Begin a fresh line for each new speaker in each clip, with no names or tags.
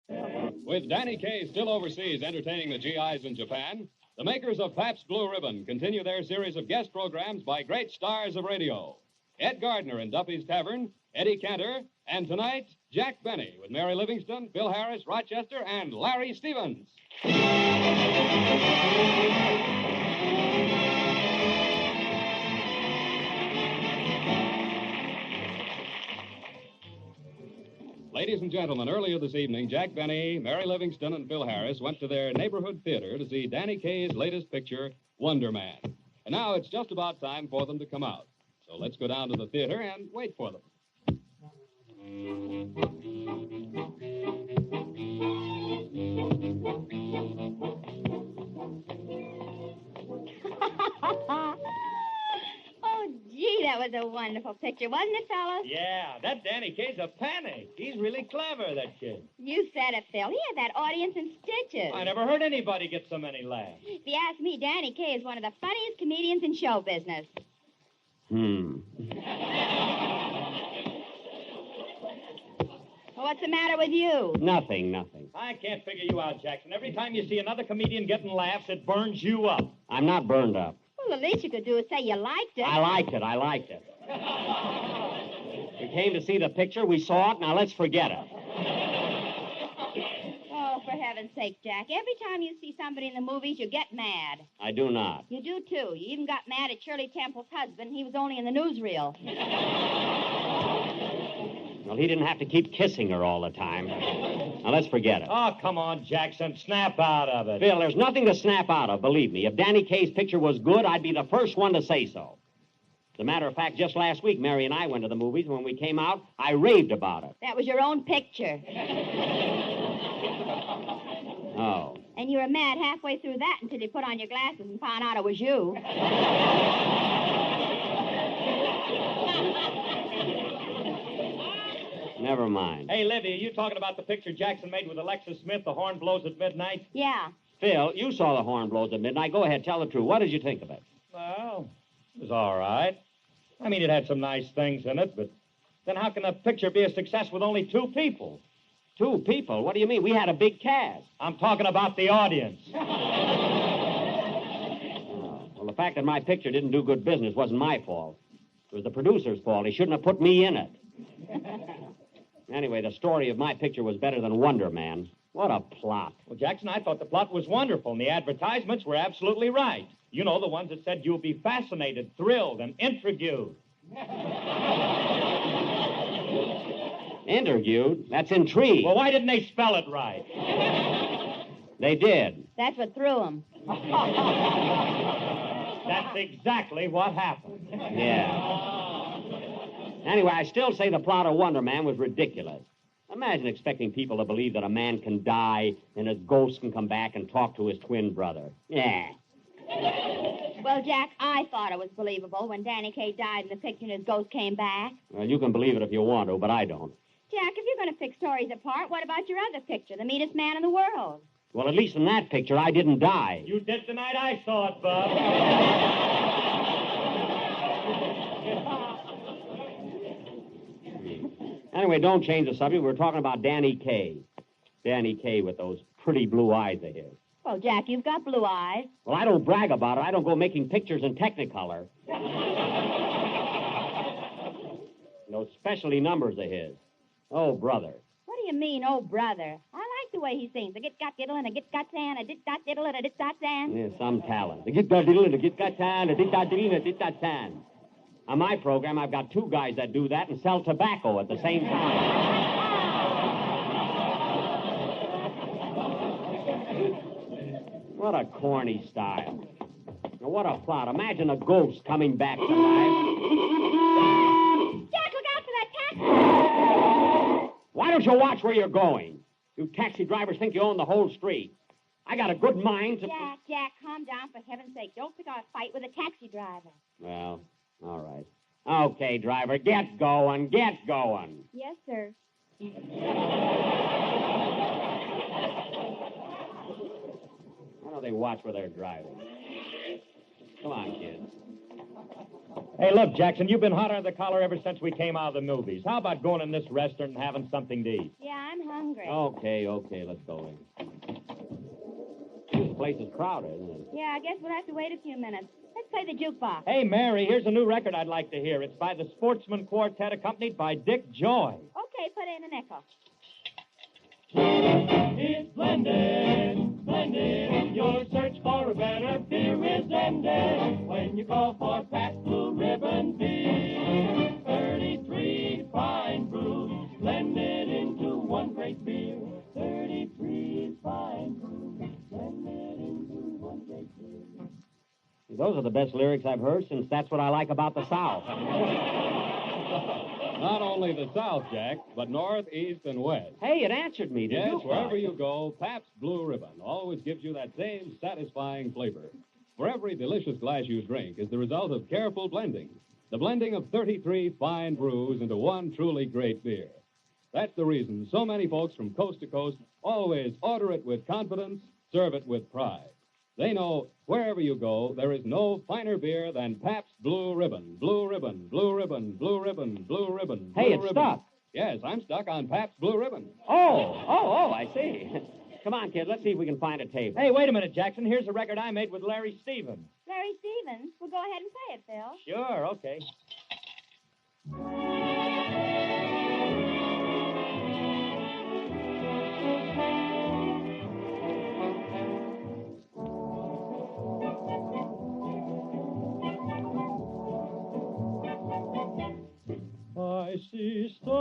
With Danny Kaye still overseas entertaining the GIs in Japan, the makers of Pabst Blue Ribbon continue their series of guest programs by great stars of radio. Ed Gardner in Duffy's Tavern, Eddie Cantor, and tonight, Jack Benny with Mary Livingstone, Bill Harris, Rochester, and Larry Stevens. Ladies and gentlemen, earlier this evening, Jack Benny, Mary Livingstone, and Bill Harris went to their neighborhood theater to see Danny Kaye's latest picture, Wonder Man. And now it's just about time for them to come out. So let's go down to the theater and wait for them.
Oh, gee, that was a wonderful picture, wasn't it, fellas?
Yeah, that Danny Kaye's a panic. He's really clever, that kid.
You said it, Phil. He had that audience in stitches.
I never heard anybody get so many laughs.
If you ask me, Danny Kaye is one of the funniest comedians in show business. Well, what's the matter with you?
Nothing.
I can't figure you out, Jackson. Every time you see another comedian getting laughs, it burns you up.
I'm not burned up.
Well, the least you could do is say you liked it.
I liked it. We came to see the picture. We saw it. Now let's forget it.
Oh, for heaven's sake, Jack. Every time you see somebody in the movies, you get mad.
I do not.
You do, too. You even got mad at Shirley Temple's husband. He was only in the newsreel.
Well, he didn't have to keep kissing her all the time. Now, let's forget it.
Oh, come on, Jackson. Snap out of it.
Phil, there's nothing to snap out of, believe me. If Danny Kaye's picture was good, I'd be the first one to say so. As a matter of fact, just last week, Mary and I went to the movies. When we came out, I raved about it.
That was your own picture.
Oh.
And you were mad halfway through that until you put on your glasses and found out it was you.
Never mind.
Hey, Livy, are you talking about the picture Jackson made with Alexis Smith, The Horn Blows at Midnight?
Yeah.
Phil, you saw The Horn Blows at Midnight. Go ahead, tell the truth. What did you think of it?
Well, it was all right. I mean, it had some nice things in it, but then how can a picture be a success with only two people?
2 people? What do you mean? We had a big cast.
I'm talking about the audience.
Oh, well, the fact that my picture didn't do good business wasn't my fault. It was the producer's fault. He shouldn't have put me in it. Anyway, the story of my picture was better than Wonder Man. What a plot.
Well, Jackson, I thought the plot was wonderful, and the advertisements were absolutely right. You know, the ones that said you'll be fascinated, thrilled, and intrigued.
Interviewed? That's intrigue.
Well, why didn't they spell it right?
They did.
That's what threw him.
That's exactly what happened.
Yeah. Anyway, I still say the plot of Wonder Man was ridiculous. Imagine expecting people to believe that a man can die and his ghost can come back and talk to his twin brother. Yeah.
Well, Jack, I thought it was believable when Danny Kaye died in the picture and his ghost came back.
Well, you can believe it if you want to, but I don't.
Jack, if you're going to pick stories apart, what about your other picture, the meanest man in the world?
Well, at least in that picture, I didn't die.
You did the night I saw it, Bob.
Anyway, don't change the subject. We're talking about Danny Kaye. Danny Kaye with those pretty blue eyes of his.
Well, Jack, you've got blue eyes.
Well, I don't brag about it. I don't go making pictures in Technicolor. Those specialty numbers of his. Oh, brother.
What do you mean, oh, brother? I like the way he sings. A git got diddle and a git got san, a dit got diddle and a dit got san.
Yeah, some talent. The git got diddle and the git got san, a dit got diddle and a dit got san. On my program, I've got 2 guys that do that and sell tobacco at the same time. What a corny style. Now, what a plot. Imagine a ghost coming back to life.
Jack, look out for that taxi!
Why don't you watch where you're going? You taxi drivers think you own the whole street. I got a good mind to...
Jack, calm down, for heaven's sake. Don't pick a fight with a taxi driver.
Well, all right. Okay, driver, get going, get going.
Yes, sir.
Why don't they watch where they're driving? Come on, kids.
Hey, look, Jackson, you've been hot under the collar ever since we came out of the movies. How about going in this restaurant and having something to eat?
Yeah, I'm hungry.
Okay, let's go in. This place is crowded, isn't it?
Yeah, I guess we'll have to wait a few minutes. Let's play the jukebox.
Hey, Mary, here's a new record I'd like to hear. It's by the Sportsman Quartet, accompanied by Dick Joy.
Okay, put in an echo.
It's splendid. Your search for a better beer is ended when you call for Pabst Blue Ribbon beer. 33 fine brews blended into one great beer. 33 fine brews blended into one great beer.
Those are the best lyrics I've heard since That's What I Like About the South.
Not only the South, Jack, but North, East, and West.
Hey, it answered me, didn't
Yes,
it?
wherever you go, Pabst Blue Ribbon always gives you that same satisfying flavor. For every delicious glass you drink is the result of careful blending. The blending of 33 fine brews into one truly great beer. That's the reason so many folks from coast to coast always order it with confidence, serve it with pride. They know wherever you go, there is no finer beer than Pabst Blue Ribbon. Blue Ribbon, Blue Ribbon, Blue Ribbon, Blue Ribbon.
Hey,
Blue
it's
ribbon.
stuck.
Yes, I'm stuck on Pabst Blue Ribbon.
Oh, I see. Come on, kid, let's see if we can find a table.
Hey, wait a minute, Jackson. Here's a record I made with Larry Stevens.
Larry Stevens, we'll go ahead and play it, Phil.
Sure, okay.
I see stars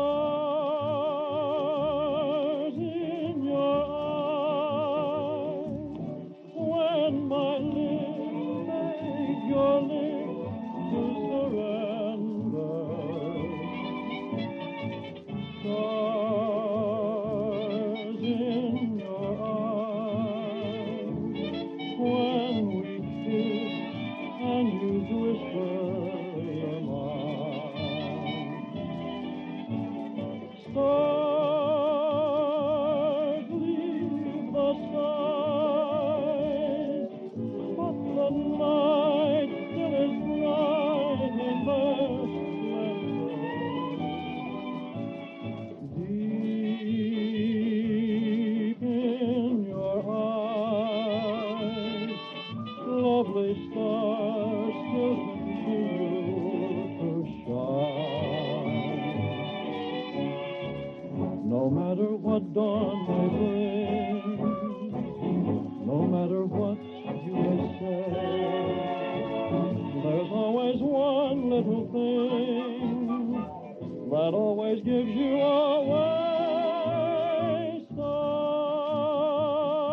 in your eyes when my lips beg your lips to surrender. Stars in your eyes when we kiss and you whisper you're mine. Stars leave the skies, but the night still is bright in their splendor. Deep in your eyes, lovely stars still continue to shine. No matter what dawn may bring, no matter what you may say, there's always one little thing that always gives you away.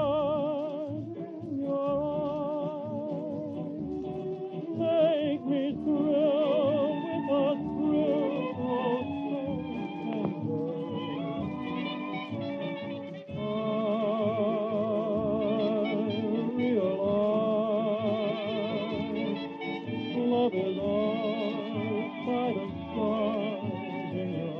Stars in your eyes make me thrill with a thrill so tender. I realize love is ours by the stars in your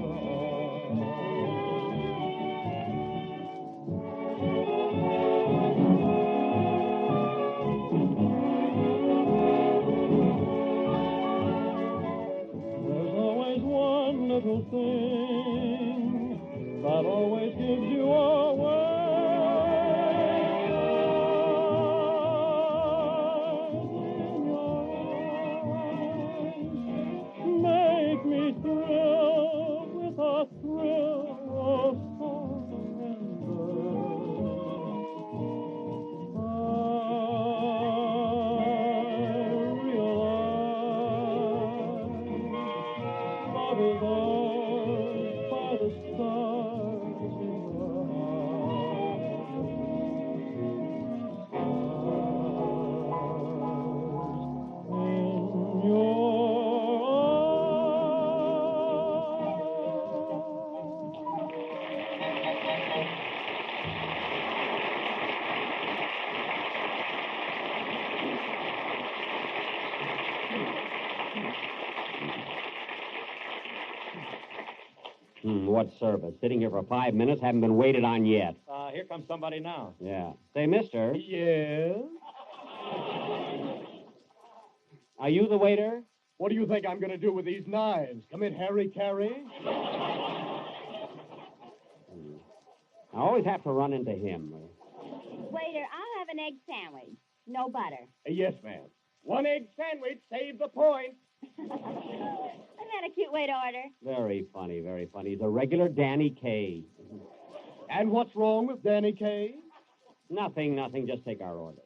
There's always one little thing that always gives you away. In your eyes, make me thrill with a thrill of surrender. I realize love is ours by the stars in your eyes. In your
What service? Sitting here for 5 minutes, haven't been waited on yet.
Here comes somebody now.
Yeah. Say, mister,
Yes?
are you the waiter?
What do you think I'm going to do with these knives? Come in, Harry Carey?
I always have to run into him.
Waiter, I'll have an egg sandwich. No butter.
Yes, ma'am. One egg sandwich, save the point.
Isn't that a cute way to order?
Very funny, very funny. He's a regular Danny Kaye.
And what's wrong with Danny Kaye?
Nothing. Just take our order.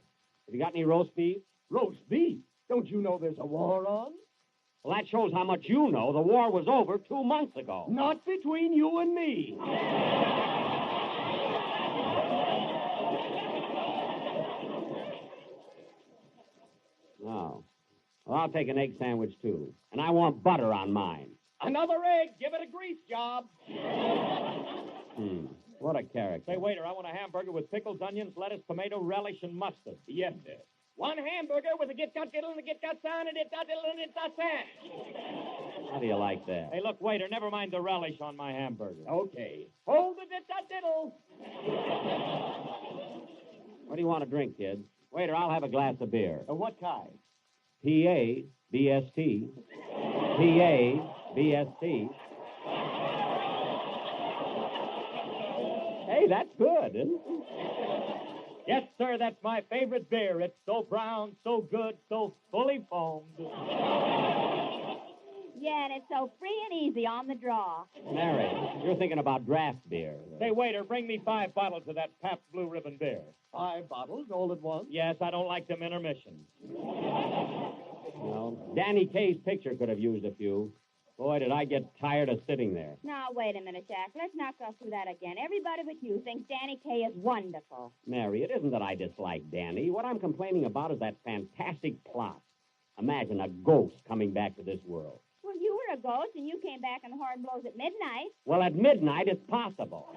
Have you got any roast beef?
Roast beef? Don't you know there's a war on?
Well, that shows how much you know. The war was over 2 months ago.
Not between you and me.
No. Well, I'll take an egg sandwich, too. And I want butter on mine.
Another egg. Give it a grease job.
What a character.
Say, waiter, I want a hamburger with pickles, onions, lettuce, tomato, relish, and mustard.
Yes, sir. One hamburger with a get got diddle and a get got sound and it got diddle and it got sound.
How do you like that?
Hey, look, waiter, never mind the relish on my hamburger.
Okay. Hold the get got diddle.
What do you want to drink, kid? Waiter, I'll have a glass of beer.
What kind?
P-A-B-S-T. P-A-B-S-T. Hey, that's good, isn't it?
Yes, sir, that's my favorite beer. It's so brown, so good, so fully foamed.
Yeah, and it's so free and easy on the draw.
Mary, you're thinking about draft beer.
Say, waiter, bring me 5 bottles of that Pabst Blue Ribbon beer.
5 bottles all at once?
Yes, I don't like them intermissions.
No. Danny Kaye's picture could have used a few. Boy, did I get tired of sitting there.
Now, wait a minute, Jack. Let's not go through that again. Everybody but you thinks Danny Kaye is wonderful.
Mary, it isn't that I dislike Danny. What I'm complaining about is that fantastic plot. Imagine a ghost coming back to this world.
Well, you were a ghost, and you came back on horn blows at midnight.
Well, at midnight, it's possible.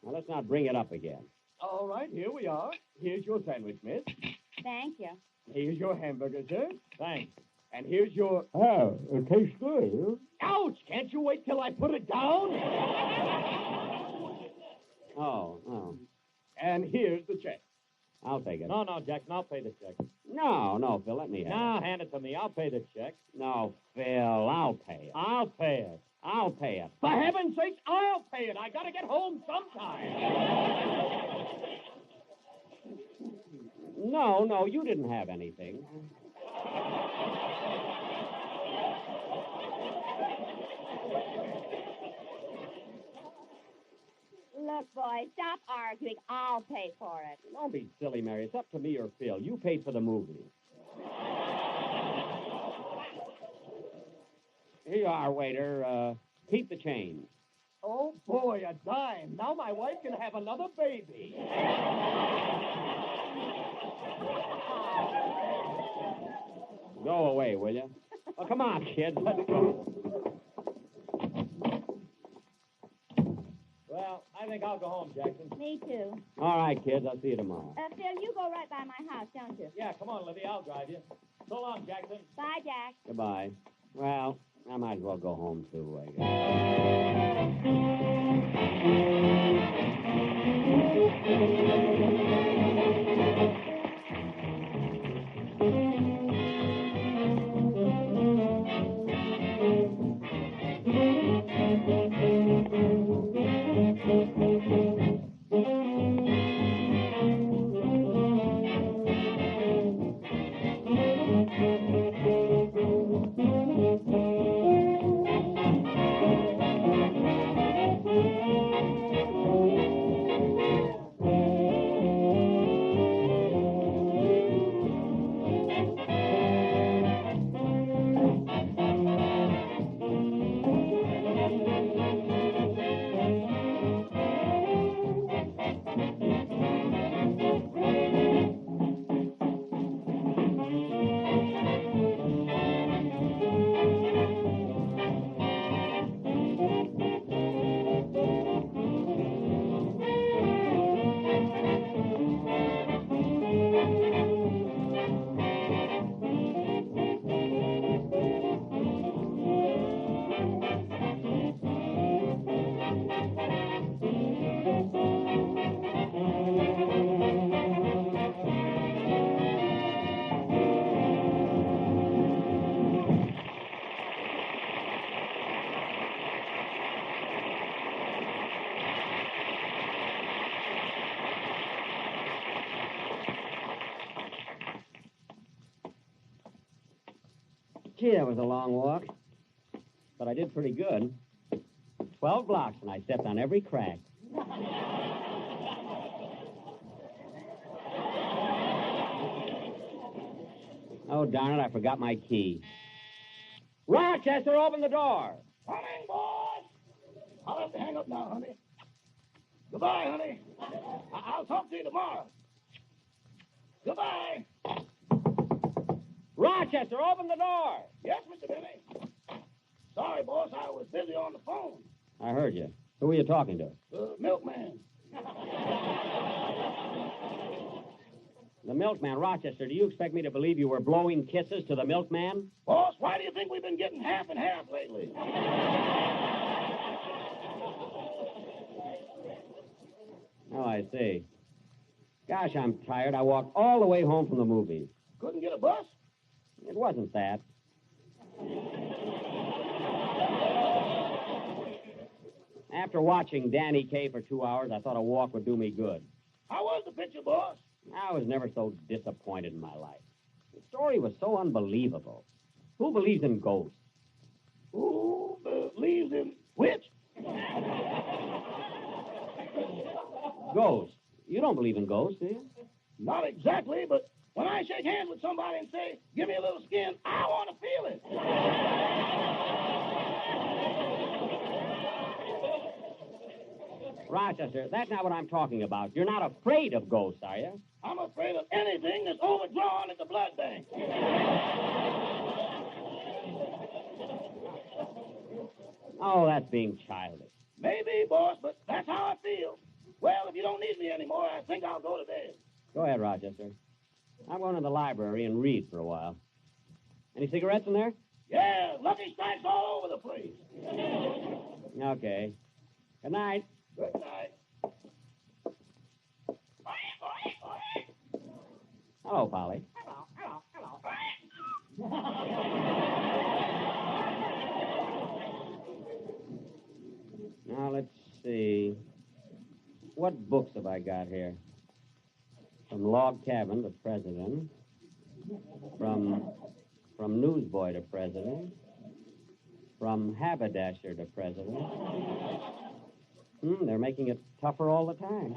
Now, let's not bring it up again.
All right, here we are. Here's your sandwich, miss.
Thank you.
Here's your hamburger, sir.
Thanks.
And here's your...
Oh, it tastes good.
Ouch! Can't you wait till I put it down?
Oh.
And here's the check.
I'll take it.
No, Jackson, I'll pay the check.
No, Phil, let me have
No,
it.
hand it to me. I'll pay the check.
No, Phil, I'll pay it.
I'll pay it.
I'll pay it.
For heaven's sake, I'll pay it. I gotta get home sometime.
No, you didn't have anything.
Look, boy, stop arguing. I'll pay for it.
Don't be silly, Mary. It's up to me or Phil. You paid for the movie. Here you are, waiter. Keep the change.
Oh, boy, a dime. Now my wife can have another baby.
Go away, will you? Oh, come on, kids. Let's go.
Well, I think I'll go home, Jackson.
Me too.
All right, kids. I'll see you tomorrow.
Phil, you go right by my house, don't you?
Yeah, come on, Libby. I'll drive you. So long, Jackson.
Bye, Jack.
Goodbye. Well, I might as well go home, too, I guess. Gee, that was a long walk. But I did pretty good. 12 blocks, and I stepped on every crack. Oh, darn it, I forgot my key. Rochester, open the door.
Coming, boys. I'll have to hang up now, honey. Goodbye, honey. I'll talk to you tomorrow. Goodbye.
Rochester, open the door.
Yes, Mr. Benny. Sorry, boss, I was busy on the phone.
I heard you. Who were you talking to?
The milkman.
The milkman. Rochester, do you expect me to believe you were blowing kisses to the milkman?
Boss, why do you think we've been getting half and half lately?
Oh, I see. Gosh, I'm tired. I walked all the way home from the movies.
Couldn't get a bus?
It wasn't that. After watching Danny Kaye for 2 hours, I thought a walk would do me good.
How was the picture, boss?
I was never so disappointed in my life. The story was so unbelievable. Who believes in ghosts?
Who believes in which?
Ghosts. You don't believe in ghosts, do you?
Not exactly, but when I shake hands with somebody and say, give me a little skin, I want to feel it.
Rochester, that's not what I'm talking about. You're not afraid of ghosts, are you?
I'm afraid of anything that's overdrawn at the blood bank.
Oh, that's being childish.
Maybe, boss, but that's how I feel. Well, if you don't need me anymore, I think I'll go to bed.
Go ahead, Rochester. I'm going to the library and read for a while. Any cigarettes in there?
Yeah, Lucky Strikes all over the place.
Okay. Good night.
Good night.
Hello, Polly. Now, let's see. What books have I got here? From Log Cabin to President. From Newsboy to President. From Haberdasher to President. They're making it tougher all the time.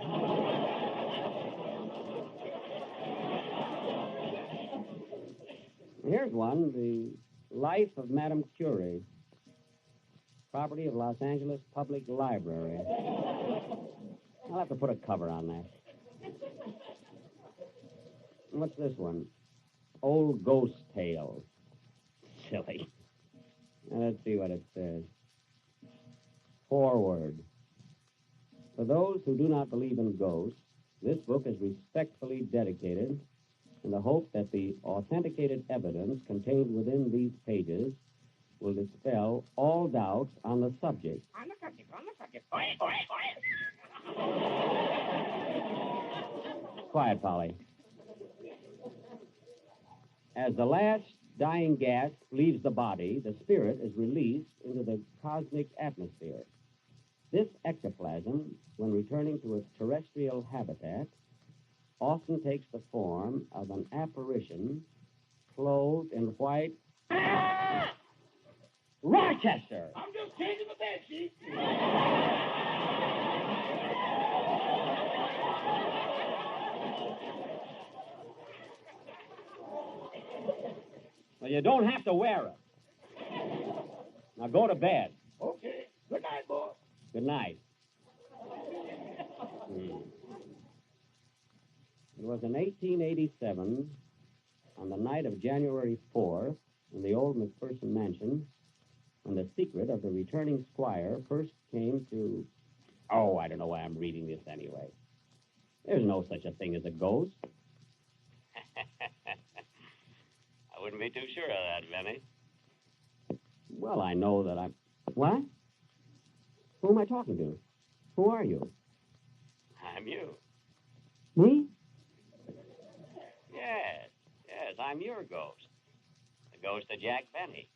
Here's one, The Life of Madame Curie. Property of Los Angeles Public Library. I'll have to put a cover on that. What's this one? Old Ghost Tales. Silly. Now, let's see what it says. Forward. For those who do not believe in ghosts, this book is respectfully dedicated in the hope that the authenticated evidence contained within these pages will dispel all doubts on the subject.
On the subject.
Quiet, Polly. As the last dying gasp leaves the body, the spirit is released into the cosmic atmosphere. This ectoplasm, when returning to its terrestrial habitat, often takes the form of an apparition clothed in white. Rochester!
I'm just changing the bed sheet.
Well, you don't have to wear it. Now go to bed.
Okay. Good night, boss.
Good night. It was in 1887, on the night of January 4th, in the old McPherson mansion, when the secret of the returning squire first came to... Oh, I don't know why I'm reading this anyway. There's no such a thing as a ghost.
I wouldn't be too sure of that, Benny.
Well, I know that I'm... What? Who am I talking to? Who are you?
I'm you.
Me?
Yes, I'm your ghost. The ghost of Jack Benny.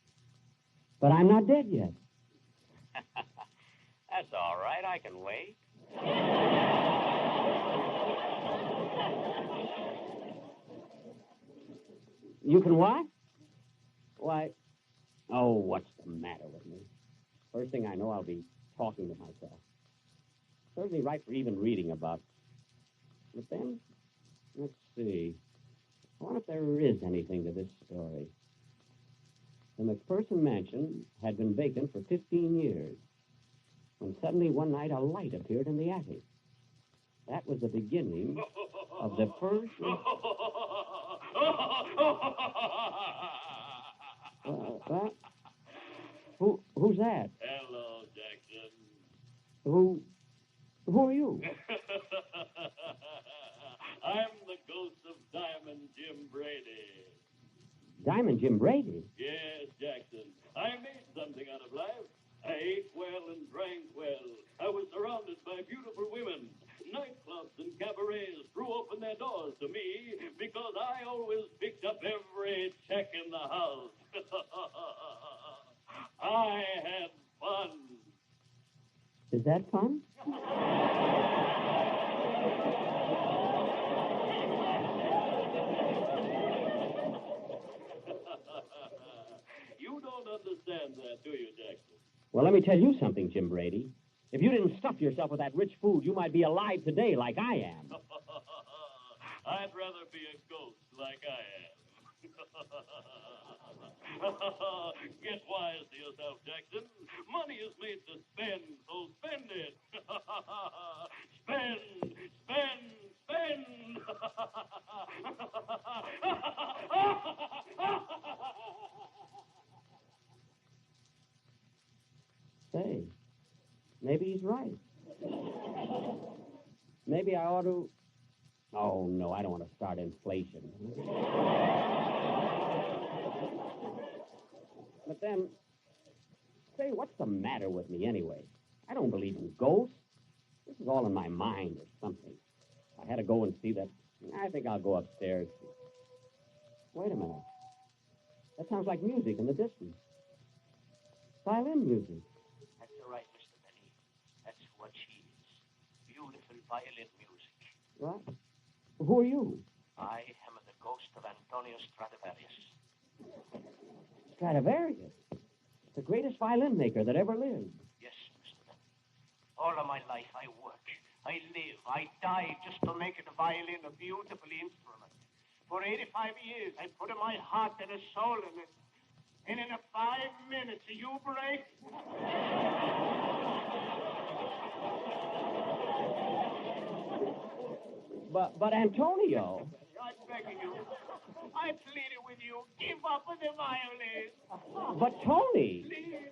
But I'm not dead yet.
That's all right, I can wait.
You can what? Why, Oh, what's the matter with me? First thing I know, I'll be talking to myself. Serves me right for even reading about. But then, let's see. I wonder if there is anything to this story. The McPherson mansion had been vacant for 15 years, when suddenly one night a light appeared in the attic. That was the beginning of the first... Who's that?
Hello, Jackson.
Who are you?
I'm the ghost of Diamond Jim Brady.
Diamond Jim Brady?
Yes, Jackson. I made something out of life. I ate well and drank well. I was surrounded by beautiful women. Nightclubs and cabarets threw open their doors to me because I always picked up every check in the house. I had fun.
Is that fun?
You don't understand that, do you, Jackson?
Well, let me tell you something, Jim Brady. If you didn't stuff yourself with that rich food, you might be alive today like I am.
I'd rather be a ghost like I am. Get wise to yourself, Jackson. Money is made to spend, so spend it. Spend, spend, spend.
Say, maybe he's right. Maybe I ought to... Oh, no, I don't want to start inflation. But then, say, what's the matter with me anyway? I don't believe in ghosts. This is all in my mind or something. I had to go and see that. I think I'll go upstairs. Wait a minute. That sounds like music in the distance. Violin music.
That's all right, Mr. Benny. That's what she is. Beautiful violin music.
What? Who are you?
I am the ghost of Antonio Stradivarius.
Stradivarius. The greatest violin maker that ever lived.
Yes, Mr. Benny. All of my life I work, I live, I die just to make the violin a beautiful instrument. For 85 years I put my heart and soul in it. And in 5 minutes you break.
But Antonio.
I'm begging you. I pleaded with you. Give up with the violin.
But Tony.
Please.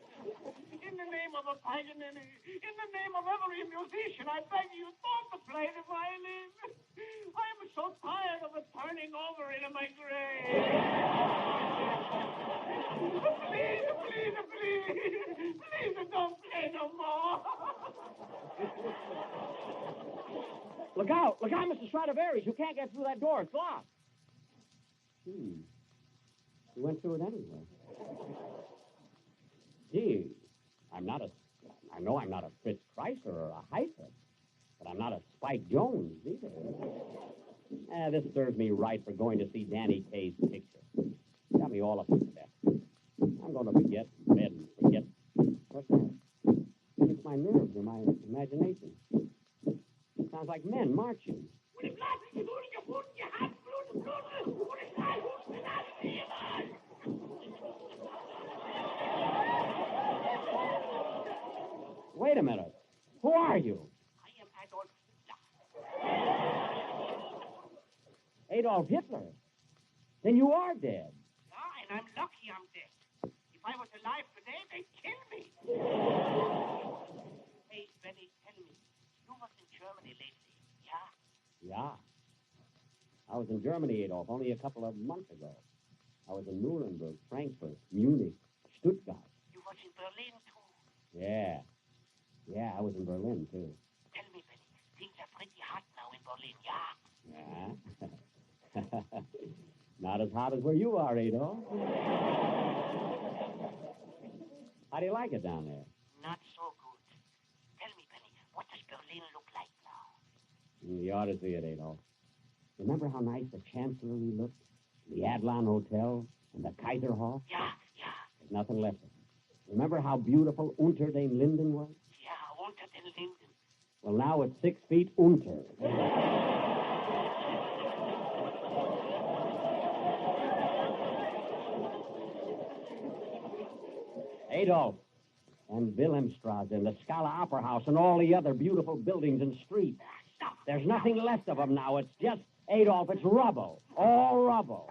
In the name of a Paganini, in the name of every musician, I beg you not to play the violin. I am so tired of it turning over in my grave. Please, please, please. Please don't play no more.
Look out, Mr. Stradivarius. You can't get through that door. It's locked. He went through it anyway. Gee, I know I'm not a Fritz Kreisler or a Heifetz, but I'm not a Spike Jones either. This serves me right for going to see Danny Kaye's picture. Got me all up in step. I'm going to forget bed and forget... What's that? It's my nerves or my imagination. It sounds like men marching. Wait a minute. Who are you?
I am Adolf Hitler.
Adolf Hitler? Then you are dead.
Yeah, and I'm lucky I'm dead. If I was alive today, they'd kill me. Hey, Benny, tell me. You was in Germany lately, yeah?
Yeah. I was in Germany, Adolf, only a couple of months ago. I was in Nuremberg, Frankfurt, Munich, Stuttgart.
You was in Berlin, too.
Yeah. Yeah, I was in Berlin, too.
Tell me, Benny, things are pretty hot now in Berlin, yeah?
Yeah. Not as hot as where you are, Adolf. How do you like it down there?
Not so good. Tell me, Benny, what does Berlin look like now?
You ought to see it, Adolf. Remember how nice the Chancellery looked? The Adlon Hotel and the Kaiserhof?
Yeah.
There's nothing left of it. Remember how beautiful Unter den Linden was?
Yeah, unter den Linden.
Well, now it's 6 feet unter. Adolf and Wilhelmstrasse and the Scala Opera House and all the other beautiful buildings and streets. There's nothing left of them now. It's just, Adolf, it's rubble. All rubble.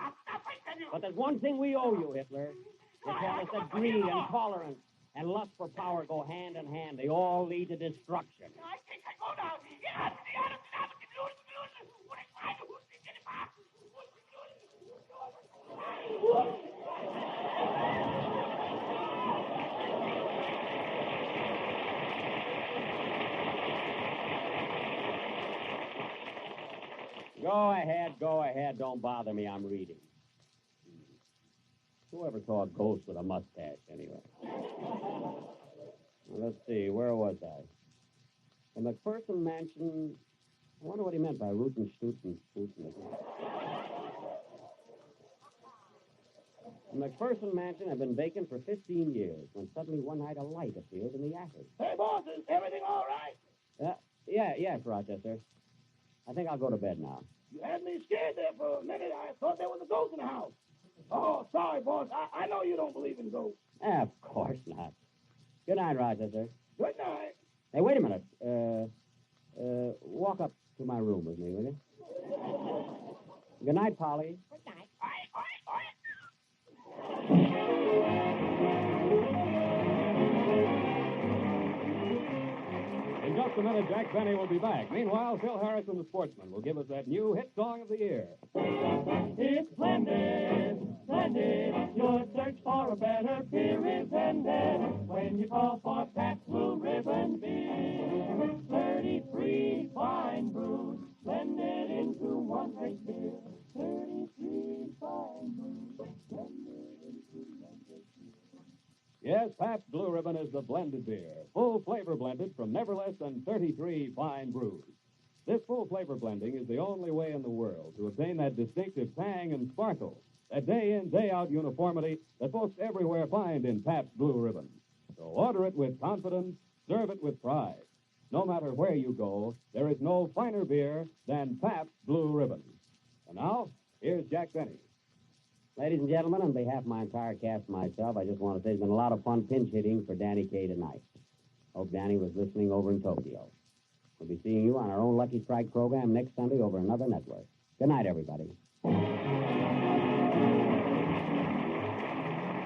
But there's one thing we owe you, Hitler. You tell us that greed and tolerance and lust for power go hand in hand. They all lead to destruction.
I think I go now.
Go ahead. Don't bother me. I'm reading. Whoever saw a ghost with a mustache, anyway? Well, let's see. Where was I? The McPherson Mansion. I wonder what he meant by Rootin' Stootin' Spootin'. The McPherson Mansion had been vacant for 15 years when suddenly one night a light appeared in the attic.
Hey, boss, is everything all right?
Yes, Rochester. I think I'll go to bed now.
You had me scared there for a minute. I thought there was a ghost in the house. Oh, sorry, boss. I know you don't believe in ghosts.
Of course not. Good night, Rochester.
Good night.
Hey, wait a minute. Walk up to my room with me, will you? Good night, Polly.
Good night.
In just a minute, Jack Benny will be back. Meanwhile, Phil Harris and the Sportsman will give us that new hit song of the year.
It's splendid, splendid. Your search for a better beer is ended when you call for Pabst Blue Ribbon beer. 33 fine brews blended into one great beer. 33 fine brews blended into one great beer.
Yes, Pabst Blue Ribbon is the blended beer, full flavor blended from never less than 33 fine brews. This full flavor blending is the only way in the world to obtain that distinctive tang and sparkle, that day-in, day-out uniformity that folks everywhere find in Pabst Blue Ribbon. So order it with confidence, serve it with pride. No matter where you go, there is no finer beer than Pabst Blue Ribbon. And now, here's Jack Benny.
Ladies and gentlemen, on behalf of my entire cast and myself, I just want to say it's been a lot of fun pinch hitting for Danny Kaye tonight. Hope Danny was listening over in Tokyo. We'll be seeing you on our own Lucky Strike program next Sunday over another network. Good night, everybody.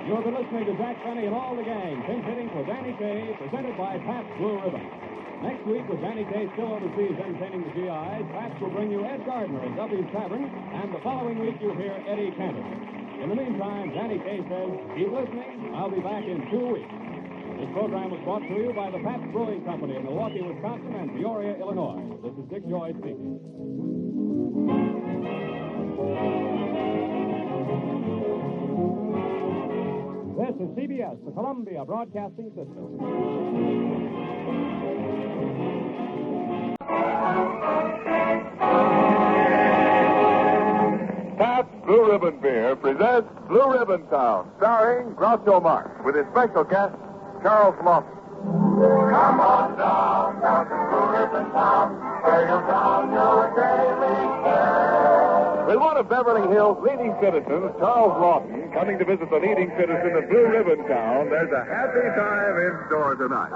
You've been listening to Jack Benny and all the gang, pinch hitting for Danny Kaye, presented by Pabst Blue Ribbon. Next week, with Danny Kaye still overseas entertaining the GIs, Pabst will bring you Ed Gardner at Duffy's Tavern, and the following week you'll hear Eddie Cantor. In the meantime, Danny Kaye says, keep listening. I'll be back in 2 weeks. This program was brought to you by the Pabst Brewing Company of Milwaukee, Wisconsin, and Peoria, Illinois. This is Dick Joy speaking. This is CBS, the Columbia Broadcasting System.
Pabst Blue Ribbon Beer presents Blue Ribbon Town, starring Groucho Marx, with his special guest, Charles Laughton. Come on down, down to Blue Ribbon Town, where you'll down your daily fare. With one of Beverly Hills' leading citizens, Charles Laughton, coming to visit the leading citizen of Blue Ribbon Town, there's a happy time in store tonight.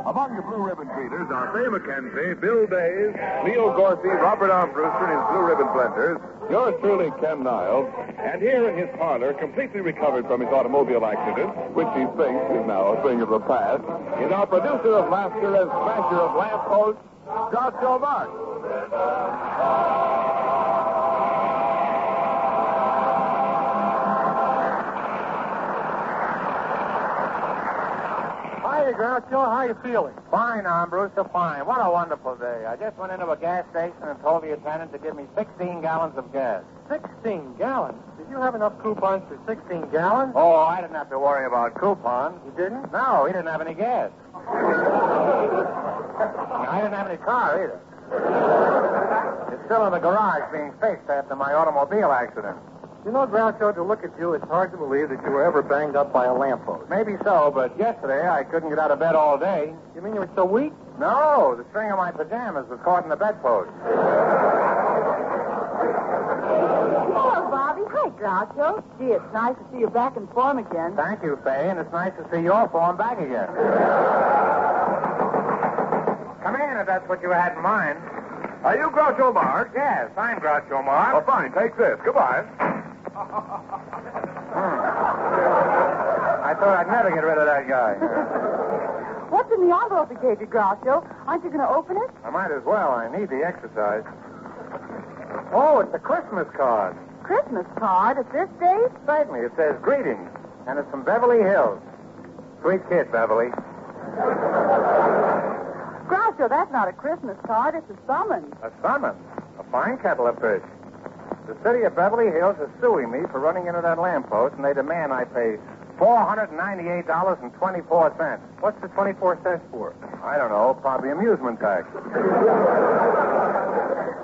Among the Blue Ribbon greeters are Fay McKenzie, Bill Days, Leo Gorsey, Robert Armbruster in his Blue Ribbon Blenders, yours truly, Ken Niles, and here in his parlor, completely recovered from his automobile accident, which he thinks is now a thing of the past, is our producer of laughter and smasher of lampposts, Groucho Marx.
Hi, Groucho. How you feeling? Fine, Armbruster, fine. What a wonderful day. I just went into a gas station and told the attendant to give me 16 gallons of gas. 16 gallons? Did you have enough coupons for 16 gallons? Oh, I didn't have to worry about coupons. You didn't? No, he didn't have any gas. I didn't have any car, either. It's still in the garage being fixed after my automobile accident. You know, Groucho, to look at you, it's hard to believe that you were ever banged up by a lamppost.
Maybe so, but yesterday I couldn't get out of bed all day.
You mean you were so weak?
No, the string of my pajamas was caught in the bedpost.
Hello, Bobby. Hi, Groucho. Gee, it's nice to see you back in form again.
Thank you, Faye, and it's nice to see your form back again. Come in if that's what you had in mind.
Are you Groucho Marx?
Yes, I'm Groucho Marx.
Oh, fine. Take this. Goodbye.
I thought I'd never get rid of that guy.
What's in the envelope he gave you, Groucho? Aren't you going to open it?
I might as well. I need the exercise. Oh, it's a Christmas card.
Christmas card at this date?
Certainly. It says greetings, and it's from Beverly Hills. Sweet kid, Beverly.
Groucho, that's not a Christmas card. It's a summons.
A summons. A fine kettle of fish. The city of Beverly Hills is suing me for running into that lamppost, and they demand I pay $498.24.
What's the 24 cents for?
I don't know, probably amusement tax.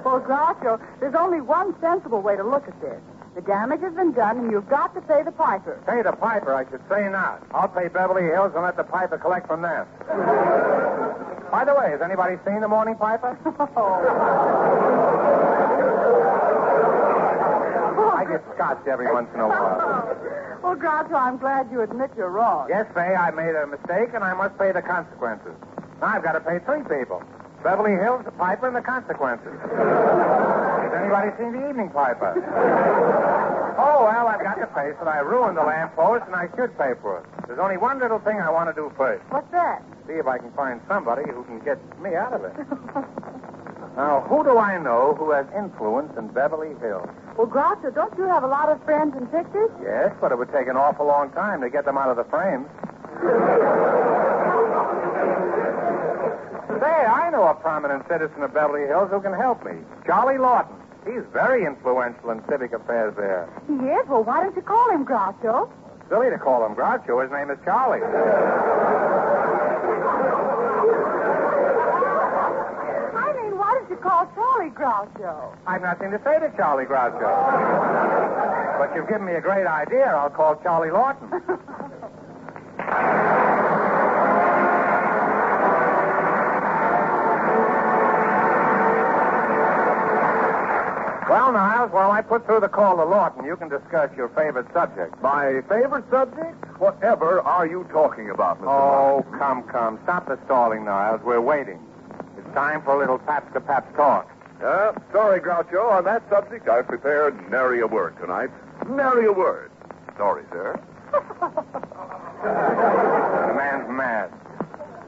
Well, Groucho, there's only one sensible way to look at this. The damage has been done, and you've got to pay the piper.
Pay the piper, I should say not. I'll pay Beverly Hills and let the piper collect from them. By the way, has anybody seen the morning piper? I get scotched every once in a while.
Well, Groucho, I'm glad you admit you're wrong.
Yes, Faye, I made a mistake, and I must pay the consequences. Now I've got to pay three people. Beverly Hills, the piper, and the consequences. Has anybody seen the evening piper? Oh, well, I've got to pay, so I ruined the lamppost, and I should pay for it. There's only one little thing I want to do first.
What's that?
See if I can find somebody who can get me out of it. Now, who do I know who has influence in Beverly Hills?
Well, Groucho, don't you have a lot of friends and pictures?
Yes, but it would take an awful long time to get them out of the frames. Say, I know a prominent citizen of Beverly Hills who can help me. Charlie Laughton. He's very influential in civic affairs there.
He is? Well, why don't you call him, Groucho?
Silly to call him Groucho. His name is Charlie.
I mean, why don't you call Charlie Groucho?
I've nothing to say to Charlie Groucho. But you've given me a great idea. I'll call Charlie Laughton. Well, Niles, while I put through the call to Laughton, you can discuss your favorite subject.
My favorite subject? Whatever are you talking about, Mr.
Oh,
Marx?
come. Stop the stalling, Niles. We're waiting. It's time for a little paps-to-paps talk.
Sorry, Groucho. On that subject, I've prepared nary a word tonight. Nary a word. Sorry, sir.
The man's mad.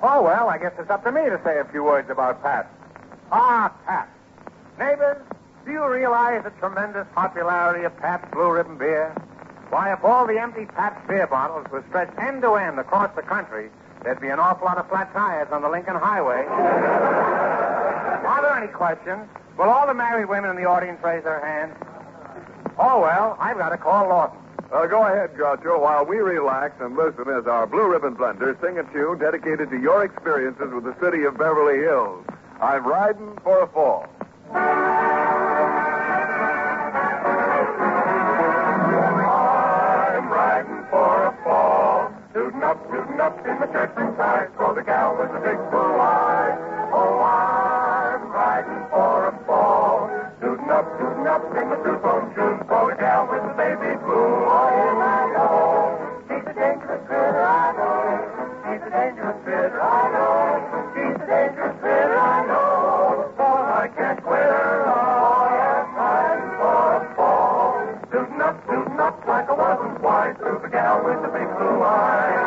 Oh, well, I guess it's up to me to say a few words about Pabst. Ah, Pabst. Neighbors, do you realize the tremendous popularity of Pabst Blue Ribbon beer? Why, if all the empty Pabst beer bottles were stretched end to end across the country, there'd be an awful lot of flat tires on the Lincoln Highway. Are there any questions? Will all the married women in the audience raise their hands? Oh, well, I've got to call Laughton.
Go ahead, Groucho, while we relax and listen as our Blue Ribbon Blenders sing a tune dedicated to your experiences with the city of Beverly Hills. I'm riding for a fall. I'm riding for a fall. Tootin' up in the church inside for the gal with the big blue eyes. Oh, I'm riding for a fall. Tootin' up in the two-tone shoes for the gal with the baby blue. Oh, yeah, I know. She's a dangerous critter, I know. She's a dangerous critter, I know. She's a dangerous critter, I know. But I can't quit her. Oh, yeah, I'm riding for a fall. Tootin' up like I wasn't wise to the gal with the big blue eyes.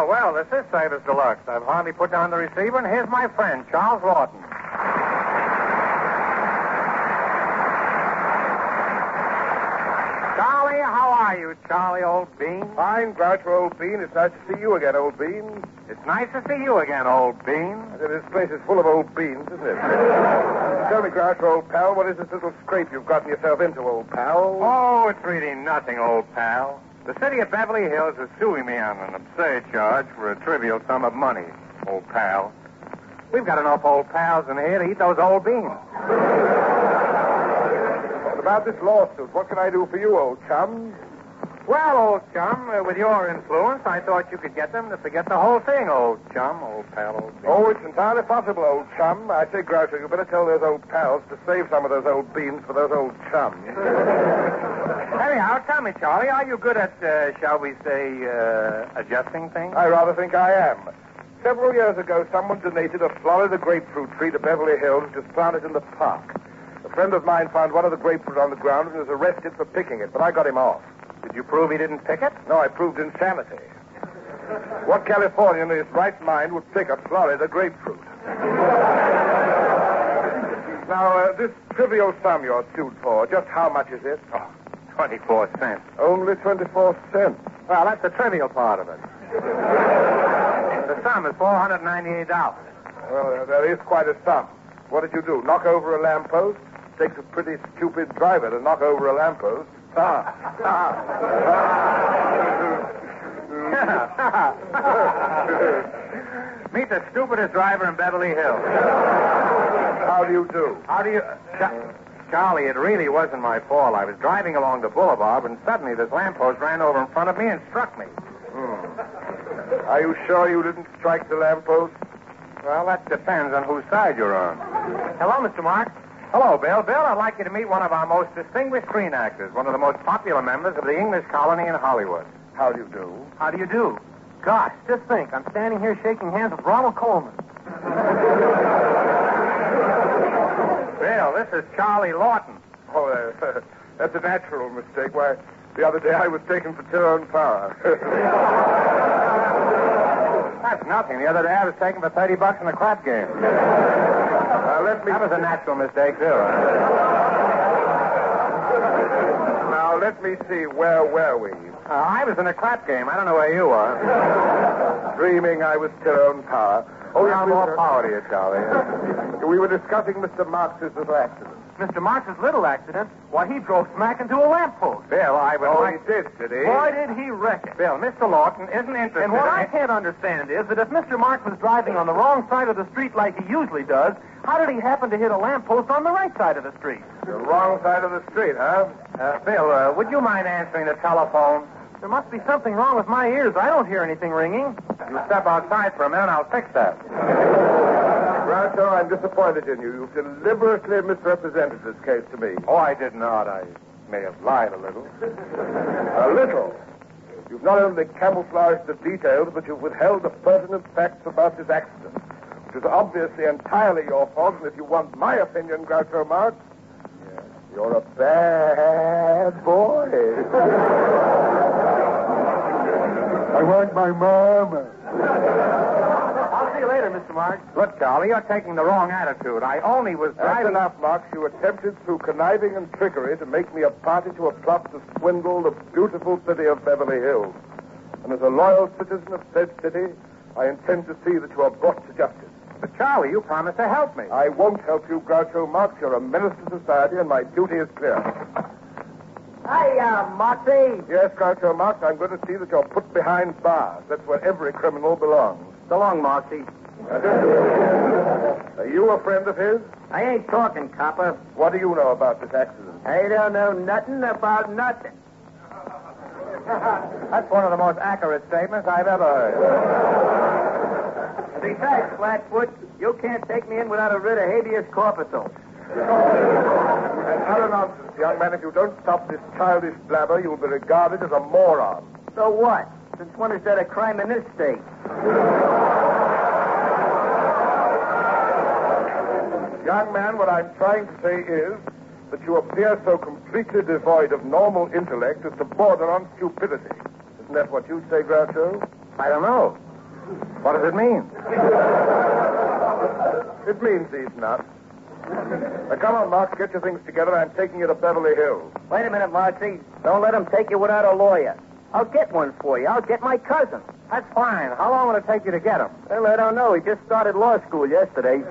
Well, this is Service Deluxe. I've hardly put down the receiver, and here's my friend, Charles Laughton. are you, Charlie, old bean?
Fine, Groucho, old bean. It's nice to see you again, old bean.
It's nice to see you again, old bean.
This place is full of old beans, isn't it? Tell me, Groucho, old pal, what is this little scrape you've gotten yourself into, old pal?
Oh, it's really nothing, old pal. The city of Beverly Hills is suing me on an absurd charge for a trivial sum of money, old pal. We've got enough old pals in here to eat those old beans.
What about this lawsuit? What can I do for you, old chum?
Well, old chum, with your influence, I thought you could get them to forget the whole thing, old chum, old pal, old bean.
Oh, it's entirely possible, old chum. I say, Groucho, you better tell those old pals to save some of those old beans for those old chums.
Anyhow, tell me, Charlie, are you good at, shall we say, adjusting things?
I rather think I am. Several years ago, someone donated a Florida grapefruit tree to Beverly Hills, which was planted in the park. A friend of mine found one of the grapefruit on the ground and was arrested for picking it, but I got him off.
Did you prove he didn't pick it?
No, I proved insanity. What Californian in his right mind would pick a Florida grapefruit? Now, this trivial sum you're sued for, just how much is it?
Oh, 24 cents.
Only 24 cents.
Well, that's the trivial part of it. The sum is $498.
Well, that is quite a sum. What did you do? Knock over a lamppost? Takes a pretty stupid driver to knock over a lamppost.
Meet the stupidest driver in Beverly Hills.
How do you do?
How do you... Charlie, it really wasn't my fault. I was driving along the boulevard, and suddenly this lamppost ran over in front of me and struck me.
Are you sure you didn't strike the lamppost?
Well, that depends on whose side you're on. Hello, Mr. Mark. Hello, Bill. Bill, I'd like you to meet one of our most distinguished screen actors, one of the most popular members of the English colony in Hollywood.
How do you do?
How do you do? Gosh, just think, I'm standing here shaking hands with Ronald Coleman. Bill, this is Charlie Laughton.
Oh, that's a natural mistake. Why, the other day I was taken for Tyrone Power.
That's nothing. The other day I was taken for $30 in a crap game. That was a natural mistake, too.
Now, let me see. Where were we?
I was in a crap game. I don't know where you are.
Dreaming I was Tyrone Power.
Oh, yeah, more power to you, Charlie.
We were discussing Mr. Marx's little accident.
Mr. Marx's little accident? Why, he drove smack into a lamppost. Bill, I was...
Oh, he did he?
Boy, did he wreck it. Bill, Mr. Lawton isn't interested
And what I can't understand is that if Mr. Marx was driving on the wrong side of the street like he usually does, how did he happen to hit a lamppost on the right side of the street?
The wrong side of the street, huh?
Bill, would you mind answering the telephone?
There must be something wrong with my ears. I don't hear anything ringing.
You step outside for a minute, I'll fix that.
Groucho, I'm disappointed in you. You've deliberately misrepresented this case to me.
Oh, I did not. I may have lied a little.
A little? You've not only camouflaged the details, but you've withheld the pertinent facts about this accident, which is obviously entirely your fault, and if you want my opinion, Groucho Marx, you're a bad boy. I want my mama.
I'll see you later, Mr. Marx.
Look, Charlie, you're taking the wrong attitude. I only was driving...
That's enough, Marx. You attempted through conniving and trickery to make me a party to a plot to swindle the beautiful city of Beverly Hills. And as a loyal citizen of said city, I intend to see that you are brought to justice.
But, Charlie, you promised to help me.
I won't help you, Groucho Marx. You're a menace to society, and my duty is clear.
Hiya, Moxie.
Yes, Groucho Marx, I'm going to see that you're put behind bars. That's where every criminal belongs.
So long, Moxie.
Are you a friend of his?
I ain't talking, copper.
What do you know about this accident?
I don't know nothing about nothing.
That's one of the most accurate statements I've ever heard.
Besides, Flatfoot, you can't take me in without a writ of habeas corpus.
And utter nonsense, young man. If you don't stop this childish blabber, you'll be regarded as a moron.
So what? Since when is that a crime in this state?
Young man, what I'm trying to say is that you appear so completely devoid of normal intellect as to border on stupidity. Isn't that what you say, Groucho?
I don't know. What does it mean?
It means these nuts. Now, come on, Mark. Get your things together. I'm taking you to Beverly Hills.
Wait a minute, Marcy. Don't let him take you without a lawyer. I'll get one for you. I'll get my cousin.
That's fine. How long will it take you to get him?
Well, I don't know. He just started law school yesterday.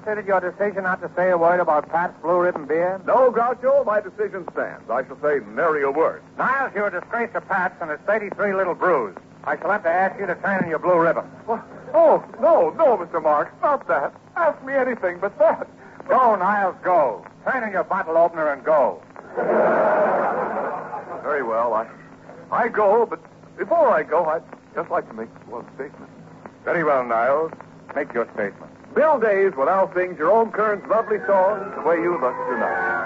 Considered your decision not to say a word about Pat's Blue Ribbon beer?
No, Groucho, my decision stands. I shall say nary a word.
Niles, you're a disgrace to Pat's and his 33 little brews. I shall have to ask you to turn in your Blue Ribbon.
Oh, no, Mr. Marks, not that. Ask me anything but that.
Go, Niles, go. Turn in your bottle opener and go.
Very well, I go, but before I go, I'd just like to make one statement.
Very well, Niles. Make your statement.
Bill Days will now sing Jerome Kern's lovely song, The Way You Look Tonight.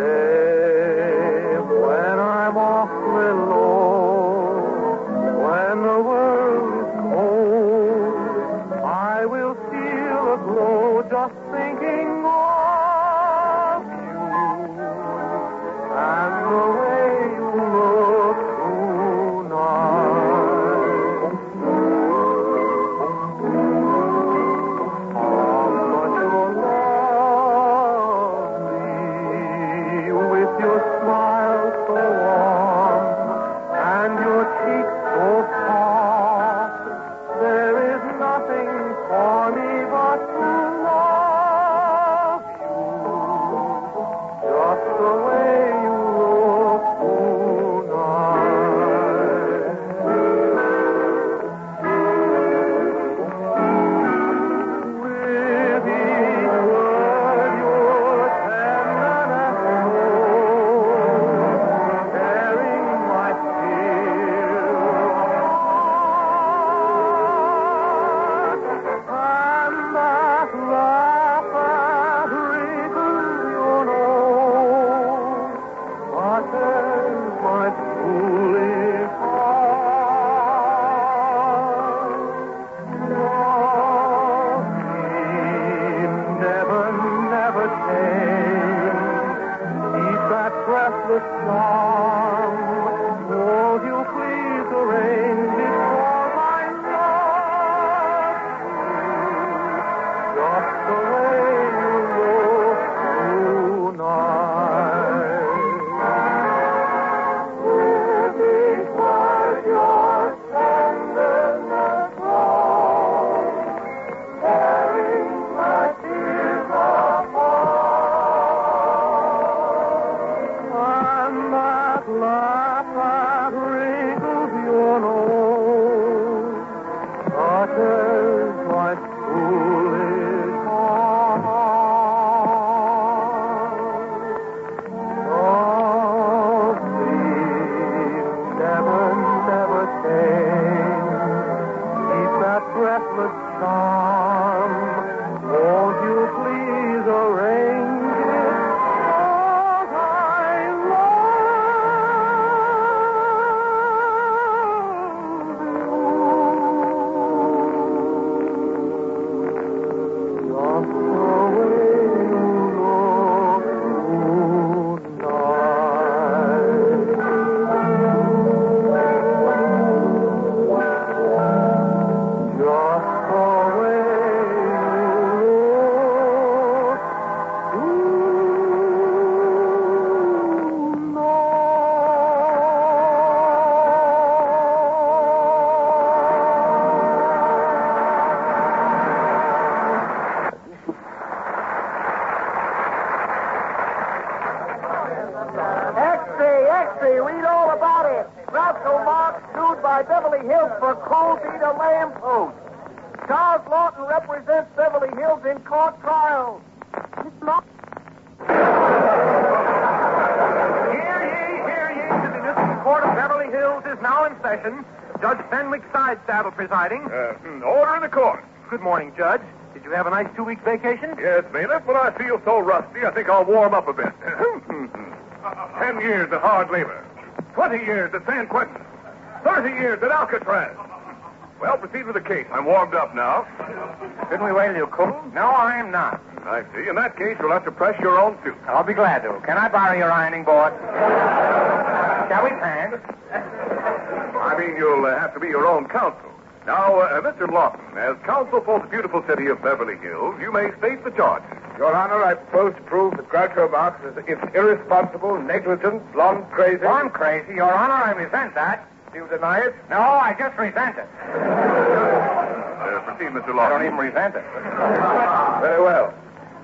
Someday, when I'm awfully low, when the world is cold, I will feel a glow just thinking of you and the way
Read all about it. Groucho Marx sued by Beverly Hills for cruelty to lamppost. Charles Laughton represents Beverly Hills in court trial.
Hear ye. The municipal court of Beverly Hills is now in session. Judge Fenwick Sidesaddle presiding.
Order in the court.
Good morning, Judge. Did you have a nice 2-week vacation?
Yes, bailiff, but I feel so rusty, I think I'll warm up a bit. 10 years of hard labor. 20 years at San Quentin. 30 years at Alcatraz. Well, proceed with the case. I'm warmed up now.
Didn't we wait till you cool? No, I'm not.
I see. In that case, you'll have to press your own suit.
I'll be glad to. Can I borrow your ironing board? Shall we pan?
I mean, you'll have to be your own counsel. Now, Mr. Laughton, as counsel for the beautiful city of Beverly Hills, you may state the charge.
Your Honor, I propose to prove that Groucho Marx is irresponsible, negligent, blonde crazy. Blonde crazy? Your Honor, I resent that. Do you deny it? No, I just resent it.
Proceed, Mr. Laughton.
I don't even resent it. Very well.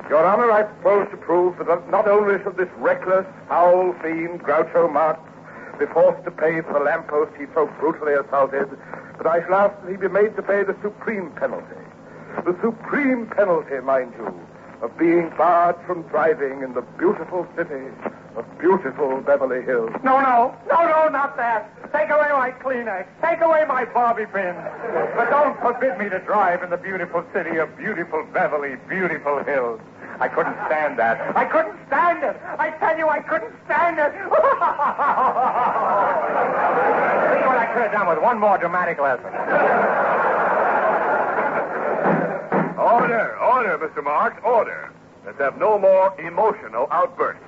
Your Honor, I propose to prove that not only should this reckless, foul fiend, Groucho Marx, be forced to pay for the lamppost he so brutally assaulted, but I shall ask that he be made to pay the supreme penalty. The supreme penalty, mind you, of being barred from driving in the beautiful city of beautiful Beverly Hills.
No, not that. Take away my Kleenex. Take away my bobby pin. But don't forbid me to drive in the beautiful city of beautiful Beverly, beautiful Hills. I couldn't stand that. I couldn't stand it. I tell you, I couldn't stand it. See what I could have done with one more dramatic lesson.
Order, Mr. Marks, order. Let's have no more emotional outbursts.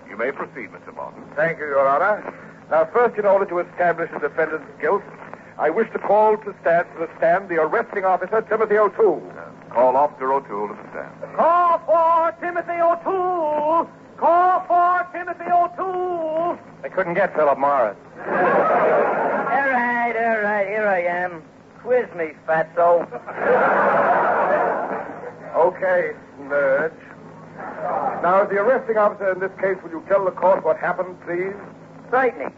You may proceed, Mr. Martin.
Thank you, Your Honor. Now, first, in order to establish the defendant's guilt, I wish to call to the stand the arresting officer, Timothy O'Toole.
Call Officer O'Toole to the stand.
Call for Timothy O'Toole. Call for Timothy O'Toole.
They couldn't get Philip Morris.
All right. Here I am. Quiz me, fatso.
Okay, Nudge. Now, as the arresting officer in this case, will you tell the court what happened, please?
Frightening.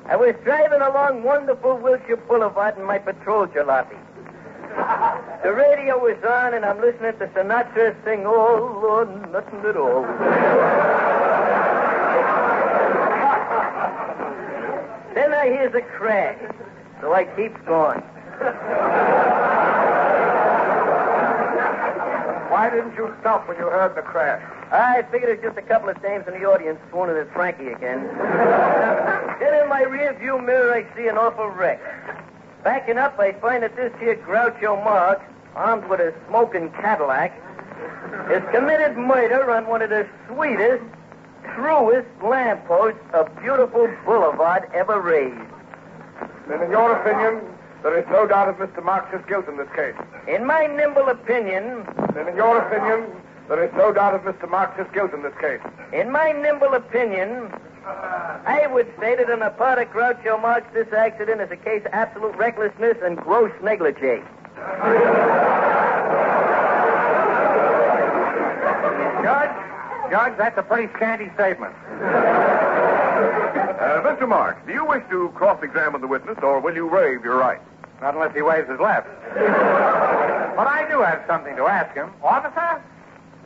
I was driving along wonderful Wilshire Boulevard in my patrol jalopy. The radio was on, and I'm listening to Sinatra sing, "Oh, Lord, nothing at all." Then I hears a crash, so I keeps going.
Why didn't you stop when you heard the crash?
I figured it was just a couple of dames in the audience swooning at Frankie again. Then in my rear view mirror, I see an awful wreck. Backing up, I find that this here Groucho Marx, armed with a smoking Cadillac, has committed murder on one of the sweetest, truest lampposts of beautiful boulevard ever raised.
Then, in your opinion, there is no doubt of Mr. Marx's guilt in this case.
In my nimble opinion...
Then, in your opinion, there is no doubt of Mr. Marx's guilt in this case.
In my nimble opinion, I would say that on the part of Groucho Marx, this accident is a case of absolute recklessness and gross negligee.
Judge, that's a pretty scanty statement.
Mr. Marks, do you wish to cross-examine the witness, or will you waive your right?
Not unless he waves his left. But I do have something to ask him. Officer,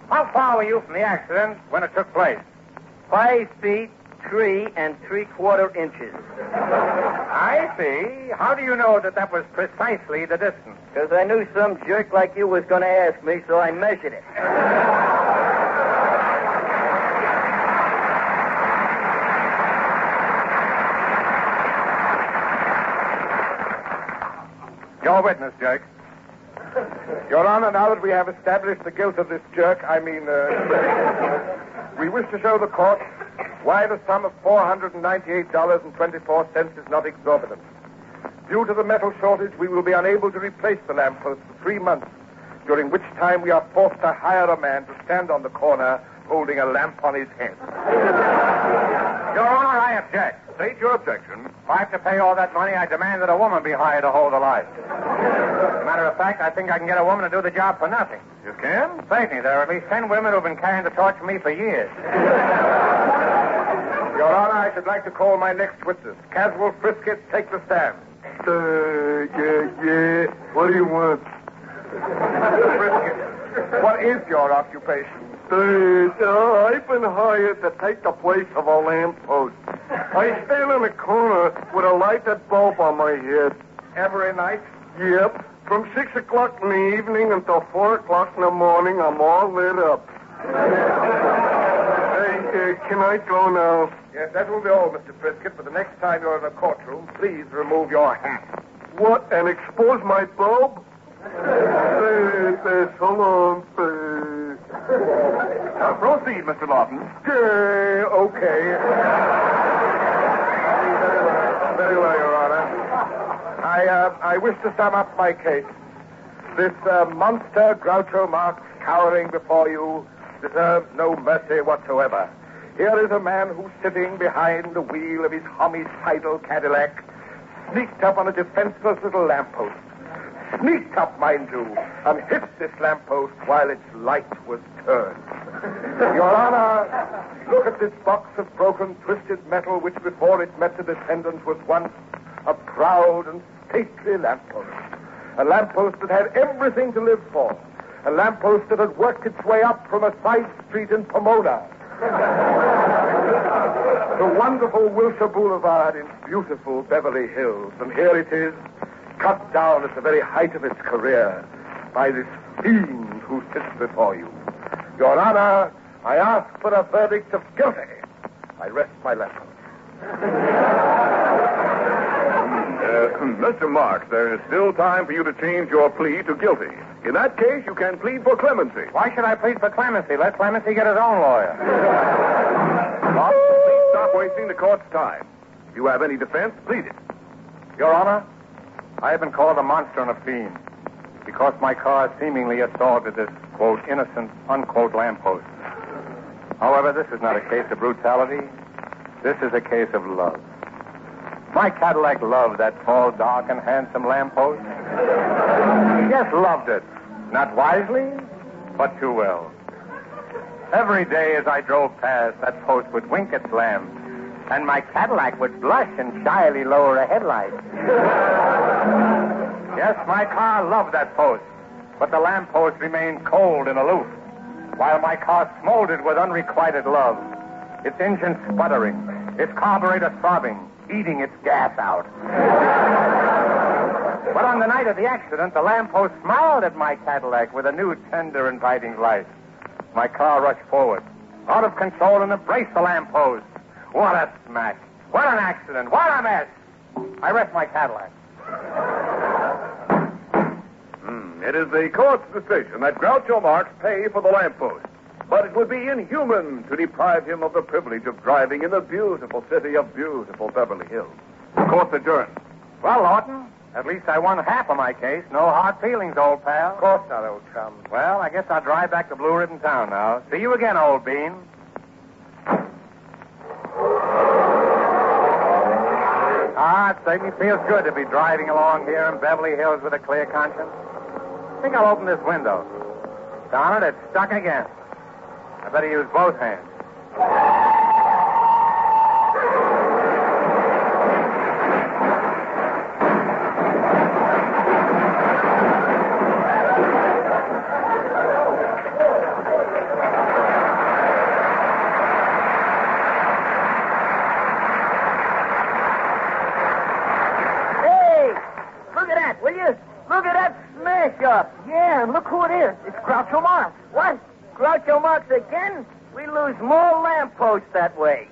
how far were you from the accident when it took place?
5 feet, 3 3/4 inches.
I see. How do you know that was precisely the distance?
Because I knew some jerk like you was going to ask me, so I measured it.
Your witness, Jake. Your Honor, now that we have established the guilt of this jerk, we wish to show the court why the sum of $498.24 is not exorbitant. Due to the metal shortage, we will be unable to replace the lamppost for 3 months, during which time we are forced to hire a man to stand on the corner holding a lamp on his head. Your Honor, I object.
State your objection.
If I have to pay all that money, I demand that a woman be hired to hold the light. As a matter of fact, I think I can get a woman to do the job for nothing.
You can?
Certainly. There are at least 10 women who've been carrying the torch for me for years. Your Honor, I should like to call my next witness. Caswell Frisket, take the stand.
Yeah. What do you want?
Frisket, what is your occupation?
I've been hired to take the place of a lamppost. I stand in the corner with a lighted bulb on my head.
Every night?
Yep. From 6 o'clock in the evening until 4 o'clock in the morning, I'm all lit up. Hey, can I go now?
Yes, that will be all, Mr. Frisket. But the next time you're in the courtroom, please remove your hat.
What, and expose my bulb? So long. Proceed, Mr. Laughton. Okay. Very well, Your Honor. I wish to sum up my case. This monster Groucho Marx cowering before you deserves no mercy whatsoever. Here is a man who's sitting behind the wheel of his homicidal Cadillac, sneaked up on a defenseless little lamppost. Sneaked up, mind you, and hit this lamppost while its light was turned. Your Honor, look at this box of broken, twisted metal which before it met the descendant was once a proud and stately lamppost. A lamppost that had everything to live for. A lamppost that had worked its way up from a side street in Pomona. The wonderful Wilshire Boulevard in beautiful Beverly Hills. And here it is, cut down at the very height of its career by this fiend who sits before you. Your Honor, I ask for a verdict of guilty. I rest my weapon.
Mr. Marks, there is still time for you to change your plea to guilty. In that case, you can plead for clemency.
Why should I plead for clemency? Let Clemency get his own lawyer.
Please stop wasting the court's time. If you have any defense, plead it.
Your Honor, I have been called a monster and a fiend because my car seemingly assaulted this, quote, innocent, unquote, lamppost. However, this is not a case of brutality. This is a case of love. My Cadillac loved that tall, dark, and handsome lamppost. Yes, loved it. Not wisely, but too well. Every day as I drove past, that post would wink its lamp, and my Cadillac would blush and shyly lower a headlight. Yes, my car loved that post, but the lamppost remained cold and aloof, while my car smoldered with unrequited love, its engine sputtering, its carburetor throbbing, eating its gas out. But on the night of the accident, the lamppost smiled at my Cadillac with a new, tender, inviting light. My car rushed forward, out of control, and embraced the lamppost. What a smash! What an accident! What a mess! I rest my Cadillac.
It is the court's decision that Groucho Marx pay for the lamppost. But it would be inhuman to deprive him of the privilege of driving in the beautiful city of beautiful Beverly Hills. Court's adjourned.
Well, Laughton, at least I won half of my case. No hard feelings, old pal.
Of course not, old chum.
Well, I guess I'll drive back to Blue Ribbon Town now. See you again, old bean. It certainly feels good to be driving along here in Beverly Hills with a clear conscience. I think I'll open this window. Darn it, it's stuck again. I better use both hands.
Hey, look at that, will you? Look at that smash up. Yeah, and look who it is. It's Groucho Marx. What? Groucho Marx again? We lose more lampposts that way.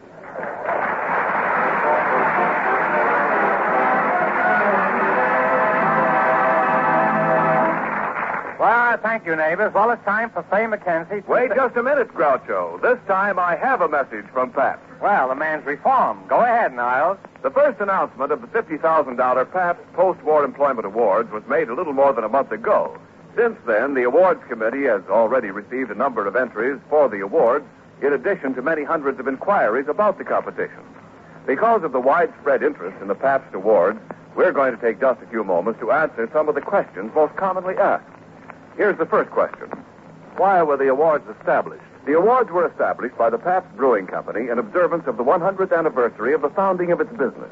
Well, thank you, neighbors. Well, it's time for Fay McKenzie.
Wait just a minute, Groucho. This time I have a message from Pabst.
Well, the man's reformed. Go ahead, Niles.
The first announcement of the $50,000 Pabst Post-War Employment Awards was made a little more than a month ago. Since then, the awards committee has already received a number of entries for the awards, in addition to many hundreds of inquiries about the competition. Because of the widespread interest in the Pabst Awards, we're going to take just a few moments to answer some of the questions most commonly asked. Here's the first question. Why were the awards established? The awards were established by the Pabst Brewing Company in observance of the 100th anniversary of the founding of its business,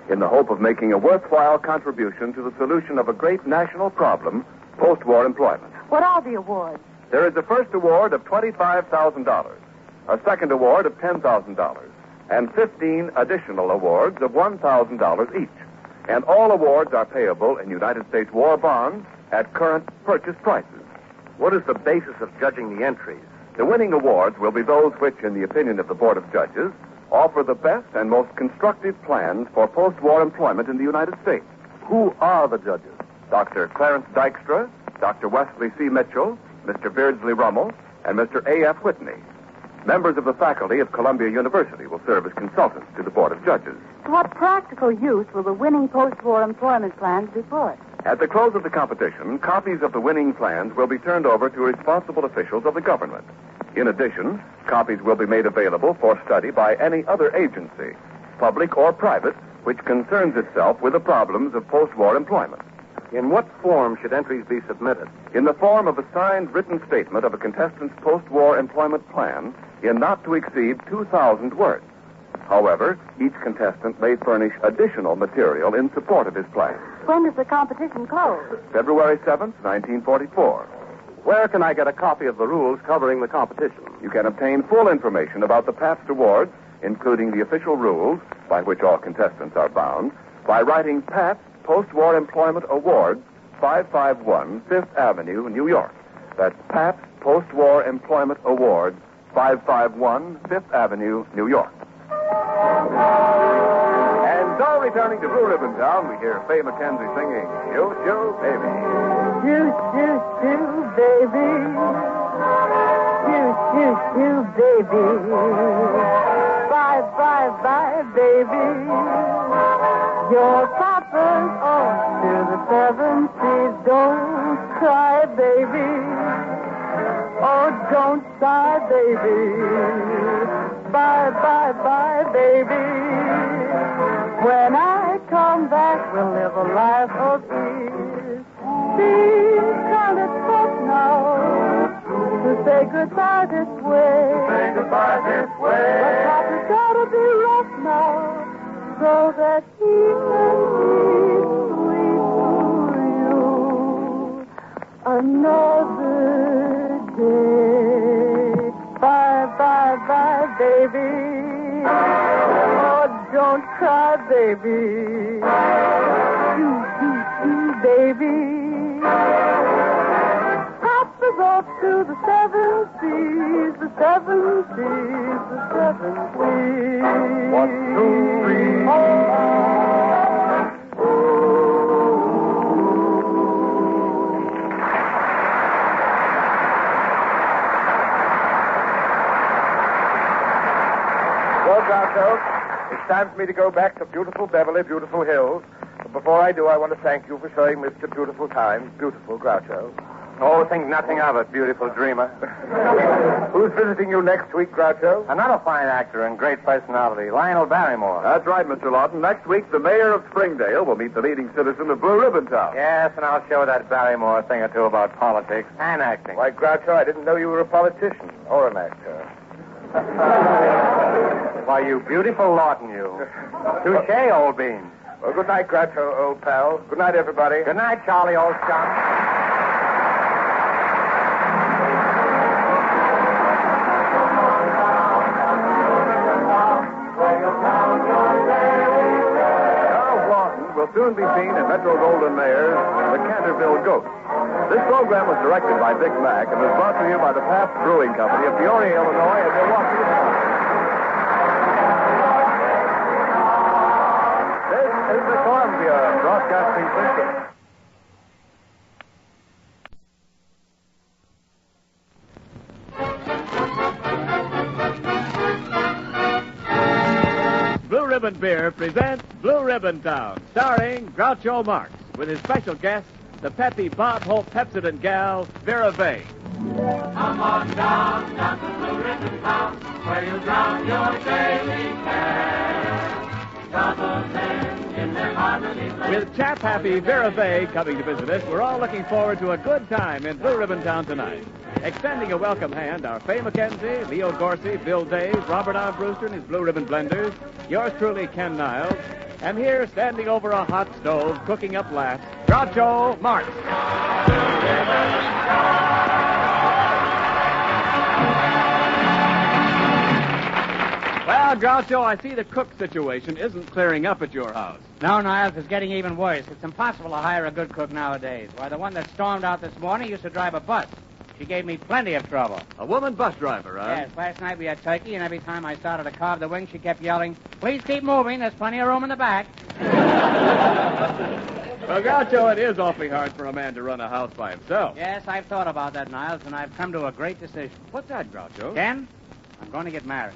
in the hope of making a worthwhile contribution to the solution of a great national problem, post-war employment.
What are the awards?
There is a first award of $25,000, a second award of $10,000, and 15 additional awards of $1,000 each. And all awards are payable in United States war bonds at current purchase prices. What is the basis of judging the entries? The winning awards will be those which, in the opinion of the Board of Judges, offer the best and most constructive plans for post-war employment in the United States. Who are the judges? Dr. Clarence Dykstra, Dr. Wesley C. Mitchell, Mr. Beardsley Rummel, and Mr. A.F. Whitney. Members of the faculty of Columbia University will serve as consultants to the Board of Judges.
To what practical use will the winning post-war employment plans be put?
At the close of the competition, copies of the winning plans will be turned over to responsible officials of the government. In addition, copies will be made available for study by any other agency, public or private, which concerns itself with the problems of post-war employment.
In what form should entries be submitted?
In the form of a signed written statement of a contestant's post-war employment plan in not to exceed 2,000 words. However, each contestant may furnish additional material in support of his plan.
When does the competition close?
February 7th, 1944.
Where can I get a copy of the rules covering the competition?
You can obtain full information about the Pabst Awards, including the official rules by which all contestants are bound, by writing Pabst Post-War Employment Awards, 551 Fifth Avenue, New York. That's Pabst Post-War Employment Awards, 551 Fifth Avenue, New York. And so, returning to Blue Ribbon Town, we hear Faye McKenzie singing, Shoo, Shoo, Baby.
Shoo, shoo, shoo, baby. Shoo, shoo, shoo, baby. Bye, bye, bye, baby. Your papa's off to the 7 seas. Don't cry, baby. Oh, don't sigh, baby. Bye, bye, bye, baby. When I come back, we'll live a life of ease. Seems kind of tough now to say goodbye this way.
Say goodbye this way.
But Papa's gotta be rough now so that he can be sweet to you another day. Bye, bye, bye, baby. Oh, don't cry, baby. Baby. Papa's off to the 7 seas, the 7 seas, the 7 seas.
1, 2, 3.
Well, Groucho, it's time for me to go back to beautiful Beverly, beautiful Hills. But before I do, I want to thank you for showing Mr. Beautiful Time, beautiful Groucho. Oh, think nothing of it, beautiful dreamer. Who's visiting you next week, Groucho? Another fine actor and great personality, Lionel Barrymore.
That's right, Mr. Laughton. Next week, the mayor of Springdale will meet the leading citizen of Blue Ribbon Town.
Yes, and I'll show that Barrymore a thing or two about politics and acting. Why, Groucho, I didn't know you were a politician or an actor. Why, you beautiful Lawton, you. Touche, old bean. Well, good night, Groucho, old pal. Good night, everybody. Good night, Charlie, old chum.
Will soon be seen in Metro Goldwyn Mayer's The Canterville Ghost. This program was directed by Dick Mack and was brought to you by the Pabst Brewing Company of Peoria, Illinois, and Milwaukee, Wisconsin. This is the Columbia Broadcasting System.
Blue Ribbon Beer presents Blue Ribbon Town, starring Groucho Marx, with his special guest, the peppy Bob Hope Pepsodent gal, Vera Vane.
Come on down, down to Blue Ribbon Town, where you'll drown your daily care. Double men in their harmony play.
With chap happy Vera Vane coming to visit us, we're all looking forward to a good time in Blue Ribbon Town tonight. Extending a welcome hand are Faye McKenzie, Leo Dorsey, Bill Days, Robert R. Brewster and his Blue Ribbon Blenders, yours truly, Ken Niles, and here, standing over a hot stove, cooking up laughs, Groucho Marx. Well, Groucho, I see the cook situation isn't clearing up at your house.
No, Niles, it's getting even worse. It's impossible to hire a good cook nowadays. Why, the one that stormed out this morning used to drive a bus. She gave me plenty of trouble.
A woman bus driver, huh?
Yes, last night we had turkey, and every time I started to carve the wing, she kept yelling, "Please keep moving. There's plenty of room in the back."
Well, Groucho, it is awfully hard for a man to run a house by himself.
Yes, I've thought about that, Niles, and I've come to a great decision.
What's that, Groucho?
Ken, I'm going to get married.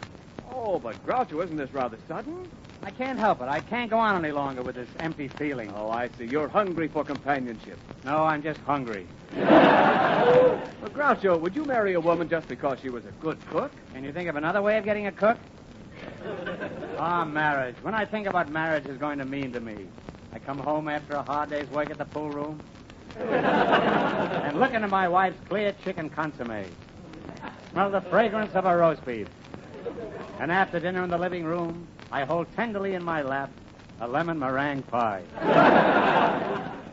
Oh, but Groucho, isn't this rather sudden?
I can't help it. I can't go on any longer with this empty feeling.
Oh, I see. You're hungry for companionship.
No, I'm just hungry.
Well, Groucho, would you marry a woman just because she was a good cook?
Can you think of another way of getting a cook? Marriage. When I think of what marriage is going to mean to me, I come home after a hard day's work at the pool room and look into my wife's clear chicken consomme. Smell the fragrance of a roast beef. And after dinner in the living room, I hold tenderly in my lap a lemon meringue pie.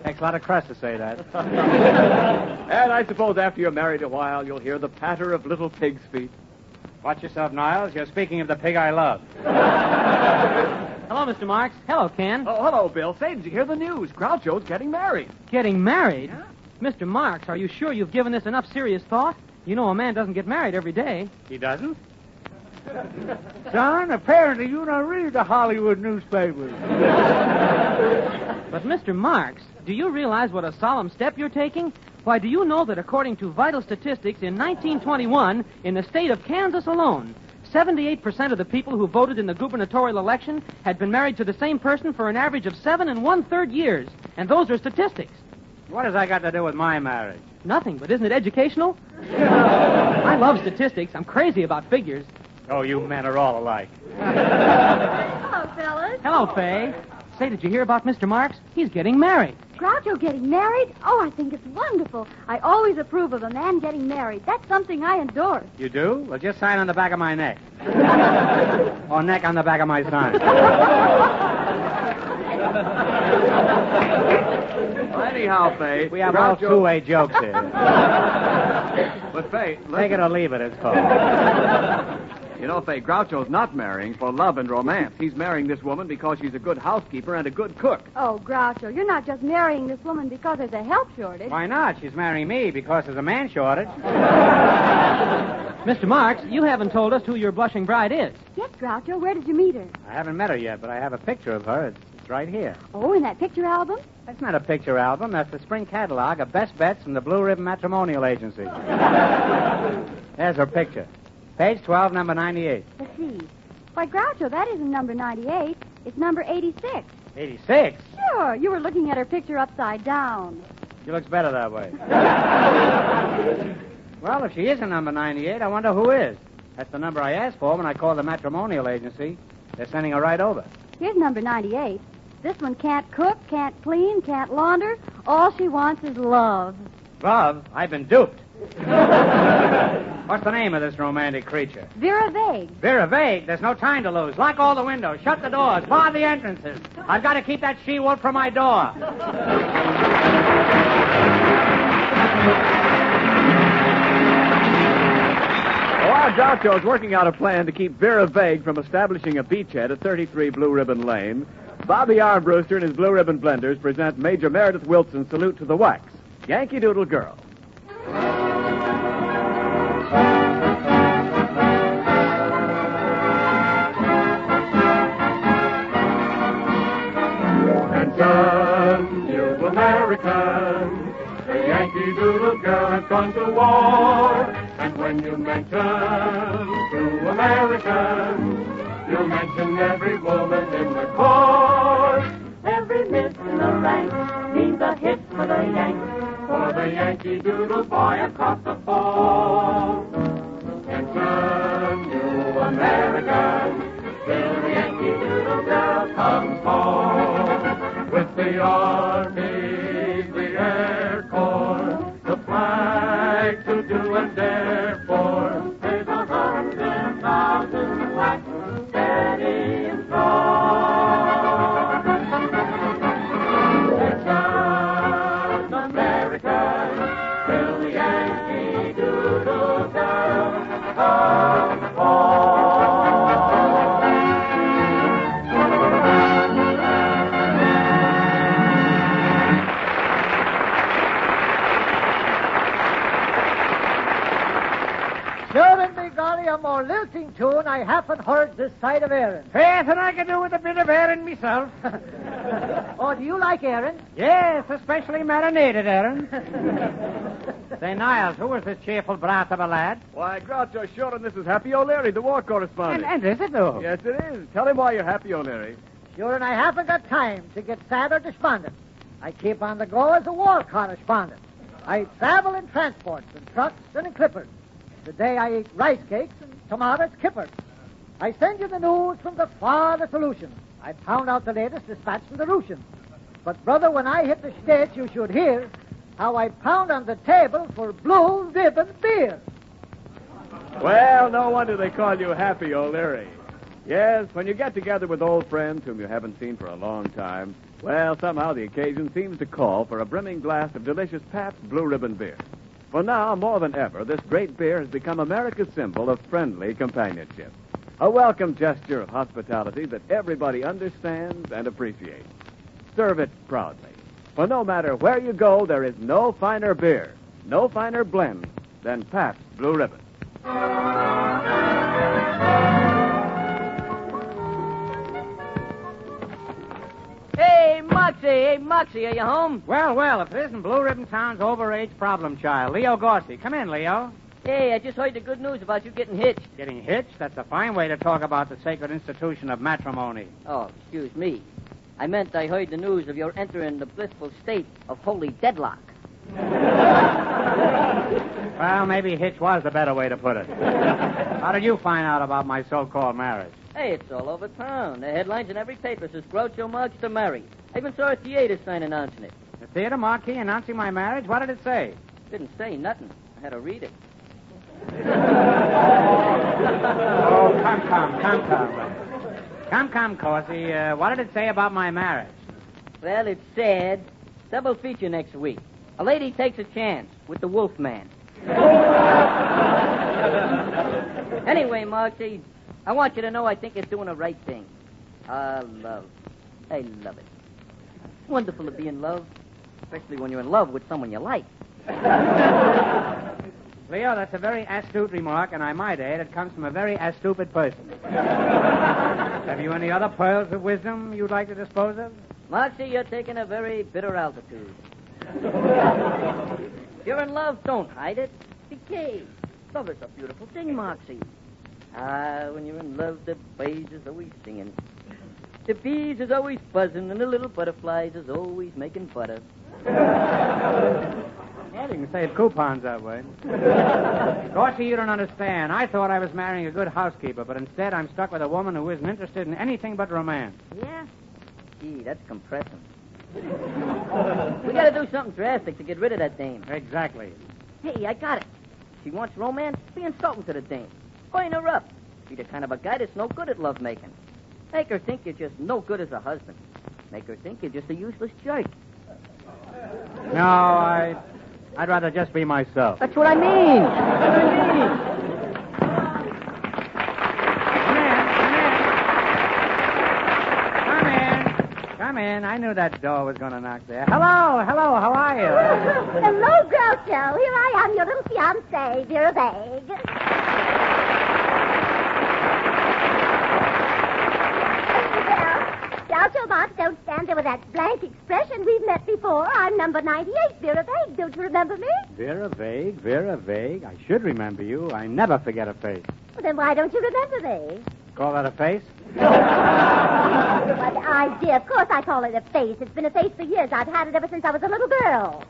Takes a lot of crust to say that.
And I suppose after you're married a while, you'll hear the patter of little pig's feet.
Watch yourself, Niles. You're speaking of the pig I love.
Hello, Mr. Marks. Hello, Ken.
Oh, hello, Bill. Say, did you hear the news? Groucho's getting married.
Getting married? Yeah. Mr. Marks, are you sure you've given this enough serious thought? You know a man doesn't get married every day.
He doesn't? Son, apparently you don't read the Hollywood newspapers.
But, Mr. Marks, do you realize what a solemn step you're taking? Why, do you know that according to vital statistics in 1921, in the state of Kansas alone, 78% of the people who voted in the gubernatorial election had been married to the same person for an average of 7 1/3 years. And those are statistics.
What has that got to do with my marriage?
Nothing, but isn't it educational? I love statistics. I'm crazy about figures.
Oh, you men are all alike.
Hello, fellas.
Hello, Faye. Say, did you hear about Mr. Marks? He's getting married.
Groucho getting married? Oh, I think it's wonderful. I always approve of a man getting married. That's something I endorse.
You do? Well, just sign on the back of my neck. Or neck on the back of my son.
Well, anyhow, Faye...
We have all two-way jokes here.
But, Faye...
Take it or leave it, it's called.
You know, Faye, Groucho's not marrying for love and romance. He's marrying this woman because she's a good housekeeper and a good cook.
Oh, Groucho, you're not just marrying this woman because there's a help shortage.
Why not? She's marrying me because there's a man shortage.
Mr. Marks, you haven't told us who your blushing bride is.
Yes, Groucho, where did you meet her?
I haven't met her yet, but I have a picture of her. It's right here.
Oh, in that picture album?
That's not a picture album. That's the spring catalog of best bets from the Blue Ribbon Matrimonial Agency. There's her picture. Page 12, number 98.
Let's see. Why, Groucho, that isn't number 98. It's number 86.
86?
Sure. You were looking at her picture upside down.
She looks better that way. Well, if she isn't number 98, I wonder who is. That's the number I asked for when I called the matrimonial agency. They're sending her right over.
Here's number 98. This one can't cook, can't clean, can't launder. All she wants is love.
Love? I've been duped. What's the name of this romantic creature?
Vera Vague.
Vera Vague? There's no time to lose. Lock all the windows. Shut the doors. Bar the entrances. I've got to keep that she-wolf from my door.
While Groucho is working out a plan to keep Vera Vague from establishing a beachhead at 33 Blue Ribbon Lane, Bobby Armbruster and his Blue Ribbon Blenders present Major Meredith Wilson's Salute to the Wax, Yankee Doodle Girl.
Attention, you Americans, the Yankee Doodle Girl has gone to war. And when you mention true Americans, you mention every woman in the corps. Every miss in the ranks means a hit for the Yanks, for the Yankee Doodle boy across the fall. Attention, you Americans, till the Yankee Doodle Girl comes home. With the Army, the Air Corps, the flag to do and dare for, there's 100,000 blacks steady and strong. Attention, Americans, till the Yankee Doodle Girl comes home.
I haven't heard this side of Aaron.
Faith, and I can do with a bit of Aaron myself.
Oh, do you like Aaron?
Yes, especially marinated Aaron. Say, Niles, who was this cheerful brat of a lad?
Why, Groucho, sure, and this is Happy O'Leary, the war correspondent.
And is it, though?
Yes, it is. Tell him why you're happy, O'Leary.
Sure, and I haven't got time to get sad or despondent. I keep on the go as a war correspondent. I travel in transports and trucks and in clippers. Today I eat rice cakes and tomatoes kippers. I send you the news from the farthest solution. I pound out the latest dispatch from the Russians. But, brother, when I hit the States, you should hear how I pound on the table for Blue Ribbon beer.
Well, no wonder they call you Happy O'Leary. Yes, when you get together with old friends whom you haven't seen for a long time, well, somehow the occasion seems to call for a brimming glass of delicious Pabst Blue Ribbon beer. For now, more than ever, this great beer has become America's symbol of friendly companionship. A welcome gesture of hospitality that everybody understands and appreciates. Serve it proudly. For no matter where you go, there is no finer beer, no finer blend than Pabst Blue Ribbon.
Hey, Moxie, are you home?
Well, if it isn't Blue Ribbon Town's overage problem child, Leo Gorsey. Come in, Leo.
Hey, I just heard the good news about you getting hitched.
Getting hitched? That's a fine way to talk about the sacred institution of matrimony.
Oh, excuse me. I meant I heard the news of your entering the blissful state of holy deadlock.
Well, maybe hitch was the better way to put it. How did you find out about my so-called marriage?
Hey, it's all over town. The headlines in every paper says Groucho Marx to marry. I even saw a theater sign announcing it.
The theater marquee announcing my marriage? What did it say?
Didn't say nothing. I had to read it.
Oh, come, Corsey. What did it say about my marriage?
Well, it said, double feature next week. A lady takes a chance with the wolf man. Anyway, Marcy, I want you to know I think you're doing the right thing. I love it. It's wonderful to be in love, especially when you're in love with someone you like.
Leo, that's a very astute remark, and I might add, it comes from a very astupid person. Have you any other pearls of wisdom you'd like to dispose of?
Marcy, you're taking a very bitter altitude. If you're in love, don't hide it. Decay. Love is a beautiful thing, Moxie. When you're in love, the birds is always singing. The bees is always buzzing, and the little butterflies is always making butter.
Yeah, you can save coupons that way. Gorsey, you don't understand. I thought I was marrying a good housekeeper, but instead I'm stuck with a woman who isn't interested in anything but romance.
Yeah? Gee, that's compressing. We gotta do something drastic to get rid of that dame.
Exactly.
Hey, I got it. She wants romance. Be insulting to the dame. Coin her up. Be the kind of a guy that's no good at lovemaking. Make her think you're just no good as a husband. Make her think you're just a useless jerk.
No, I'd rather just be myself.
That's what I mean.
Come in. I knew that door was going to knock there. Hello, how are you?
Hello, Groucho. Here I am, your little fiancée, Vera Vague. Groucho Marx, don't stand there with that blank expression. We've met before. I'm number 98, Vera Vague. Don't you remember me?
Vera Vague. I should remember you. I never forget a face.
Well, then why don't you remember me?
Call that a face?
What idea. Of course I call it a face. It's been a face for years. I've had it ever since I was a little girl.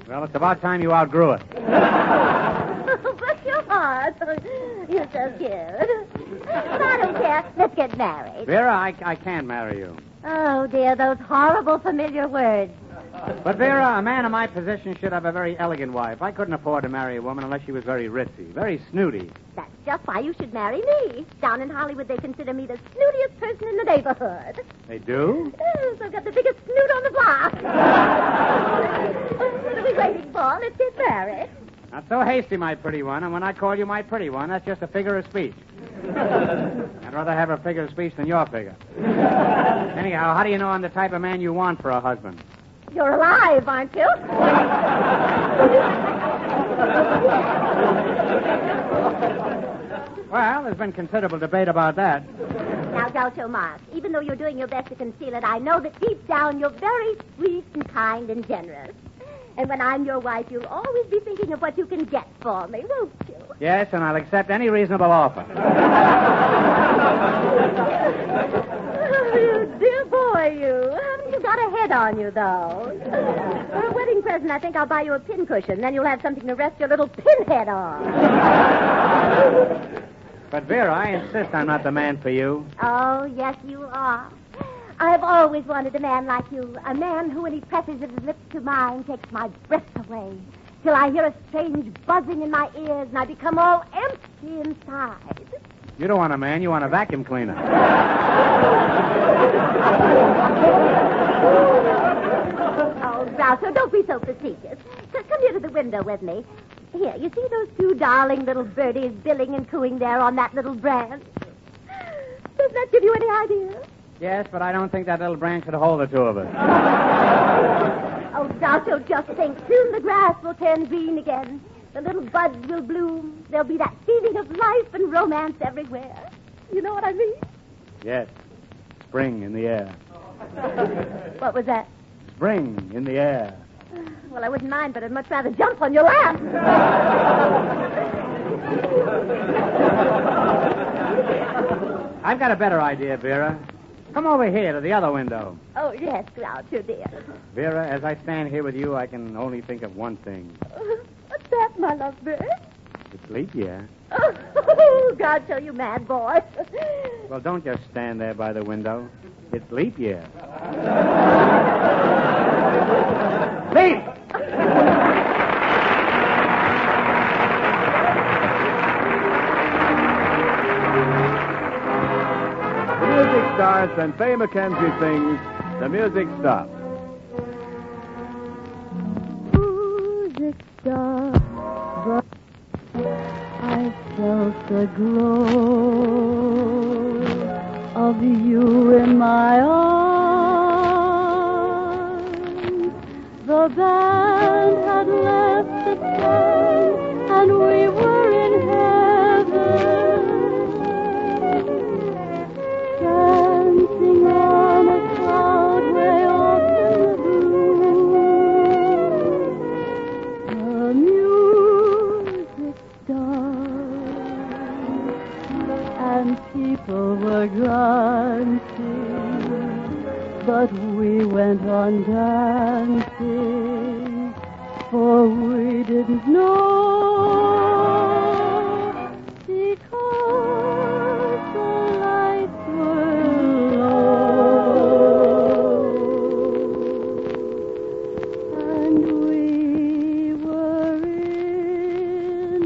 Well, it's about time you outgrew it.
Bless your heart. You're so cute. But I don't care. Let's get married.
Vera, I can't marry you.
Oh, dear, those horrible familiar words.
But, Vera, a man in my position should have a very elegant wife. I couldn't afford to marry a woman unless she was very ritzy, very snooty.
That's just why you should marry me. Down in Hollywood, they consider me the snootiest person in the neighborhood.
They do?
Oh, so I've got the biggest snoot on the block. What are we waiting for? Let's get married.
Not so hasty, my pretty one. And when I call you my pretty one, that's just a figure of speech. I'd rather have a figure of speech than your figure. Anyhow, how do you know I'm the type of man you want for a husband?
You're alive, aren't you?
Well, there's been considerable debate about that.
Now, Groucho Marx, even though you're doing your best to conceal it, I know that deep down you're very sweet and kind and generous. And when I'm your wife, you'll always be thinking of what you can get for me, won't you?
Yes, and I'll accept any reasonable offer.
Oh, you dear boy, you. Haven't you got a head on you, though? For a wedding present, I think I'll buy you a pincushion. Then you'll have something to rest your little pinhead on.
But, Vera, I insist I'm not the man for you.
Oh, yes, you are. I've always wanted a man like you. A man who, when he presses his lips to mine, takes my breath away. Till I hear a strange buzzing in my ears and I become all empty inside.
You don't want a man, you want a vacuum cleaner.
Oh, Groucho, don't be so facetious. Come here to the window with me. Here, you see those two darling little birdies billing and cooing there on that little branch? Doesn't that give you any idea?
Yes, but I don't think that little branch could hold the two of us.
Oh, Groucho, just think. Soon the grass will turn green again. The little buds will bloom. There'll be that feeling of life and romance everywhere. You know what I mean?
Yes. Spring in the air.
What was that?
Spring in the air.
Well, I wouldn't mind, but I'd much rather jump on your lap.
I've got a better idea, Vera. Come over here to the other window.
Oh, yes, Groucho, dear.
Vera, as I stand here with you, I can only think of one thing.
What's that, my lovebird?
It's leap year.
Oh, Groucho, you mad boy.
Well, don't just stand there by the window. It's leap year. Leap!
The music starts and Faye McKenzie sings The Music Stops.
Music stopped, but I felt the glow of you in my arms. The band had left the stand, and we were in heaven, dancing on a cloud way off in the blue. The music stopped, and people were dancing, but we went on dancing, for we didn't know, because the lights were low, and we were in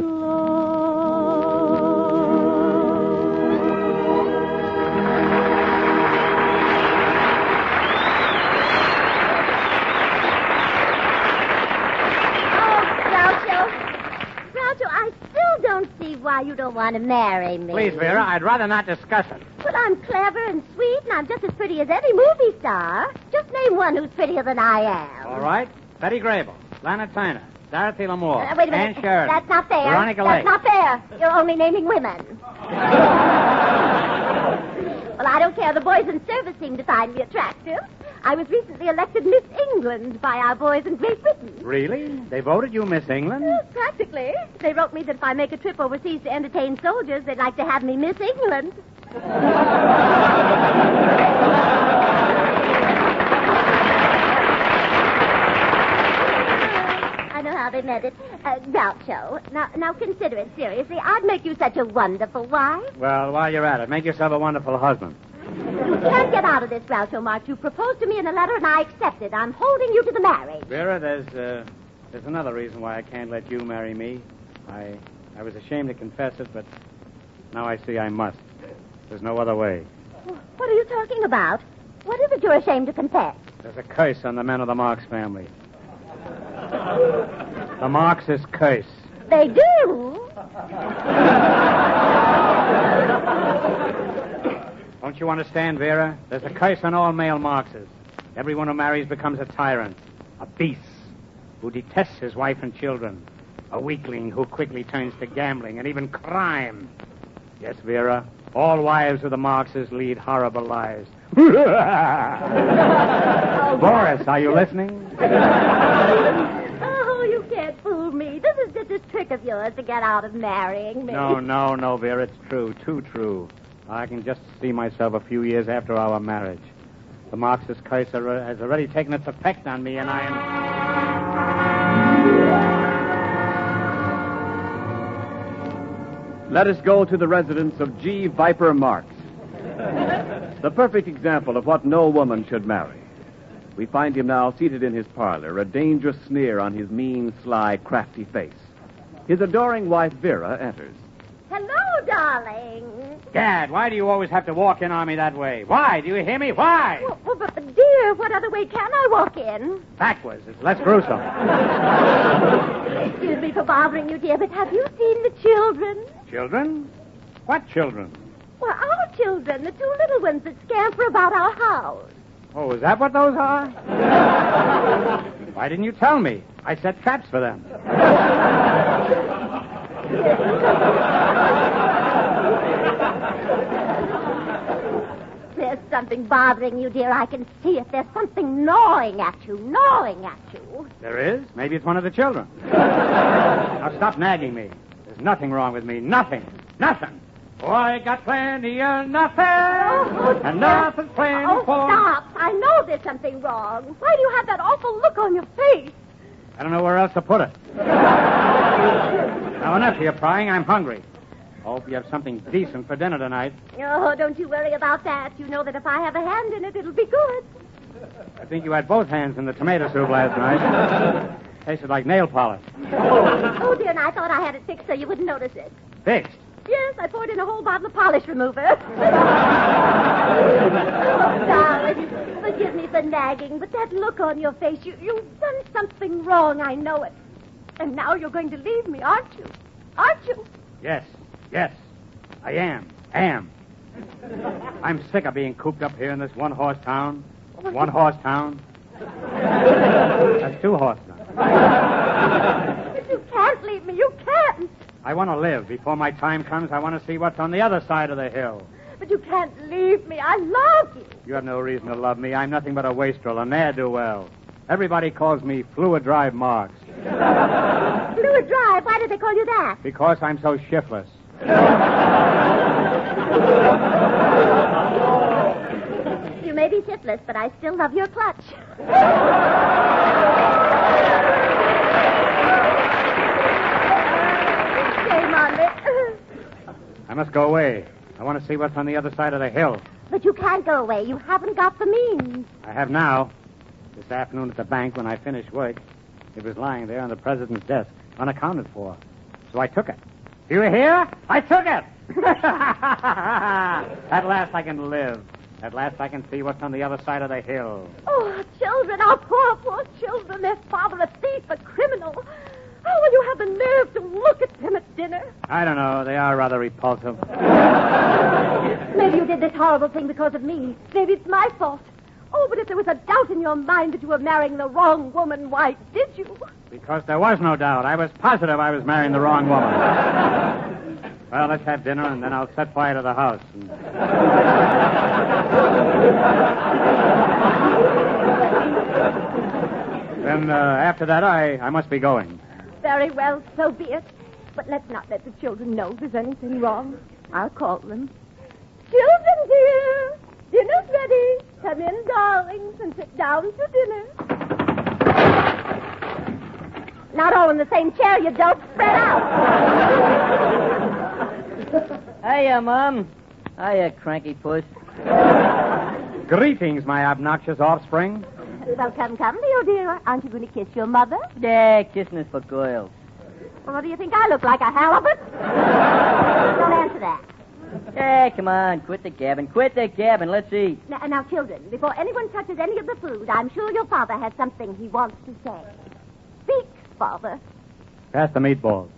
Groucho, I still don't see why you don't want to marry me.
Please, Vera, I'd rather not discuss it.
But I'm clever and sweet, and I'm just as pretty as any movie star. Just name one who's prettier than I am.
All right. Betty Grable, Lana Turner, Dorothy Lamour,
Wait a minute.
Ann Sheridan.
That's not fair.
Veronica
That's
Lake.
not fair. You're only naming women. Well, I don't care. The boys in service seem to find me attractive. I was recently elected Miss England by our boys in Great Britain.
Really? They voted you Miss England?
Yes, practically. They wrote me that if I make a trip overseas to entertain soldiers, they'd like to have me Miss England. I know how they meant it. Groucho, now consider it seriously. I'd make you such a wonderful wife.
Well, while you're at it, make yourself a wonderful husband.
You can't get out of this, Groucho Marx. You proposed to me in a letter, and I accepted. I'm holding you to the marriage.
Vera, there's another reason why I can't let you marry me. I was ashamed to confess it, but now I see I must. There's no other way.
What are you talking about? What is it you're ashamed to confess?
There's a curse on the men of the Marx family. The Marxist curse.
They do?
Don't you understand, Vera? There's a curse on all male Marxists. Everyone who marries becomes a tyrant, a beast, who detests his wife and children, a weakling who quickly turns to gambling and even crime. Yes, Vera. All wives of the Marxes lead horrible lives. Boris, are you listening?
Oh, you can't fool me. This is just a trick of yours to get out of marrying me.
No, Vera. It's true. Too true. I can just see myself a few years after our marriage. The Marxist curse has already taken its effect on me, and I am...
Let us go to the residence of G. Viper Marx, the perfect example of what no woman should marry. We find him now seated in his parlor, a dangerous sneer on his mean, sly, crafty face. His adoring wife, Vera, enters.
Hello, darling.
Dad, why do you always have to walk in on me that way? Why? Do you hear me? Why?
Well, but, dear, what other way can I walk in?
Backwards. It's less gruesome.
Excuse me for bothering you, dear, but have you seen the children?
Children? What children?
Well, our children, the two little ones that scamper about our house.
Oh, is that what those are? Why didn't you tell me? I set traps for them.
There's something bothering you, dear. I can see it. There's something gnawing at you.
There is? Maybe it's one of the children. Now stop nagging me. There's nothing wrong with me. Nothing. Oh, I got plenty of nothing. And nothing's plenty for...
Stop. I know there's something wrong. Why do you have that awful look on your face?
I don't know where else to put it. Now, enough of your prying. I'm hungry. I hope you have something decent for dinner tonight.
Oh, don't you worry about that. You know that if I have a hand in it, it'll be good.
I think you had both hands in the tomato soup last night. Tasted like nail polish.
Oh, dear, and I thought I had it fixed so you wouldn't notice it.
Fixed?
Yes, I poured in a whole bottle of polish remover. Oh, darling, forgive me for nagging, but that look on your face, you've done something wrong, I know it. And now you're going to leave me, aren't you? Aren't you?
Yes, I am. I'm sick of being cooped up here in this one-horse town. One-horse town. That's two-horse now.
But you can't leave me, you can't.
I want to live. Before my time comes, I want to see what's on the other side of the hill.
But you can't leave me. I love you.
You have no reason to love me. I'm nothing but a wastrel, a ne'er-do-well. Everybody calls me Fluid Drive Marx.
Fluid Drive? Why do they call you that?
Because I'm so shiftless.
You may be shiftless, but I still love your clutch. Shame on me.
I must go away. I want to see what's on the other side of the hill.
But you can't go away. You haven't got the means.
I have now. This afternoon at the bank when I finished work, it was lying there on the president's desk, unaccounted for. So I took it. Do you hear? I took it! At last I can live. At last I can see what's on the other side of the hill.
Oh, children, our poor children. Their father a thief, a criminal. How will you have the nerve to look at them at dinner?
I don't know. They are rather repulsive.
Maybe you did this horrible thing because of me. Maybe it's my fault. Oh, but if there was a doubt in your mind that you were marrying the wrong woman, why did you?
Because there was no doubt. I was positive I was marrying the wrong woman. Well, let's have dinner, and then I'll set fire to the house. Then, after that, I must be going.
Very well, so be it. But let's not let the children know there's anything wrong. I'll call them. Children, dear, dinner's ready. Come in, darlings, and sit down to dinner. Not all in the same chair, you dope. Spread out.
Hiya, Mom. Hiya, cranky puss.
Greetings, my obnoxious offspring.
Well, come, Leo, dear. Aren't you going to kiss your mother?
Yeah, kissing is for girls.
Well, what do you think I look like, a halibut? Don't answer that.
Hey, come on. Quit the gabbing. Let's eat.
Now, children, before anyone touches any of the food, I'm sure your father has something he wants to say. Speak, Father.
Pass the meatballs.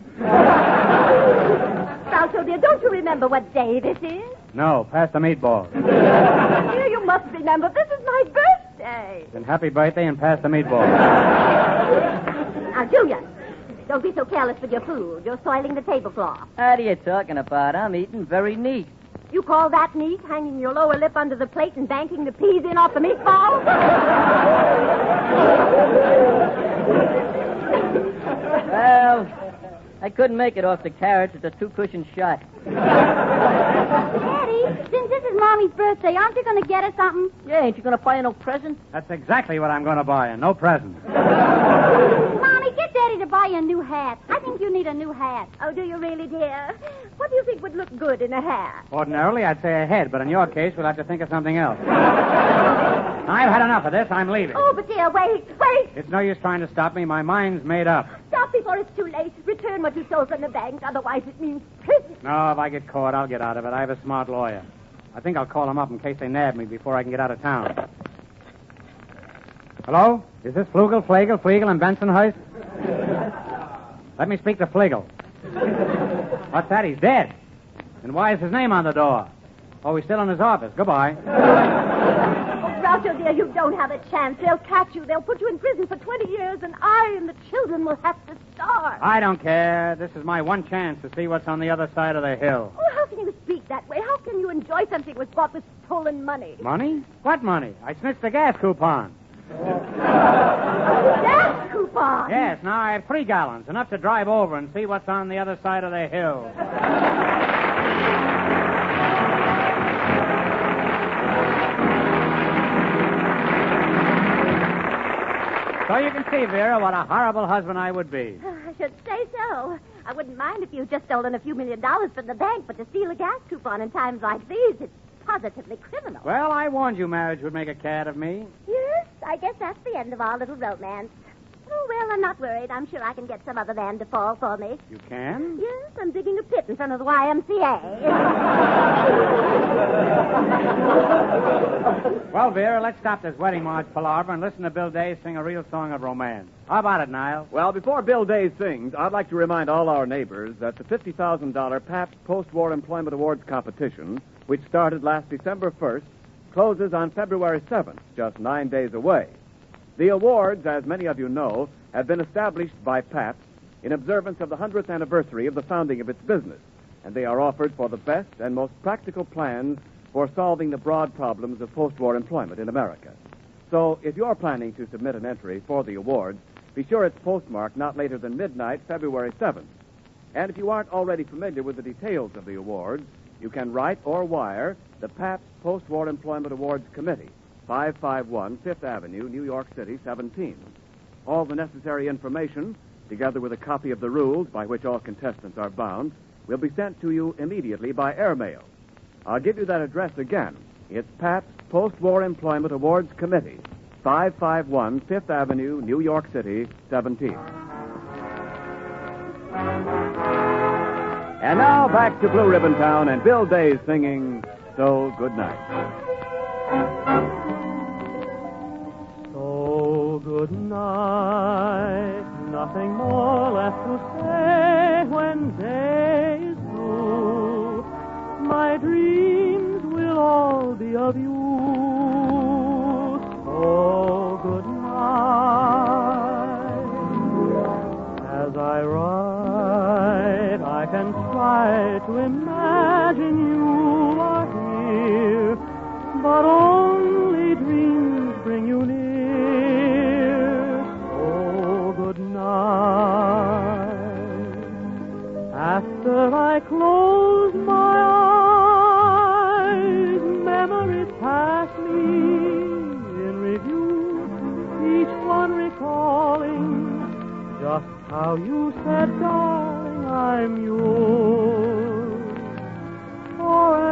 Groucho, dear, don't you remember what day this is?
No, pass the meatballs.
Dear, you must remember. This is my birthday.
Then happy birthday and pass the meatballs.
Now, Julius, Don't be so careless with your food. You're soiling the tablecloth.
What are you talking about? I'm eating very neat.
You call that neat, hanging your lower lip under the plate and banking the peas in off the meatballs?
Well, I couldn't make it off the carrots. It's a two-cushion shot.
Daddy, since this is Mommy's birthday, aren't you going to get her something?
Yeah, ain't you going to buy her no present?
That's exactly what I'm going to buy, and no present.
Mommy, get Daddy to buy you a new hat. I think you need a new hat.
Oh, do you really, dear? What do you think would look good in a hat?
Ordinarily, I'd say a head, but in your case, we'll have to think of something else. I've had enough of this. I'm leaving.
Oh, but dear, wait.
It's no use trying to stop me. My mind's made up.
Stop before it's too late. Return what you stole from the bank. Otherwise, it means prison.
No, if I get caught, I'll get out of it. I have a smart lawyer. I think I'll call him up in case they nab me before I can get out of town. Hello? Is this Flugel, Flagel, Flegel, and Bensonhurst? Let me speak to Flegel. What's that? He's dead. And why is his name on the door? Oh, he's still in his office. Goodbye.
Groucho, dear, you don't have a chance. They'll catch you. They'll put you in prison for 20 years, and I and the children will have to starve.
I don't care. This is my one chance to see what's on the other side of the hill.
Oh, how can you speak that way? How can you enjoy something was bought with stolen money?
Money? What money? I snitched a gas coupon.
Gas coupon?
Yes, now I have 3 gallons, enough to drive over and see what's on the other side of the hill. So you can see, Vera, what a horrible husband I would be.
I should say so. I wouldn't mind if you'd just stolen a few $1 million from the bank, but to steal a gas coupon in times like these, it's positively criminal.
Well, I warned you marriage would make a cat of me.
Yes, I guess that's the end of our little romance. Oh, well, I'm not worried. I'm sure I can get some other man to fall for me.
You can?
Yes, I'm digging a pit in front of the YMCA.
Well, Vera, let's stop this wedding march palaver and listen to Bill Day sing a real song of romance. How about it, Niles?
Well, before Bill Day sings, I'd like to remind all our neighbors that the $50,000 Pabst Post-War Employment Awards competition, which started last December 1st, closes on February 7th, just 9 days away. The awards, as many of you know, have been established by Pabst in observance of the 100th anniversary of the founding of its business, and they are offered for the best and most practical plans for solving the broad problems of post-war employment in America. So, if you're planning to submit an entry for the awards, be sure it's postmarked not later than midnight, February 7th. And if you aren't already familiar with the details of the awards, you can write or wire the Pabst Post-War Employment Awards Committee, 551 Fifth Avenue, New York City, 17. All the necessary information, together with a copy of the rules by which all contestants are bound, will be sent to you immediately by airmail. I'll give you that address again. It's Pabst Post-War Employment Awards Committee, 551 Fifth Avenue, New York City, 17. And now back to Blue Ribbon Town and Bill Day singing So Good Night.
So good night, nothing more left to say when day is through. My dreams will all be of you. So good night. As I write, I can try to imagine you are here, but only dreams bring you near. So good night. After I close my eyes, memories pass me in review, each one recalling just how you said, darling, I'm yours forever.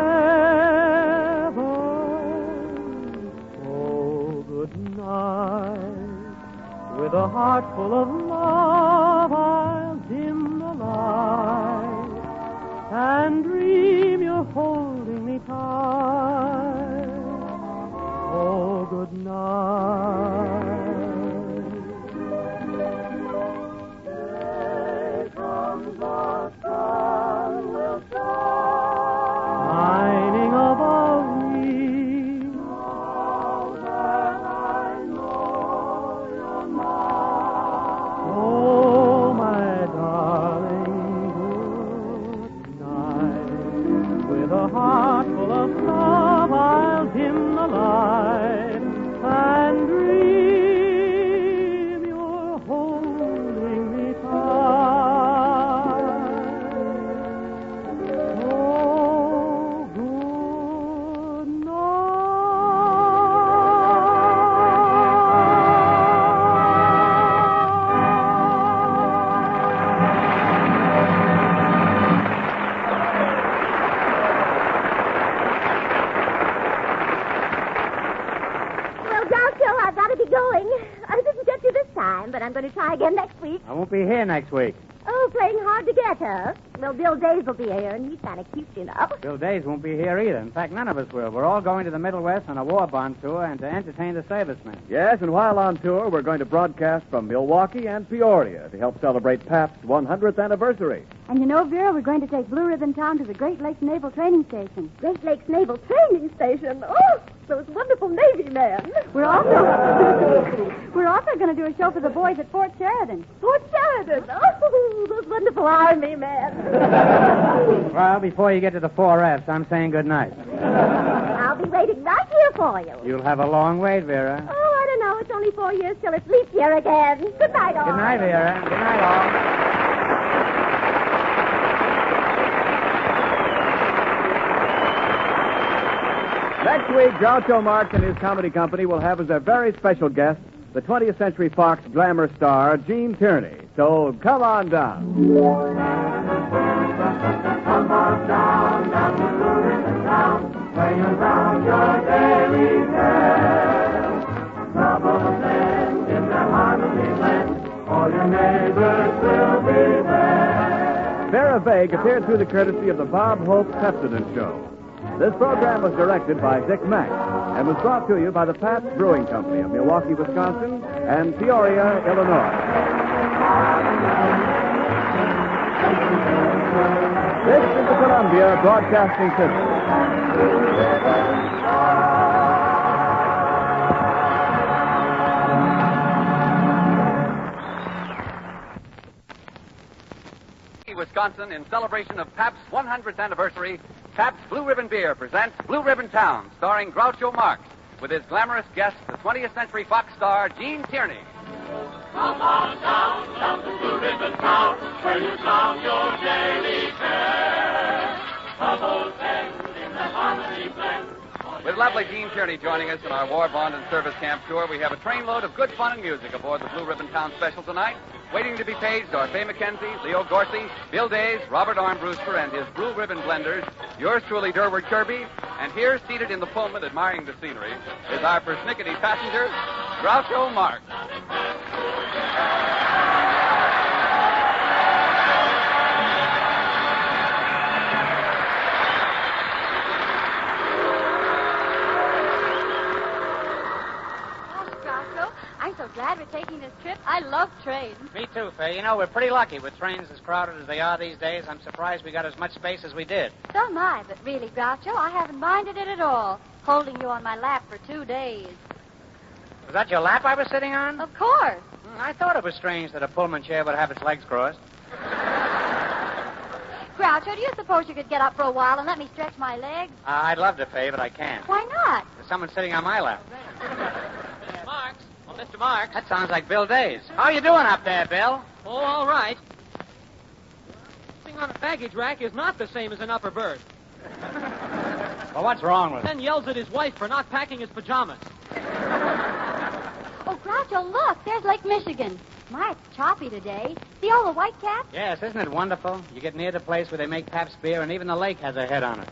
So good night. With a heart full of love, I'll dim the light and dream you're holding me tight. Oh, good night. Here comes the sun will shine, shining above me. Now that I know you're mine. Oh, my
gotta be going. I didn't get you this time, but I'm going to try again next week.
I won't be here next week.
Oh, playing hard to get, huh? Well, Bill Days will be here, and he's kind of cute, you know.
Bill Days won't be here either. In fact, none of us will. We're all going to the Middle West on a war bond tour and to entertain the servicemen.
Yes, and while on tour, we're going to broadcast from Milwaukee and Peoria to help celebrate Pabst's 100th anniversary.
And you know, Vera, we're going to take Blue Ribbon Town to the Great Lakes Naval Training Station.
Great Lakes Naval Training Station. Oh, those wonderful Navy men.
We're also going to do a show for the boys at Fort Sheridan.
Fort Sheridan. Oh, those wonderful Army men.
Well, before you get to the 4Fs, I'm saying good night.
I'll be waiting right here for you.
You'll have a long wait, Vera.
Oh, I don't know. It's only 4 years till it's leap year again. Good night, all.
Good night, Vera. Good night, all.
Next week, Groucho Marx and his comedy company will have as their very special guest the 20th Century Fox glamour star, Gene Tierney. So come on down.
Come on down, down to Blue Ribbon Town, where you'll round your daily fare. Troubles end in their harmony blend, all your neighbors will be there.
Vera Vague appeared through the courtesy of the Bob Hope Pepsodent Show. This program was directed by Dick Mack and was brought to you by the Pabst Brewing Company of Milwaukee, Wisconsin, and Peoria, Illinois. This is the Columbia Broadcasting System.
Wisconsin, in celebration of Pabst's 100th anniversary, Pabst Blue Ribbon Beer presents Blue Ribbon Town, starring Groucho Marx, with his glamorous guest, the 20th Century Fox star, Gene Tierney.
Come on down, down to Blue Ribbon Town, where you found your daily fare. Troubles end in the harmony blend.
With lovely Gene Tierney joining us in our War Bond and Service Camp tour, we have a trainload of good fun and music aboard the Blue Ribbon Town special tonight. Waiting to be paged are Faye McKenzie, Leo Gorsey, Bill Days, Robert Armbruster, and his Blue Ribbon Blenders, yours truly, Durward Kirby, and here, seated in the Pullman admiring the scenery, is our persnickety passenger, Groucho Marx.
I'm so glad we're taking this trip. I love trains.
Me too, Faye. You know, we're pretty lucky with trains as crowded as they are these days. I'm surprised we got as much space as we did.
So am I, but really, Groucho, I haven't minded it at all. Holding you on my lap for 2 days.
Was that your lap I was sitting on?
Of course.
I thought it was strange that a Pullman chair would have its legs crossed.
Groucho, do you suppose you could get up for a while and let me stretch my legs?
I'd love to, Faye, but I can't.
Why not?
There's someone sitting on my lap.
Marx. Oh, Mr. Marx.
That sounds like Bill Days. How you doing up there, Bill?
Oh, all right. Sitting on a baggage rack is not the same as an upper berth.
Well, what's wrong with it?
Ben yells at his wife for not packing his pajamas.
Oh, Groucho, look. There's Lake Michigan. My, it's choppy today. See all the white caps?
Yes, isn't it wonderful? You get near the place where they make Pabst beer, and even the lake has a head on it.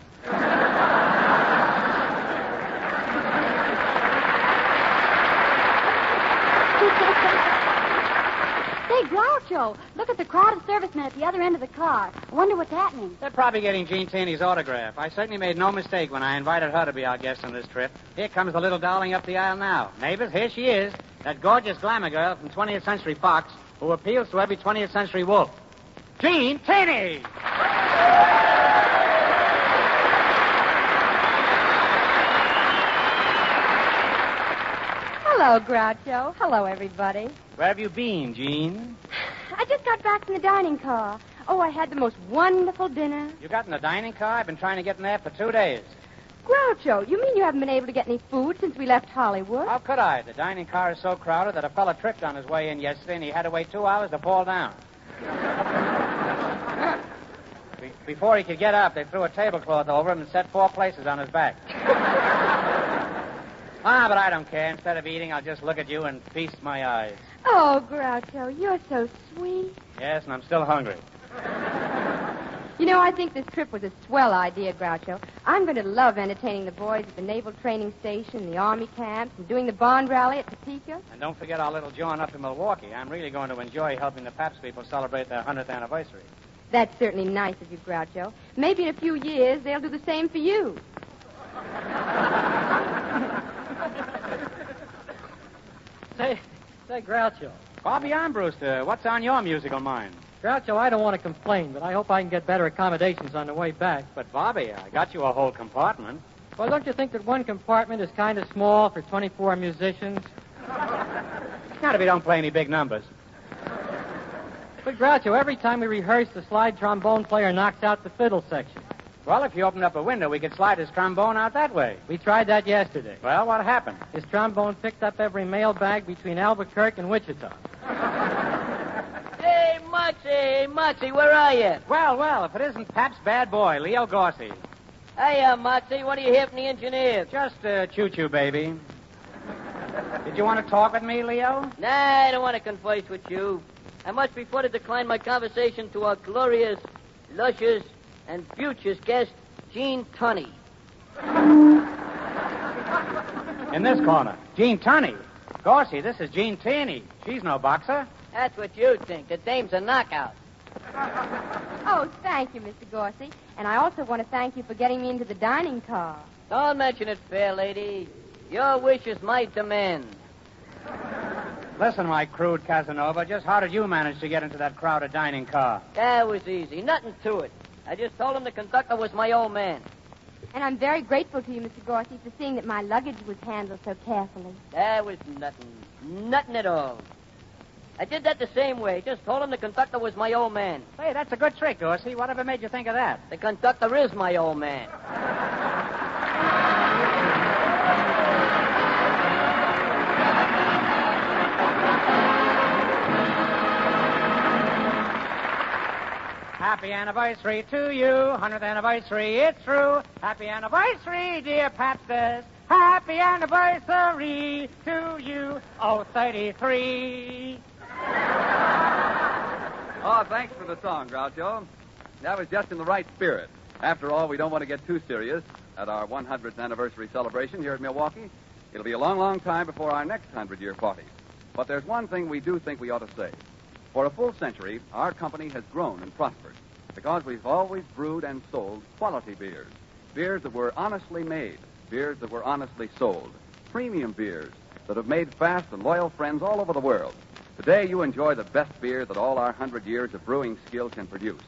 Say, Groucho, look at the crowd of servicemen at the other end of the car. I wonder what's happening.
They're probably getting Gene Tierney's autograph. I certainly made no mistake when I invited her to be our guest on this trip. Here comes the little darling up the aisle now. Neighbors, here she is, that gorgeous glamour girl from 20th Century Fox who appeals to every 20th Century wolf. Gene Tierney!
Hello, Groucho. Hello, everybody.
Where have you been, Gene?
I just got back from the dining car. Oh, I had the most wonderful dinner.
You got in the dining car? I've been trying to get in there for 2 days.
Groucho, you mean you haven't been able to get any food since we left Hollywood?
How could I? The dining car is so crowded that a fella tripped on his way in yesterday, and he had to wait 2 hours to fall down. Before he could get up, they threw a tablecloth over him and set 4 places on his back. But I don't care. Instead of eating, I'll just look at you and feast my eyes.
Oh, Groucho, you're so sweet.
Yes, and I'm still hungry.
You know, I think this trip was a swell idea, Groucho. I'm going to love entertaining the boys at the Naval Training Station, the Army camps, and doing the Bond Rally at Topeka.
And don't forget our little John up in Milwaukee. I'm really going to enjoy helping the Pabst people celebrate their 100th anniversary.
That's certainly nice of you, Groucho. Maybe in a few years they'll do the same for you.
Say, Groucho.
Bobby Armbruster, what's on your musical mind?
Groucho, I don't want to complain, but I hope I can get better accommodations on the way back.
But, Bobby, I got you a whole compartment.
Well, don't you think that one compartment is kind of small for 24 musicians?
Not if you don't play any big numbers.
But, Groucho, every time we rehearse, the slide trombone player knocks out the fiddle section.
Well, if you opened up a window, we could slide his trombone out that way.
We tried that yesterday.
Well, what happened?
His trombone picked up every mail bag between Albuquerque and Wichita.
Hey, Moxie, where are you?
Well, if it isn't Pap's bad boy, Leo Gorsey.
Hey, Moxie, what do you hear from the engineers?
Just choo-choo, baby. Did you want to talk with me, Leo?
Nah, I don't want to converse with you. I must before to decline my conversation to our glorious, luscious, and futurist guest, Gene Tunney.
In this corner, Gene Tunney. Gorsey, this is Gene Taney. She's no boxer.
That's what you think. The dame's a knockout.
Oh, thank you, Mr. Gorsey. And I also want to thank you for getting me into the dining car.
Don't mention it, fair lady. Your wish is my demand.
Listen, my crude Casanova, just how did you manage to get into that crowded dining car?
That was easy. Nothing to it. I just told him the conductor was my old man.
And I'm very grateful to you, Mr. Gorsey, for seeing that my luggage was handled so carefully.
That was nothing. Nothing at all. I did that the same way. Just told him the conductor was my old man.
Hey, that's a good trick, Dorsey. Whatever made you think of that?
The conductor is my old man.
Happy anniversary to you, 100th anniversary, it's true. Happy anniversary, dear Papsters. Happy anniversary to you, 33.
Oh, thanks for the song, Groucho. That was just in the right spirit. After all, we don't want to get too serious at our 100th anniversary celebration here at Milwaukee. It'll be a long, long time before our next 100-year party. But there's one thing we do think we ought to say. For a full century, our company has grown and prospered because we've always brewed and sold quality beers. Beers that were honestly made, beers that were honestly sold, premium beers that have made fast and loyal friends all over the world. Today, you enjoy the best beer that all our 100 years of brewing skill can produce.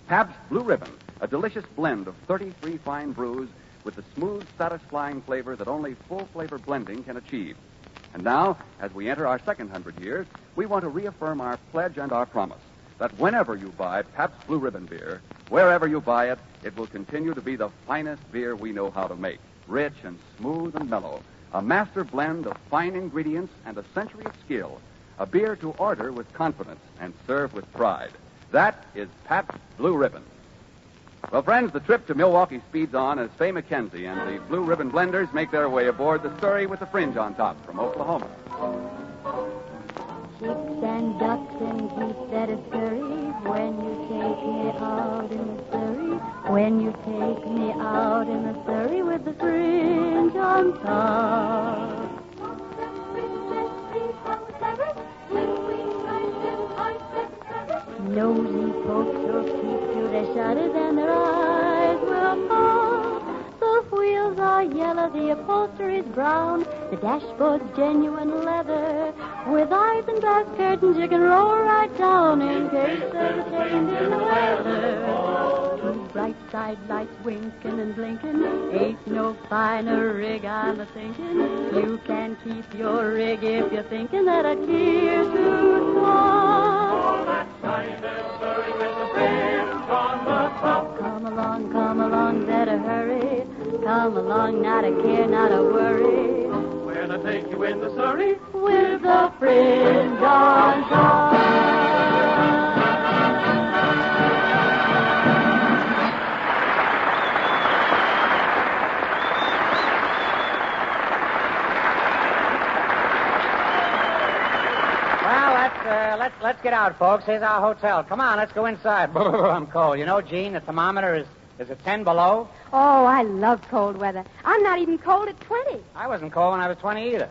Pabst Blue Ribbon, a delicious blend of 33 fine brews with the smooth, satisfying flavor that only full-flavor blending can achieve. And now, as we enter our second 100 years, we want to reaffirm our pledge and our promise that whenever you buy Pabst Blue Ribbon beer, wherever you buy it, it will continue to be the finest beer we know how to make, rich and smooth and mellow, a master blend of fine ingredients and a century of skill, a beer to order with confidence and serve with pride. That is Pabst Blue Ribbon. Well, friends, the trip to Milwaukee speeds on as Faye McKenzie and the Blue Ribbon Blenders make their way aboard the Surrey with the fringe on top from Oklahoma.
Chicks and ducks and geese that are scurry when you take me out in the Surrey. When you take me out in the Surrey with the fringe on top. Nosy folks will keep till they're shuttered and their eyes will pop. The wheels are yellow, the upholstery is brown, the dashboard's genuine leather. With eyes and glass curtains you can roll right down in case there's a change in the weather. Two bright side lights winking and blinking, ain't no finer rig I'm a-thinking. You can keep your rig if you're thinking that a tear to swap. Come along, better hurry. Come along, not a care, not a worry.
Where'll I take you in the Surrey?
With the fringe on top.
Well, that's let's get out, folks. Here's our hotel. Come on, let's go inside. I'm cold. You know, Gene, the thermometer is at 10 below.
Oh, I love cold weather. I'm not even cold at 20.
I wasn't cold when I was 20 either.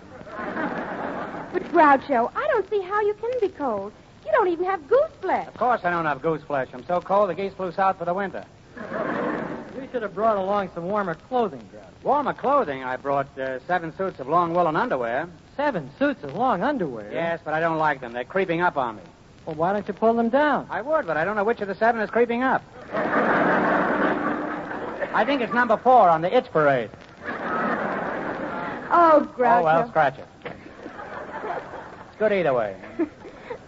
But, Groucho, I don't see how you can be cold. You don't even have goose flesh.
Of course I don't have goose flesh. I'm so cold the geese flew south for the winter.
We should have brought along some warmer clothing, Groucho.
Warmer clothing? I brought 7 suits of long woolen underwear.
7 suits of long underwear?
Yes, but I don't like them. They're creeping up on me.
Well, why don't you pull them down?
I would, but I don't know which of the 7 is creeping up. I think it's number 4 on the itch parade.
Oh, Groucho.
Oh, well, scratch it. It's good either way.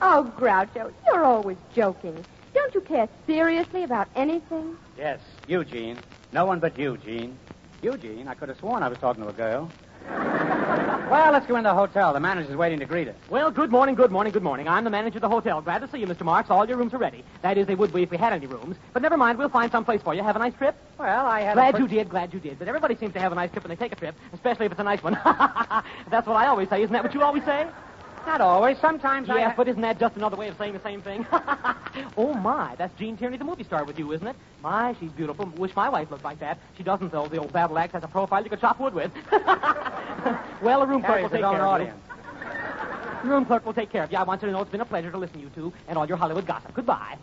Oh, Groucho, you're always joking. Don't you care seriously about anything?
Yes, Eugene. No one but Eugene. Eugene, I could have sworn I was talking to a girl. Well, let's go in the hotel. The manager's waiting to greet us.
Well, good morning, good morning, good morning. I'm the manager of the hotel. Glad to see you, Mr. Marks. All your rooms are ready. That is, they would be if we had any rooms. But never mind, we'll find some place for you. Have a nice trip?
Well, I had
Glad you did. But everybody seems to have a nice trip when they take a trip, especially if it's a nice one. That's what I always say. Isn't that what you always say?
Not always. Sometimes
Yes, but isn't that just another way of saying the same thing? Oh, my. That's Jean Tierney, the movie star, with you, isn't it? My, she's beautiful. Wish my wife looked like that. She doesn't, though. The old battle axe has a profile you could chop wood with. Well, the room clerk will take care of you. The room clerk will take care of you. I want you to know it's been a pleasure to listen to you two and all your Hollywood gossip. Goodbye.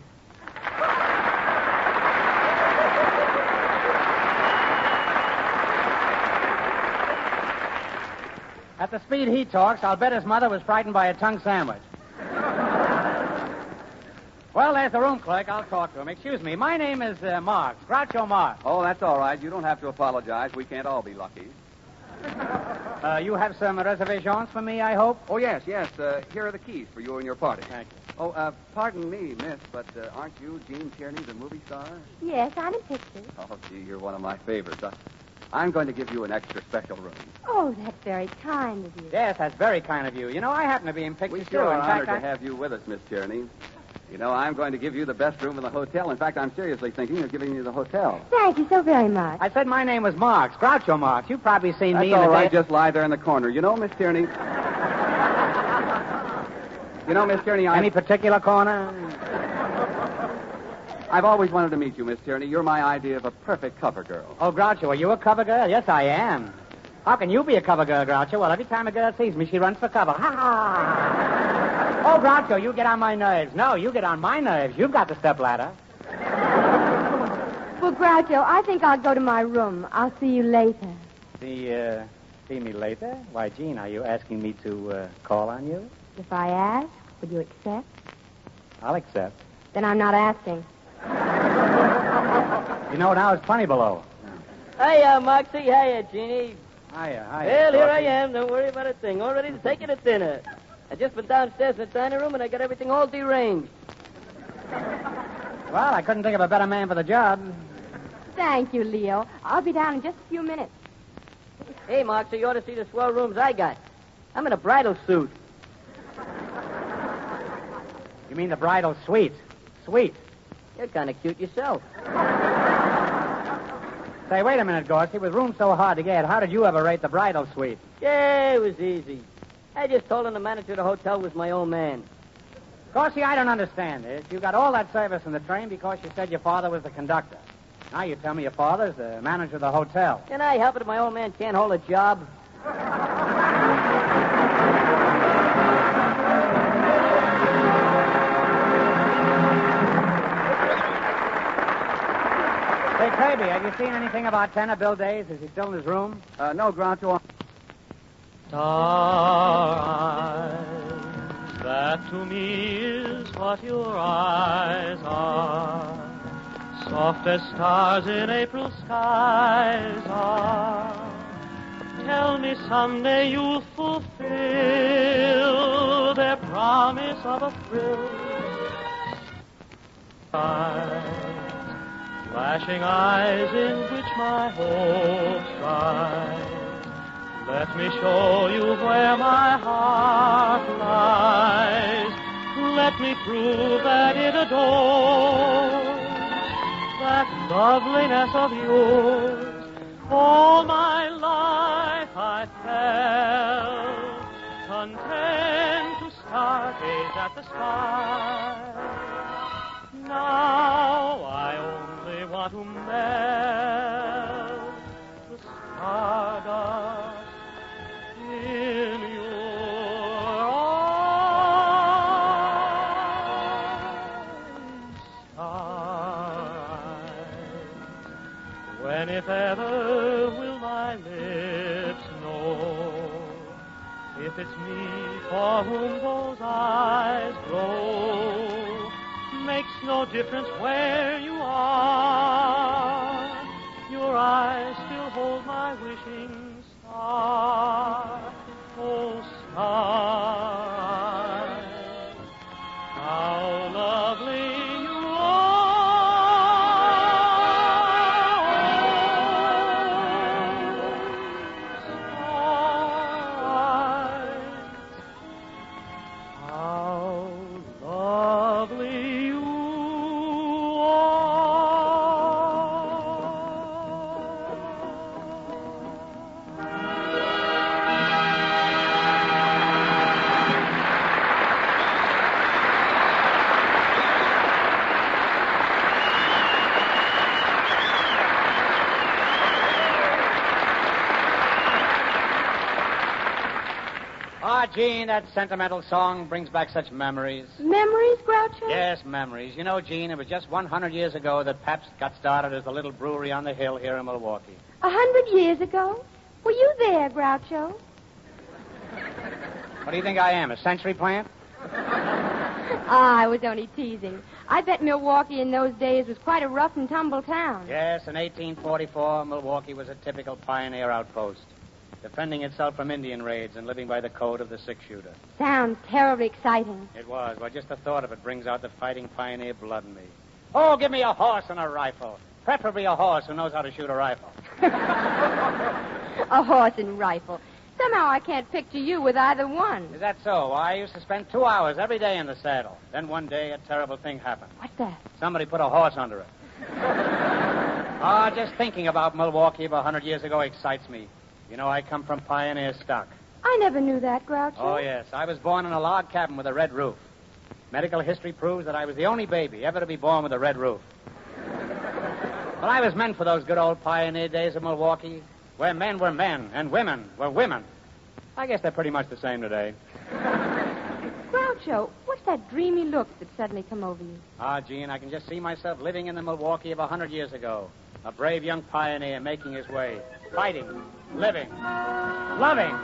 At the speed he talks, I'll bet his mother was frightened by a tongue sandwich. Well, there's the room clerk. I'll talk to him. Excuse me. My name is Marks. Groucho Marks.
Oh, that's all right. You don't have to apologize. We can't all be lucky.
You have some reservations for me, I hope?
Oh, yes. Here are the keys for you and your party.
Thank you.
Oh, pardon me, miss, but aren't you Jean Tierney, the movie star?
Yes, I'm in pictures.
Oh, gee, you're one of my favorites. I'm going to give you an extra special room.
Oh, that's very kind of you.
Yes, that's very kind of you. You know, I happen to be in pictures,
We sure
too.
are
In
honored
fact,
to have you with us, Miss Tierney. You know, I'm going to give you the best room in the hotel. In fact, I'm seriously thinking of giving you the hotel.
Thank you so very much.
I said my name was Marks, Groucho Marks. You've probably seen
That's
me in
all
the
right.
day-
Just lie there in the corner. You know, Miss Tierney... You know, Miss Tierney,
Any particular corner?
I've always wanted to meet you, Miss Tierney. You're my idea of a perfect cover girl.
Oh, Groucho, are you a cover girl? Yes, I am. How can you be a cover girl, Groucho? Well, every time a girl sees me, she runs for cover. Ha ha! Oh, Groucho, you get on my nerves. No, you get on my nerves. You've got the stepladder.
Well, Groucho, I think I'll go to my room. I'll see you later.
See me later? Why, Jean, are you asking me to call on you?
If I ask, would you accept?
I'll accept.
Then I'm not asking.
You know, now it's plenty below.
Hiya, Moxie. Hiya, Jeannie.
Hiya.
Well, here I am. Don't worry about a thing. All ready to take you to dinner. I just went downstairs in the dining room, and I got everything all deranged.
Well, I couldn't think of a better man for the job.
Thank you, Leo. I'll be down in just a few minutes.
Hey, Moxie, you ought to see the swell rooms I got. I'm in a bridal suit.
You mean the bridal suite? Sweet.
You're kind of cute yourself.
Say, wait a minute, Gorsey. With rooms so hard to get, how did you ever rate the bridal suite?
Yeah, it was easy. I just told him the manager of the hotel was my old man.
Gorsey, I don't understand this. You got all that service in the train because you said your father was the conductor. Now you tell me your father's the manager of the hotel.
Can I help it if my old man can't hold a job?
Say, Kirby, have you seen anything about Tenor Bill Days? Is he still in his room?
No, Groucho.
Star eyes, that to me is what your eyes are. Soft as stars in April skies are. Tell me someday you'll fulfill their promise of a thrill. Flashing eyes in which my hopes rise. Let me show you where my heart lies. Let me prove that it adores that loveliness of yours. All my life I felt content to stargaze at the sky. Now I only want to melt the stardust in your eyes. Starlight, when if ever will my lips know if it's me for whom those eyes glow. Makes no difference where you are. Your eyes still hold my wishing star. Oh, star, how lovely you
Gene, that sentimental song brings back such memories.
Memories, Groucho?
Yes, memories. You know, Gene, it was just 100 years ago that Pabst got started as a little brewery on the hill here in Milwaukee.
100 years ago? Were you there, Groucho?
What do you think I am, a century plant?
I was only teasing. I bet Milwaukee in those days was quite a rough and tumble town.
Yes, in 1844, Milwaukee was a typical pioneer outpost, defending itself from Indian raids and living by the code of the six-shooter.
Sounds terribly exciting.
It was. Well, just the thought of it brings out the fighting pioneer blood in me. Oh, give me a horse and a rifle. Preferably a horse who knows how to shoot a rifle.
A horse and rifle. Somehow I can't picture you with either one.
Is that so? Well, I used to spend 2 hours every day in the saddle. Then one day a terrible thing happened.
What's that?
Somebody put a horse under it. Just thinking about Milwaukee of 100 years ago excites me. You know, I come from pioneer stock.
I never knew that, Groucho.
Oh, yes. I was born in a log cabin with a red roof. Medical history proves that I was the only baby ever to be born with a red roof. But I was meant for those good old pioneer days of Milwaukee, where men were men and women were women. I guess they're pretty much the same today.
Groucho, what's that dreamy look that's suddenly come over you?
Gene, I can just see myself living in the Milwaukee of 100 years ago. A brave young pioneer making his way, fighting, living, loving.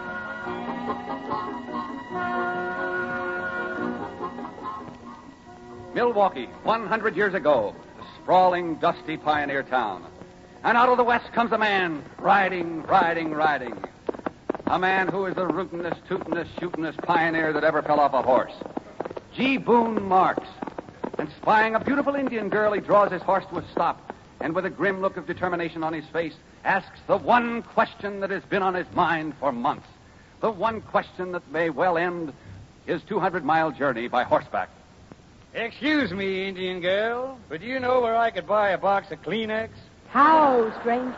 Milwaukee, 100 years ago, a sprawling, dusty pioneer town. And out of the west comes a man, riding. A man who is the rootinest, tootinest, shootinest pioneer that ever fell off a horse. G. Boone Marks. And spying a beautiful Indian girl, he draws his horse to a stop, and with a grim look of determination on his face, asks the one question that has been on his mind for months. The one question that may well end his 200-mile journey by horseback.
Excuse me, Indian girl, but do you know where I could buy a box of Kleenex?
How, stranger?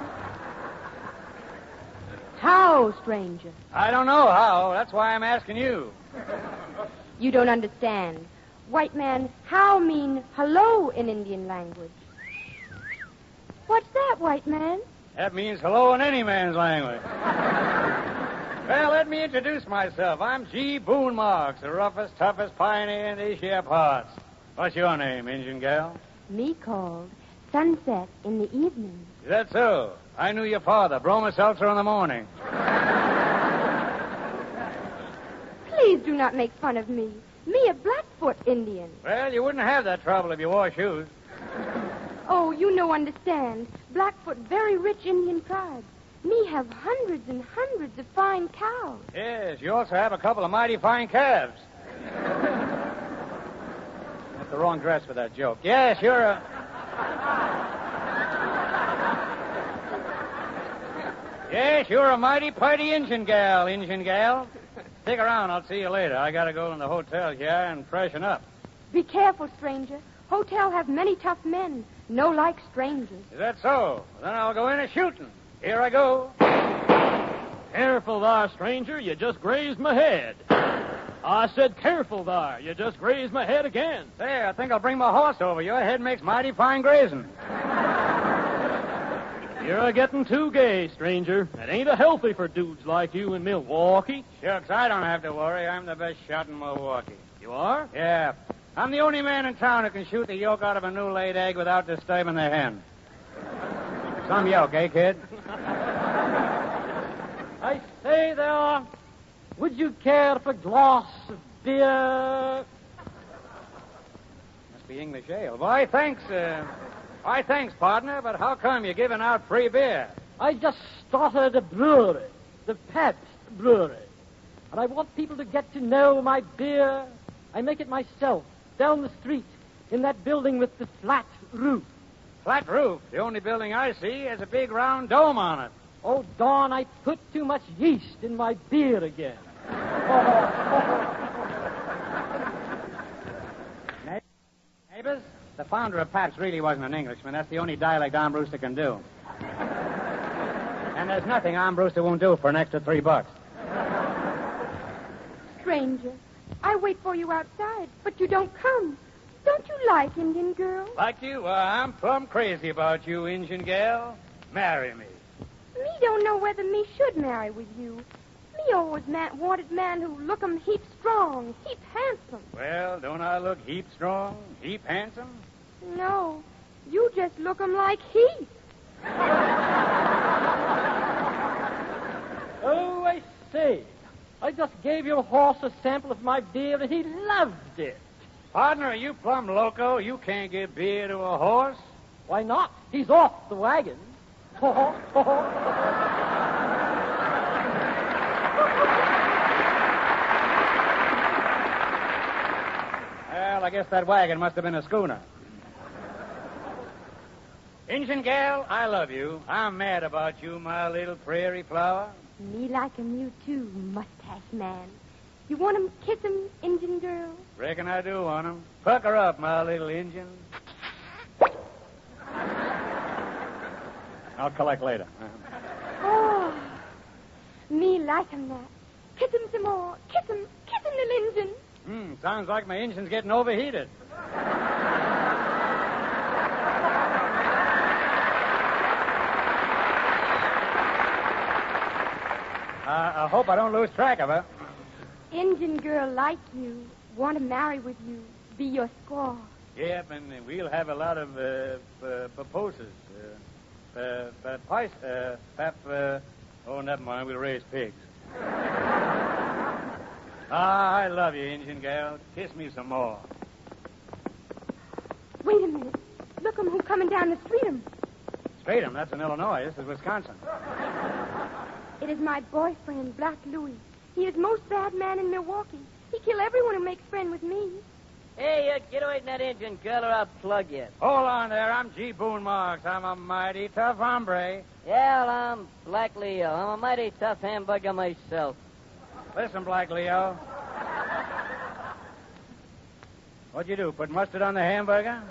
How, stranger?
I don't know how. That's why I'm asking you.
You don't understand. White man, how mean hello in Indian language.
What's that, white man?
That means hello in any man's language. Well, let me introduce myself. I'm G. Boone Marks, the roughest, toughest pioneer in these here parts. What's your name, Indian gal?
Me called Sunset in the evening.
Is that so? I knew your father, Broma Seltzer in the morning.
Please do not make fun of me. Me, a Blackfoot Indian.
Well, you wouldn't have that trouble if you wore shoes.
Oh, you no understand. Blackfoot, very rich Indian tribe. Me have hundreds and hundreds of fine cows.
Yes, you also have a couple of mighty fine calves. That's the wrong dress for that joke. Yes, you're a... Yes, you're a mighty party Injun gal. Stick around. I'll see you later. I gotta go in the hotel here and freshen up.
Be careful, stranger. Hotel have many tough men. No like strangers.
Is that so? Then I'll go in a shooting. Here I go.
Careful there, stranger. You just grazed my head. I said careful there. You just grazed my head again.
Say, I think I'll bring my horse over. Your head makes mighty fine grazing.
You're a-getting too gay, stranger. It ain't a-healthy for dudes like you in Milwaukee.
Shucks, I don't have to worry. I'm the best shot in Milwaukee.
You are?
Yeah. I'm the only man in town who can shoot the yolk out of a new-laid egg without disturbing the hen. Some yolk, eh, kid?
I say there, would you care for a glass of beer?
Must be English ale. Why, thanks, partner, but how come you're giving out free beer?
I just started a brewery, the Pabst Brewery. And I want people to get to know my beer. I make it myself, down the street, in that building with the flat roof.
Flat roof? The only building I see has a big round dome on it.
Oh, darn, I put too much yeast in my beer again.
Neighbors, the founder of Pabst really wasn't an Englishman. That's the only dialect Arm Brewster can do. And there's nothing Arm Brewster won't do for an extra $3.
Stranger, I wait for you outside, but you don't come. Don't you like Indian girls?
Like you? I'm plumb crazy about you, Injun gal. Marry me.
Me don't know whether me should marry with you. Me always wanted man who look 'em heap strong, heap handsome.
Well, don't I look heap strong, heap handsome?
No, you just look 'em like heap.
Oh, I say, I just gave your horse a sample of my beer, and he loved it.
Partner, are you plumb loco? You can't give beer to a horse.
Why not? He's off the wagon.
Well, I guess that wagon must have been a schooner. Injun gal, I love you. I'm mad about you, my little prairie flower.
Me like 'em you too, mustache man. You want 'em kiss 'em, Indian girl?
Reckon I do want 'em. Pucker up, my little Injun. I'll collect later.
Oh, me like 'em that. Kiss 'em some more. Kiss 'em, little Indian.
Sounds like my engine's getting overheated. I hope I don't lose track of her.
Indian girl like you, want to marry with you, be your squaw.
Yep, and we'll have a lot of proposals. Never mind, we'll raise pigs. I love you, Indian gal. Kiss me some more.
Wait a minute. Look 'em who coming down the street.
Stratum, that's in Illinois. This is Wisconsin.
It is my boyfriend, Black Louie. He is most bad man in Milwaukee. He kill everyone who makes friend with me.
Hey, get away from that engine, girl, or I'll plug you.
Hold on there. I'm G. Boone Marks. I'm a mighty tough hombre.
Yeah, well, I'm Black Leo. I'm a mighty tough hamburger myself.
Listen, Black Leo. What'd you do, put mustard on the hamburger?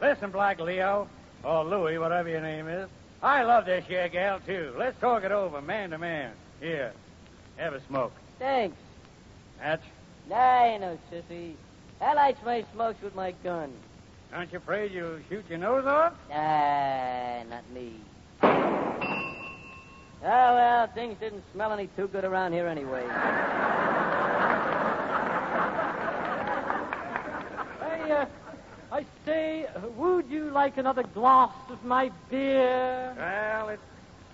Listen, Black Leo, or Louie, whatever your name is. I love this here gal, too. Let's talk it over, man to man. Here, have a smoke.
Thanks.
Match?
Nah, ain't no sissy. I lights my smokes with my gun.
Aren't you afraid you'll shoot your nose off?
Nah, not me. Oh, well, things didn't smell any too good around here anyway.
I say, would you like another glass of my beer?
Well,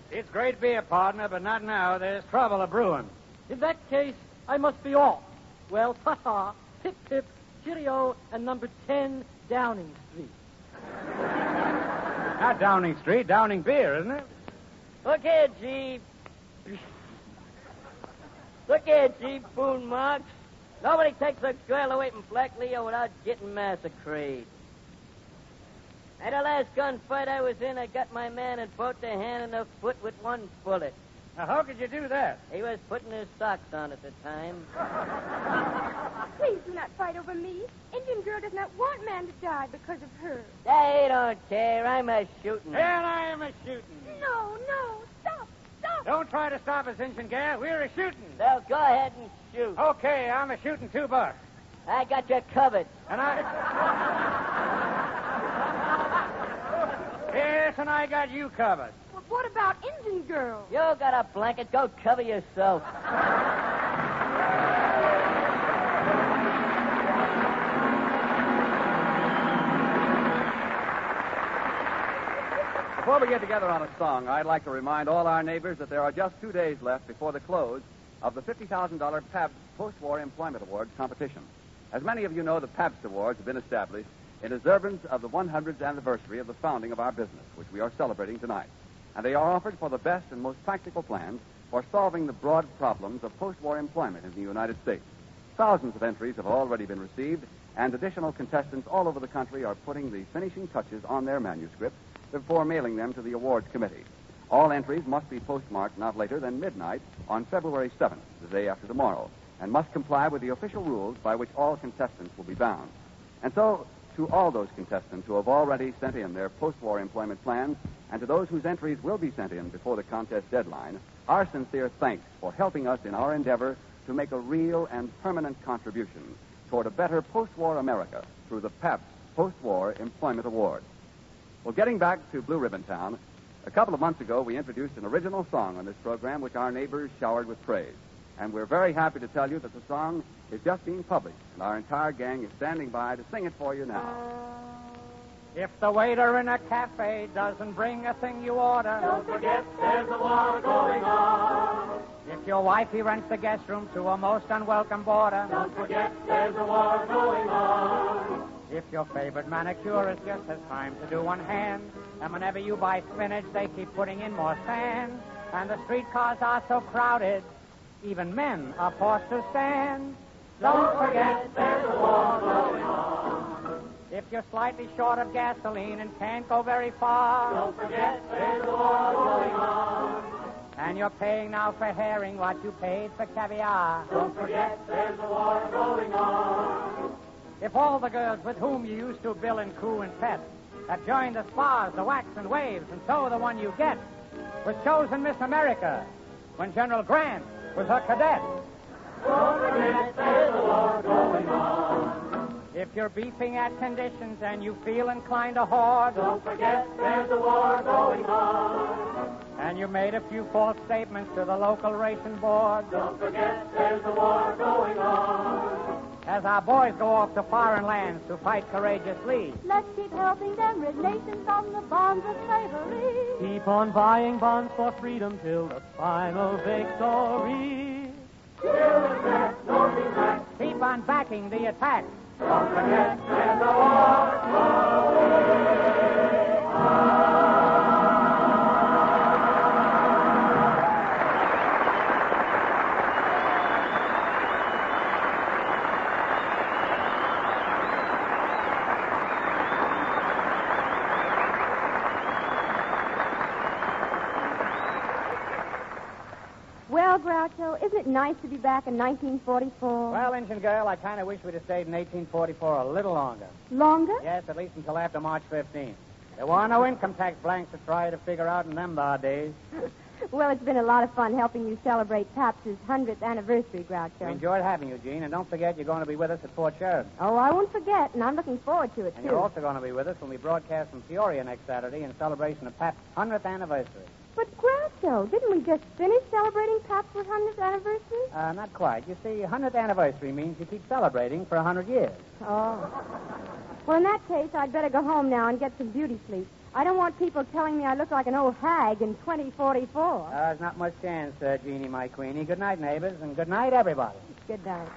it's great beer, partner, but not now. There's trouble a brewing.
In that case, I must be off. Well, ta-ta, pip-pip, cheerio, and number 10 Downing Street.
Not Downing Street, Downing Beer, isn't it?
Look here, G. Look here, G. Boone Marks. Nobody takes a girl away from Black Leo without getting massacred. At the last gunfight I was in, I got my man in both the hand and the foot with one bullet.
Now, how could you do that?
He was putting his socks on at the time.
Please do not fight over me. Indian girl does not want man to die because of her.
They don't care. I'm a shooting.
And I am a shooting.
No, stop.
Don't try to stop us, Injun gal. We're a shooting.
So go ahead and shoot.
Okay, I'm a shooting $2.
I got you covered.
And Yes, and I got you covered.
Well, what about Indian girl?
You got a blanket. Go cover yourself.
Before we get together on a song, I'd like to remind all our neighbors that there are just 2 days left before the close of the $50,000 Pabst Post-War Employment Awards competition. As many of you know, the Pabst Awards have been established in observance of the 100th anniversary of the founding of our business, which we are celebrating tonight. And they are offered for the best and most practical plans for solving the broad problems of post-war employment in the United States. Thousands of entries have already been received, and additional contestants all over the country are putting the finishing touches on their manuscripts before mailing them to the awards committee. All entries must be postmarked not later than midnight on February 7th, the day after tomorrow, and must comply with the official rules by which all contestants will be bound. And so, to all those contestants who have already sent in their post-war employment plans, and to those whose entries will be sent in before the contest deadline, our sincere thanks for helping us in our endeavor to make a real and permanent contribution toward a better post-war America through the Pabst Post-War Employment Award. Well, getting back to Blue Ribbon Town, a couple of months ago we introduced an original song on this program which our neighbors showered with praise. And we're very happy to tell you that the song is just being published, and our entire gang is standing by to sing it for you now.
If the waiter in a cafe doesn't bring a thing you order,
Don't forget there's a war going on.
If your wifey rents the guest room to a most unwelcome boarder,
Don't forget there's a war going on.
if your favorite manicurist just has time to do one hand, and whenever you buy spinach, they keep putting in more sand, and the streetcars are so crowded, even men are forced to stand.
Don't forget there's a war going on.
If you're slightly short of gasoline and can't go very far,
Don't forget there's a war going on.
and you're paying now for herring what you paid for caviar.
Don't forget there's a war going on.
If all the girls with whom you used to bill and coo and pet have joined the spas, the wax and waves, and so the one you get was chosen Miss America when General Grant was her cadet.
Don't forget there's a war going on.
If you're beefing at conditions and you feel inclined to hoard,
Don't forget there's a war going on.
and you made a few false statements to the local ration board,
Don't forget there's a war going on.
as our boys go off to foreign lands to fight courageously,
Let's keep helping them rid nations from the bonds of slavery.
Keep on buying bonds for freedom till the final victory.
keep on backing the attack.
Don't forget there's a war going on.
Well, Groucho, isn't it nice to be back in 1944?
Well, Injun Girl, I kind of wish we'd have stayed in 1844 a little longer.
Longer?
Yes, at least until after March 15th. There were no income tax blanks to try to figure out in them thar days.
Well, it's been a lot of fun helping you celebrate Pabst's 100th anniversary, Groucho.
We enjoyed having you, Gene, and don't forget you're going to be with us at Fort Sheridan.
Oh, I won't forget, and I'm looking forward to it,
And
too.
you're also going to be with us when we broadcast from Peoria next Saturday in celebration of Pabst's 100th anniversary.
But, Groucho, didn't we just finish celebrating Pabst's 100th anniversary?
Not quite. You see, 100th anniversary means you keep celebrating for 100 years.
Oh. Well, in that case, I'd better go home now and get some beauty sleep. I don't want people telling me I look like an old hag in 2044.
There's not much chance, Jeannie, my queenie. Good night, neighbors, and good night, everybody.
Good night.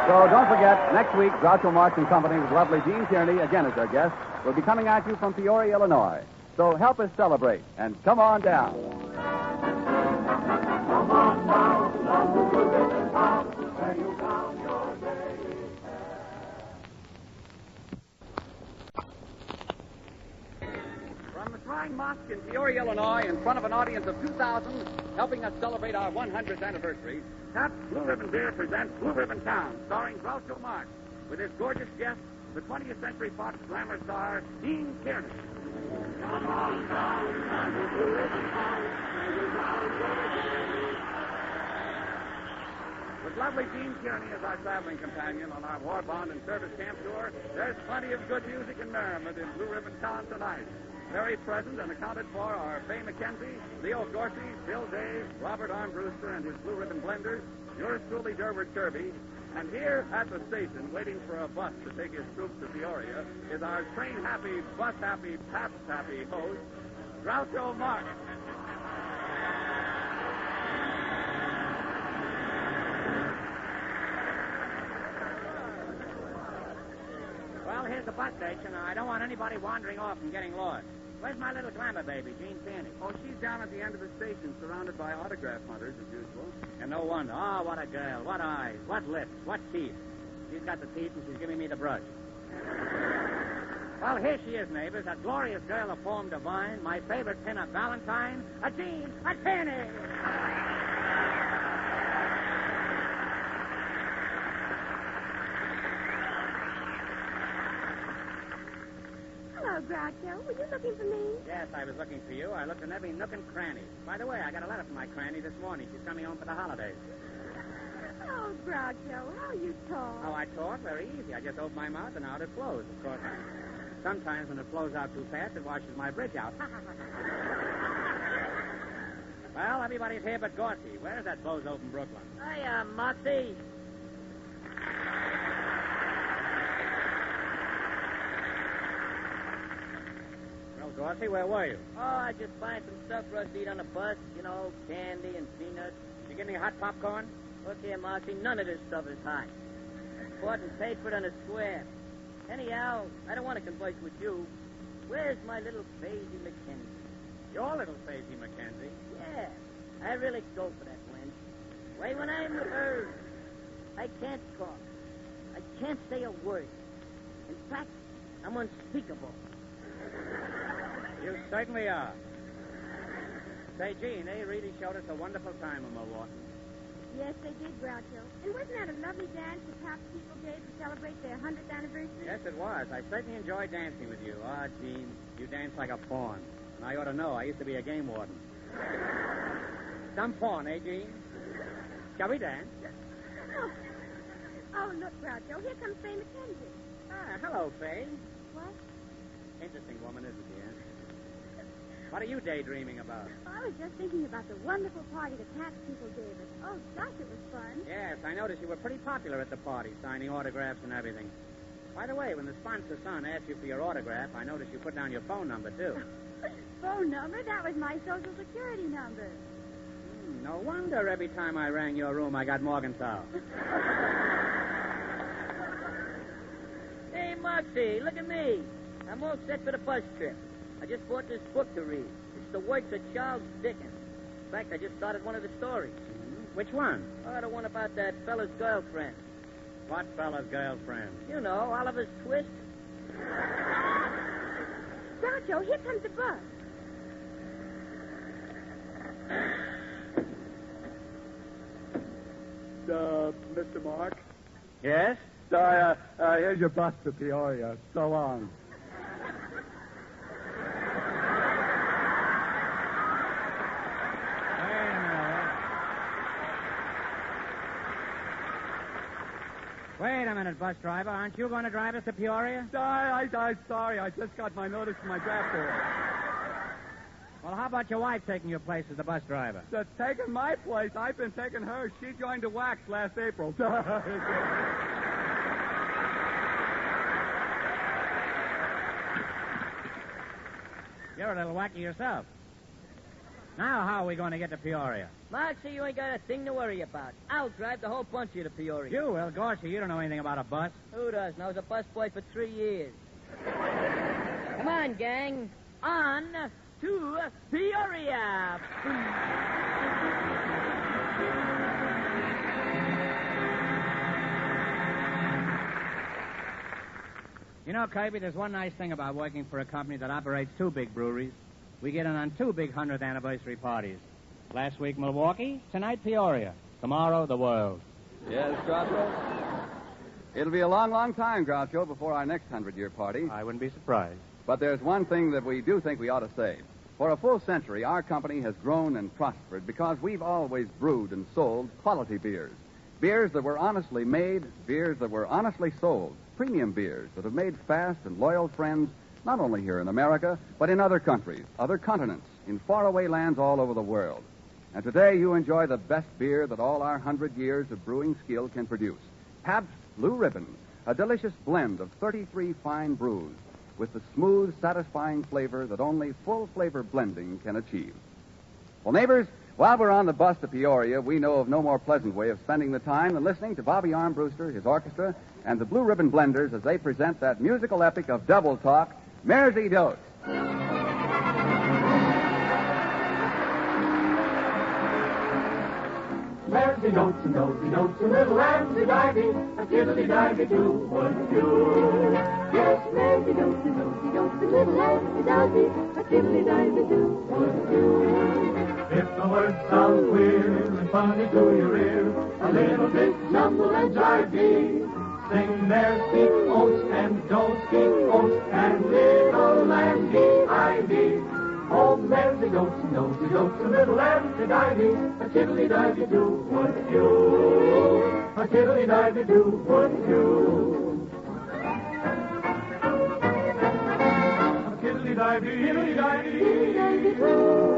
So don't forget, next week, Groucho Marx and Company with lovely Gene Tierney, again as their guest, will be coming at you from Peoria, Illinois. So help us celebrate, and come on down.
Come on down, down to Blue Ribbon Town, where you found your daily
fine mosque in Peoria, Illinois, in front of an audience of 2,000, helping us celebrate our 100th anniversary, Pabst Blue Ribbon Beer presents Blue Ribbon Town, starring Groucho Marx, with his gorgeous guest, the 20th Century Fox glamour star, Dean Kearney. Come on down to Blue Ribbon Town. With lovely Dean Kearney as our traveling companion on our war bond and service camp tour, there's plenty of good music and merriment in Blue Ribbon Town tonight. Very present and accounted for are Faye McKenzie, Leo Dorsey, Bill Days, Robert Armbruster and his Blue Ribbon Blenders, yours truly, Derwert Kirby. And here at the station, waiting for a bus to take his troops to Peoria, is our train-happy, bus-happy, Pabst-happy host, Groucho Marx.
Well, here's the bus station. I don't want anybody wandering off and getting lost. Where's my little glamour baby, Jean Kearney?
Oh, she's down at the end of the station, surrounded by autograph hunters, as usual.
And no wonder. Oh, what a girl. What eyes. What lips. What teeth. She's got the teeth and she's giving me the brush. Well, here she is, neighbors. A glorious girl of form divine. My favorite pin of Valentine. A Jean. A Kearney.
Hello, Groucho. Were you looking for me?
Yes, I was looking for you. I looked in every nook and cranny. By the way, I got a letter from my cranny this morning. She's coming home for the holidays.
Oh, Groucho, how you talk.
Oh, I talk? Very easy. I just open my mouth and out it flows. Of course, sometimes when it flows out too fast, it washes my bridge out. Well, everybody's here but Gorsey. Where's that bozo from Brooklyn?
Hiya, Moxie.
Well, Gorsey, where were you?
Oh, I just buying some stuff for us to eat on the bus. You know, candy and peanuts.
You get any hot popcorn?
Look here, Moxie, none of this stuff is hot. I bought and paid for it on a square. Anyhow, I don't want to converse with you. Where's my little Faisy McKenzie?
Your little Faisy McKenzie?
Yeah, I really go for that wench. Why, when I'm with her, I can't talk. I can't say a word. In fact, I'm unspeakable.
You certainly are. Say, Gene, they really showed us a wonderful time in Milwaukee.
Yes, they did, Groucho. And wasn't that a lovely dance the Pabst people gave to celebrate their 100th anniversary?
Yes, it was. I certainly enjoyed dancing with you. Ah, Gene, you dance like a fawn. And I ought to know. I used to be a game warden. Some fawn, eh, Gene? Shall we dance?
Oh, look, Groucho, here comes Faye McKenzie.
Ah, hello, Faye.
What?
Interesting woman, isn't she, eh? What are you daydreaming about?
I was just thinking about the wonderful party the Pabst people gave us. Oh, gosh, it was fun.
Yes, I noticed you were pretty popular at the party, signing autographs and everything. By the way, when the sponsor son asked you for your autograph, I noticed you put down your phone number, too.
Phone number? That was my Social Security number.
No wonder every time I rang your room, I got Morgenthau.
Hey, Moxie, look at me. I'm all set for the bus trip. I just bought this book to read. It's the works of Charles Dickens. In fact, I just started one of the stories.
Which one?
Oh, the one about that fella's girlfriend.
What fella's girlfriend?
You know, Oliver's Twist.
Groucho, here comes the bus.
Mr. Mark?
Yes?
Here's your bus to Peoria. So long.
Wait a minute, bus driver. Aren't you going to drive us to Peoria?
I'm sorry. I just got my notice from my draft board.
Well, how about your wife taking your place as the bus driver?
That's taking my place. I've been taking her. She joined the wax last April.
You're a little wacky yourself. Now, how are we going to get to Peoria?
Moxie, you ain't got a thing to worry about. I'll drive the whole bunch of you to Peoria.
You will, Gorsey. You don't know anything about a bus.
Who doesn't? I was a busboy for 3 years. Come on, gang. On to Peoria.
You know, Kirby, there's one nice thing about working for a company that operates 2 big breweries. We get in on 2 big 100th anniversary parties. Last week, Milwaukee. Tonight, Peoria. Tomorrow, the world.
Yes, Groucho? It'll be a long, long time, Groucho, before our next 100-year party.
I wouldn't be surprised.
But there's one thing that we do think we ought to say. For a full century, our company has grown and prospered because we've always brewed and sold quality beers. Beers that were honestly made, beers that were honestly sold, premium beers that have made fast and loyal friends not only here in America, but in other countries, other continents, in faraway lands all over the world. And today you enjoy the best beer that all our 100 years of brewing skill can produce. Pabst Blue Ribbon, a delicious blend of 33 fine brews with the smooth, satisfying flavor that only full-flavor blending can achieve. Well, neighbors, while we're on the bus to Peoria, we know of no more pleasant way of spending the time than listening to Bobby Armbruster, his orchestra, and the Blue Ribbon Blenders as they present that musical epic of double talk, Mersey Dotes.
Mersey notes and nosy notes, a little Ramsey-divey, a diddly-divey too, wouldn't you? Yes, Mersey notes and nosy notes, a little Ramsey-divey, a diddly-divey too, wouldn't you? If the words sound queer and funny to your ear, a little bit jumble and jivey, sing Mersey oats and dosey oats and little Lamby-ivy. Oh, Mersey goats and nosy goats, a little Lamby-divey, a tiddly-divey too, wouldn't you? A tiddly-divey too, wouldn't you? A tiddly-divey, tiddly-divey, tiddly-divey too.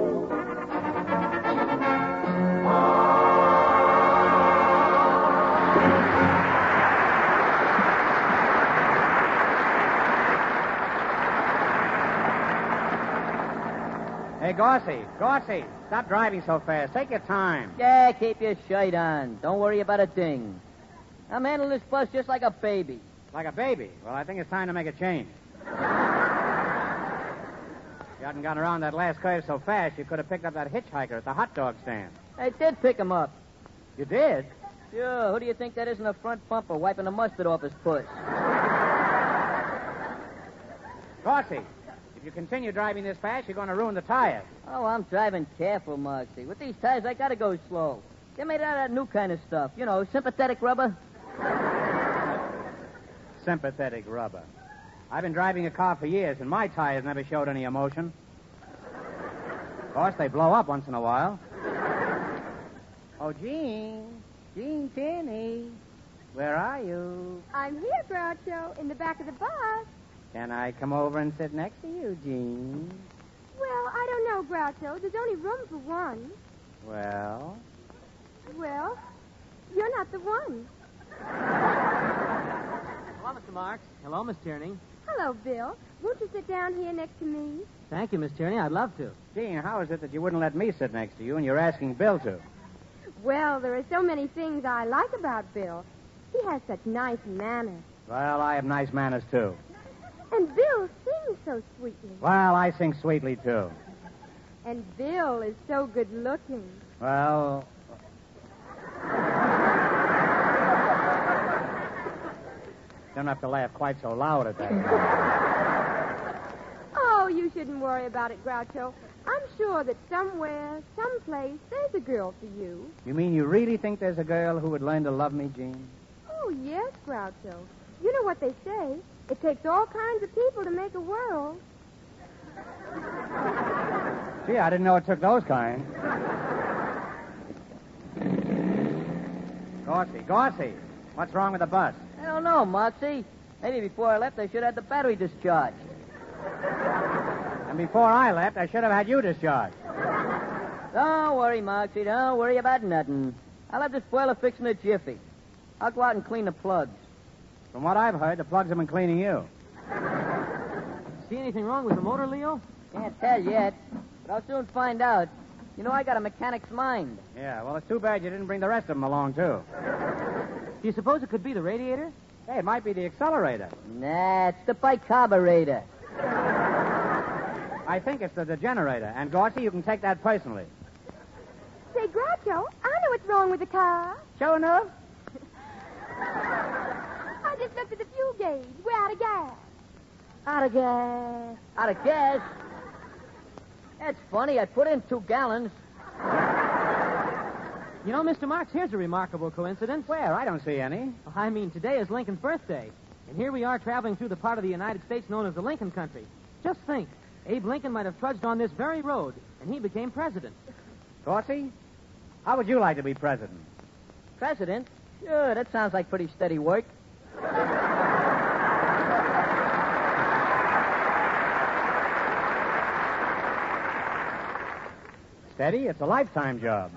Hey, Gorsey, stop driving so fast. Take your time.
Yeah, keep your shirt on. Don't worry about a thing. I'm handling this bus just like a baby.
Like a baby? Well, I think it's time to make a change. You hadn't gone around that last curve so fast, you could have picked up that hitchhiker at the hot dog stand.
I did pick him up.
You did?
Sure, who do you think that is in the front bumper wiping the mustard off his puss?
Gorsey, if you continue driving this fast, you're going to ruin the tires.
Oh, I'm driving careful, Moxie. With these tires, I gotta go slow. They're made out of that new kind of stuff. You know, sympathetic rubber.
Sympathetic rubber. I've been driving a car for years, and my tires never showed any emotion. Of course, they blow up once in a while. Oh, Jean Tierney, where are you?
I'm here, Groucho, in the back of the bus.
Can I come over and sit next to you, Jean?
Well, I don't know, Groucho. There's only room for one.
Well,
you're not the one.
Hello, Mr. Marks. Hello, Miss Tierney.
Hello, Bill. Won't you sit down here next to me?
Thank you, Miss Tierney. I'd love to.
Jean, how is it that you wouldn't let me sit next to you and you're asking Bill to?
Well, there are so many things I like about Bill. He has such nice manners.
Well, I have nice manners, too.
And Bill sings so sweetly.
Well, I sing sweetly, too.
And Bill is so good looking.
Well... Don't have to laugh quite so loud at that.
Oh, you shouldn't worry about it, Groucho. I'm sure that somewhere, someplace, there's a girl for you.
You mean you really think there's a girl who would learn to love me, Jean?
Oh, yes, Groucho. You know what they say. It takes all kinds of people to make a world.
Gee, I didn't know it took those kinds. Gorsey, what's wrong with the bus?
I don't know, Moxie. Maybe before I left, I should have had the battery discharged.
And before I left, I should have had you discharged.
Don't worry, Moxie. Don't worry about nothing. I'll have the spoiler fixed in a jiffy. I'll go out and clean the plugs.
From what I've heard, the plugs have been cleaning you.
See anything wrong with the motor, Leo?
Can't tell yet, but I'll soon find out. You know, I got a mechanic's mind.
Yeah, well, it's too bad you didn't bring the rest of them along, too.
Do you suppose it could be the radiator?
Hey, it might be the accelerator.
Nah, it's the bicarburator.
I think it's the generator. And, Gorsey, you can take that personally.
Say, Groucho, I know what's wrong with the car.
Sure enough?
I just looked at the fuel gauge. We're out of gas.
Out of gas. Out of gas? That's funny. I put in 2 gallons.
You know, Mr. Marks, here's a remarkable coincidence.
Where? I don't see any.
I mean, today is Lincoln's birthday. And here we are traveling through the part of the United States known as the Lincoln Country. Just think, Abe Lincoln might have trudged on this very road, and he became president.
Dorsey, how would you like to be president?
President? Sure, that sounds like pretty steady work.
Steady? It's a lifetime job.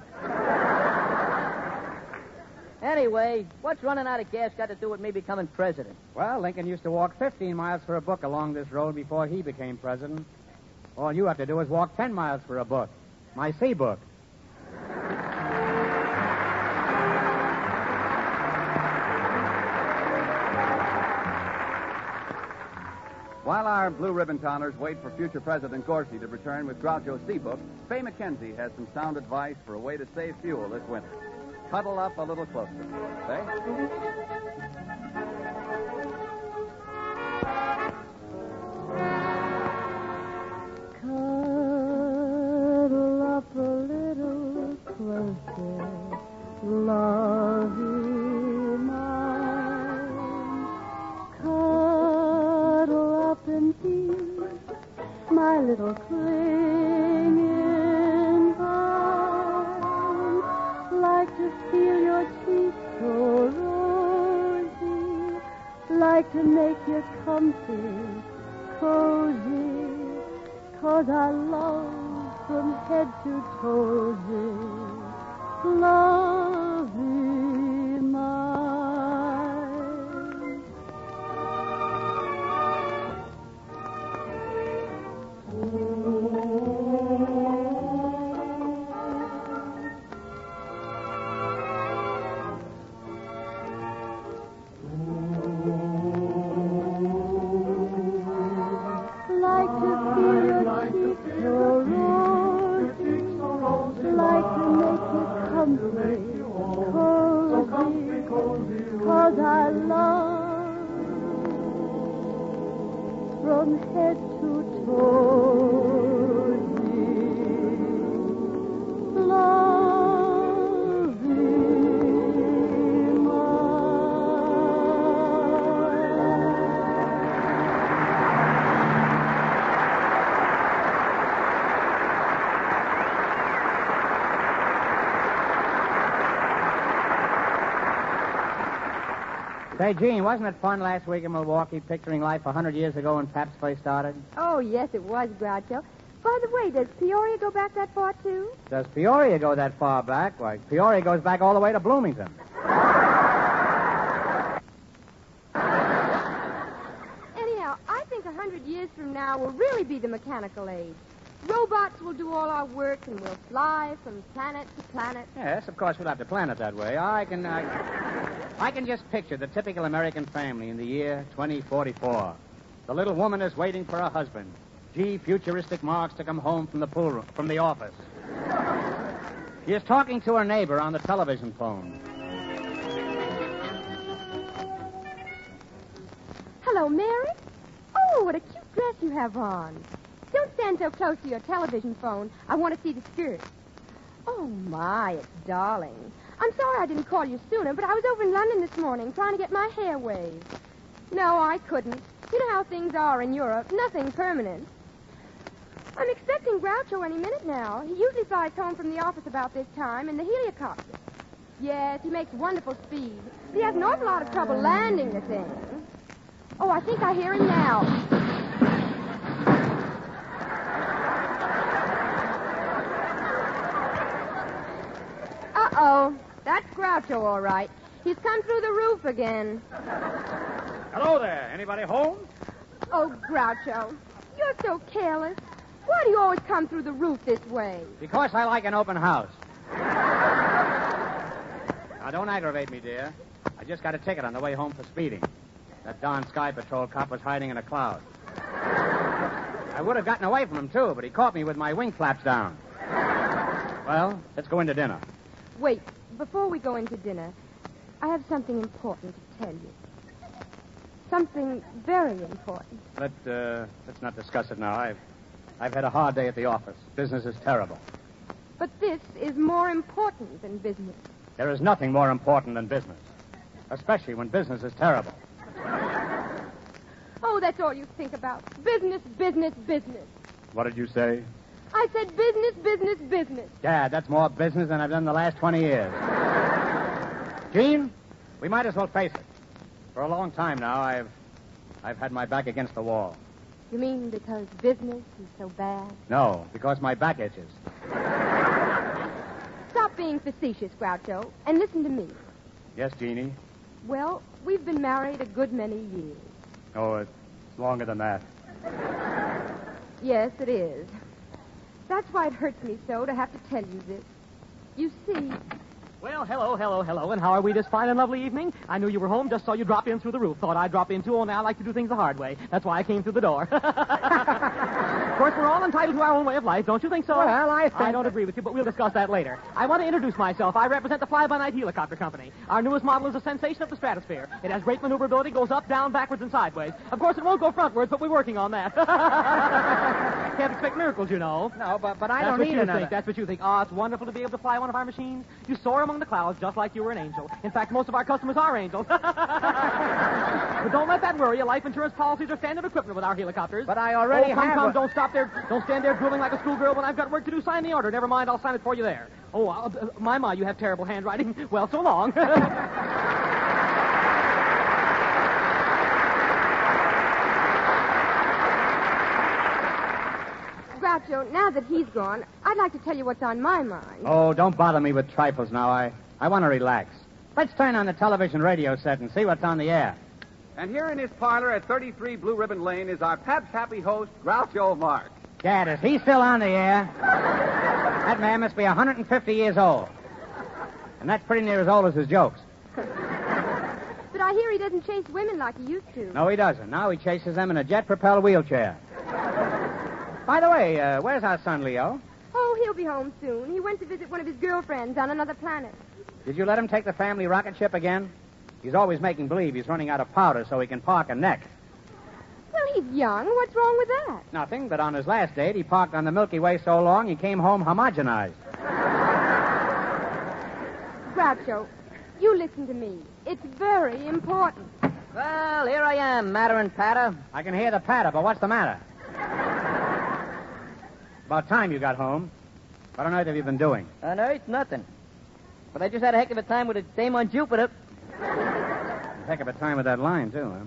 Anyway, what's running out of gas got to do with me becoming president?
Well, Lincoln used to walk 15 miles for a book along this road before he became president. All you have to do is walk 10 miles for a book. My sea book.
While our Blue Ribbon Towners wait for future President Gorsey to return with Groucho's Seabook, Faye McKenzie has some sound advice for a way to save fuel this winter. Cuddle up a little closer. Faye?
Cuddle up a little closer, lovey mine. Cuddle up and be my little clinging vine. Like to feel your cheek so rosy, like to make you comfy, cozy, 'cause I love from head to toesy, lovey mine. Like to feel your cheek so rosy, like to make you comfy, cozy, 'cause I love from head to toesy, lovey
Say, Gene, wasn't it fun last week in Milwaukee picturing life 100 years ago when Pabst first started?
Oh, yes, it was, Groucho. By the way, does Peoria go back that far, too?
Does Peoria go that far back? Why, Peoria goes back all the way to Bloomington.
Anyhow, I think 100 years from now will really be the mechanical age. Robots will do all our work, and we'll fly from planet to planet.
Yes, of course, we'll have to plan it that way. I can just picture the typical American family in the year 2044. The little woman is waiting for her husband. Gee, futuristic Marks to come home from the pool room, from the office. She is talking to her neighbor on the television phone.
Hello, Mary. Oh, what a cute dress you have on. Don't stand so close to your television phone. I want to see the skirt. Oh, my, it's darling. I'm sorry I didn't call you sooner, but I was over in London this morning trying to get my hair waved. No, I couldn't. You know how things are in Europe. Nothing permanent. I'm expecting Groucho any minute now. He usually flies home from the office about this time in the helicopter. Yes, he makes wonderful speed. He has an awful lot of trouble landing the thing. Oh, I think I hear him now. Uh-oh. That's Groucho, all right. He's come through the roof again.
Hello there. Anybody home?
Oh, Groucho, you're so careless. Why do you always come through the roof this way?
Because I like an open house. Now, don't aggravate me, dear. I just got a ticket on the way home for speeding. That darn Sky Patrol cop was hiding in a cloud. I would have gotten away from him, too, but he caught me with my wing flaps down. Well, let's go into dinner.
Wait, before we go into dinner, I have something important to tell you. Something very important.
Let's not discuss it now. I've had a hard day at the office. Business is terrible.
But this is more important than business.
There is nothing more important than business, especially when business is terrible.
Oh, that's all you think about. Business, business, business.
What did you say?
I said business, business, business.
Dad, that's more business than I've done the last 20 years. Gene, we might as well face it. For a long time now, I've had my back against the wall.
You mean because business is so bad?
No, because my back itches.
Stop being facetious, Groucho, and listen to me.
Yes, Jeannie?
Well, we've been married a good many years.
Oh, it's longer than that.
Yes, it is. That's why it hurts me so to have to tell you this. You see...
Well, hello, and how are we this fine and lovely evening? I knew you were home, just saw you drop in through the roof. Thought I'd drop in, too, only I like to do things the hard way. That's why I came through the door. Of course, we're all entitled to our own way of life, don't you think so?
Well, I think...
I don't agree with you, but we'll discuss that later. I want to introduce myself. I represent the Fly-By-Night Helicopter Company. Our newest model is a sensation of the stratosphere. It has great maneuverability, goes up, down, backwards, and sideways. Of course, it won't go frontwards, but we're working on that. Can't expect miracles, you know.
No, but I don't need another.
That's what you think. Oh, it's wonderful to be able to fly one of our machines. You soar among the clouds just like you were an angel. In fact, most of our customers are angels. But don't let that worry you. Life insurance policies are standard equipment with our helicopters.
But I already
come, don't stop there. Don't stand there drooling like a schoolgirl when I've got work to do. Sign the order. Never mind, I'll sign it for you there. Oh, my, you have terrible handwriting. Well, so long.
Groucho, now that he's gone, I'd like to tell you what's on my mind.
Oh, don't bother me with trifles now. I want to relax. Let's turn on the television radio set and see what's on the air.
And here in his parlor at 33 Blue Ribbon Lane is our Pabst Happy host, Groucho Marx.
Dad, is he still on the air? That man must be 150 years old. And that's pretty near as old as his jokes.
But I hear he doesn't chase women like he used to.
No, he doesn't. Now he chases them in a jet-propelled wheelchair. By the way, where's our son, Leo?
Oh, he'll be home soon. He went to visit one of his girlfriends on another planet.
Did you let him take the family rocket ship again? He's always making believe he's running out of powder so he can park a neck.
Well, he's young. What's wrong with that?
Nothing, but on his last date, he parked on the Milky Way so long he came home homogenized.
Groucho, you listen to me. It's very important.
Well, here I am, matter and patter.
I can hear the patter, but what's the matter? About time you got home. What on earth have you been doing?
On Earth, nothing. But I just had a heck of a time with a dame on Jupiter.
A heck of a time with that line, too, huh?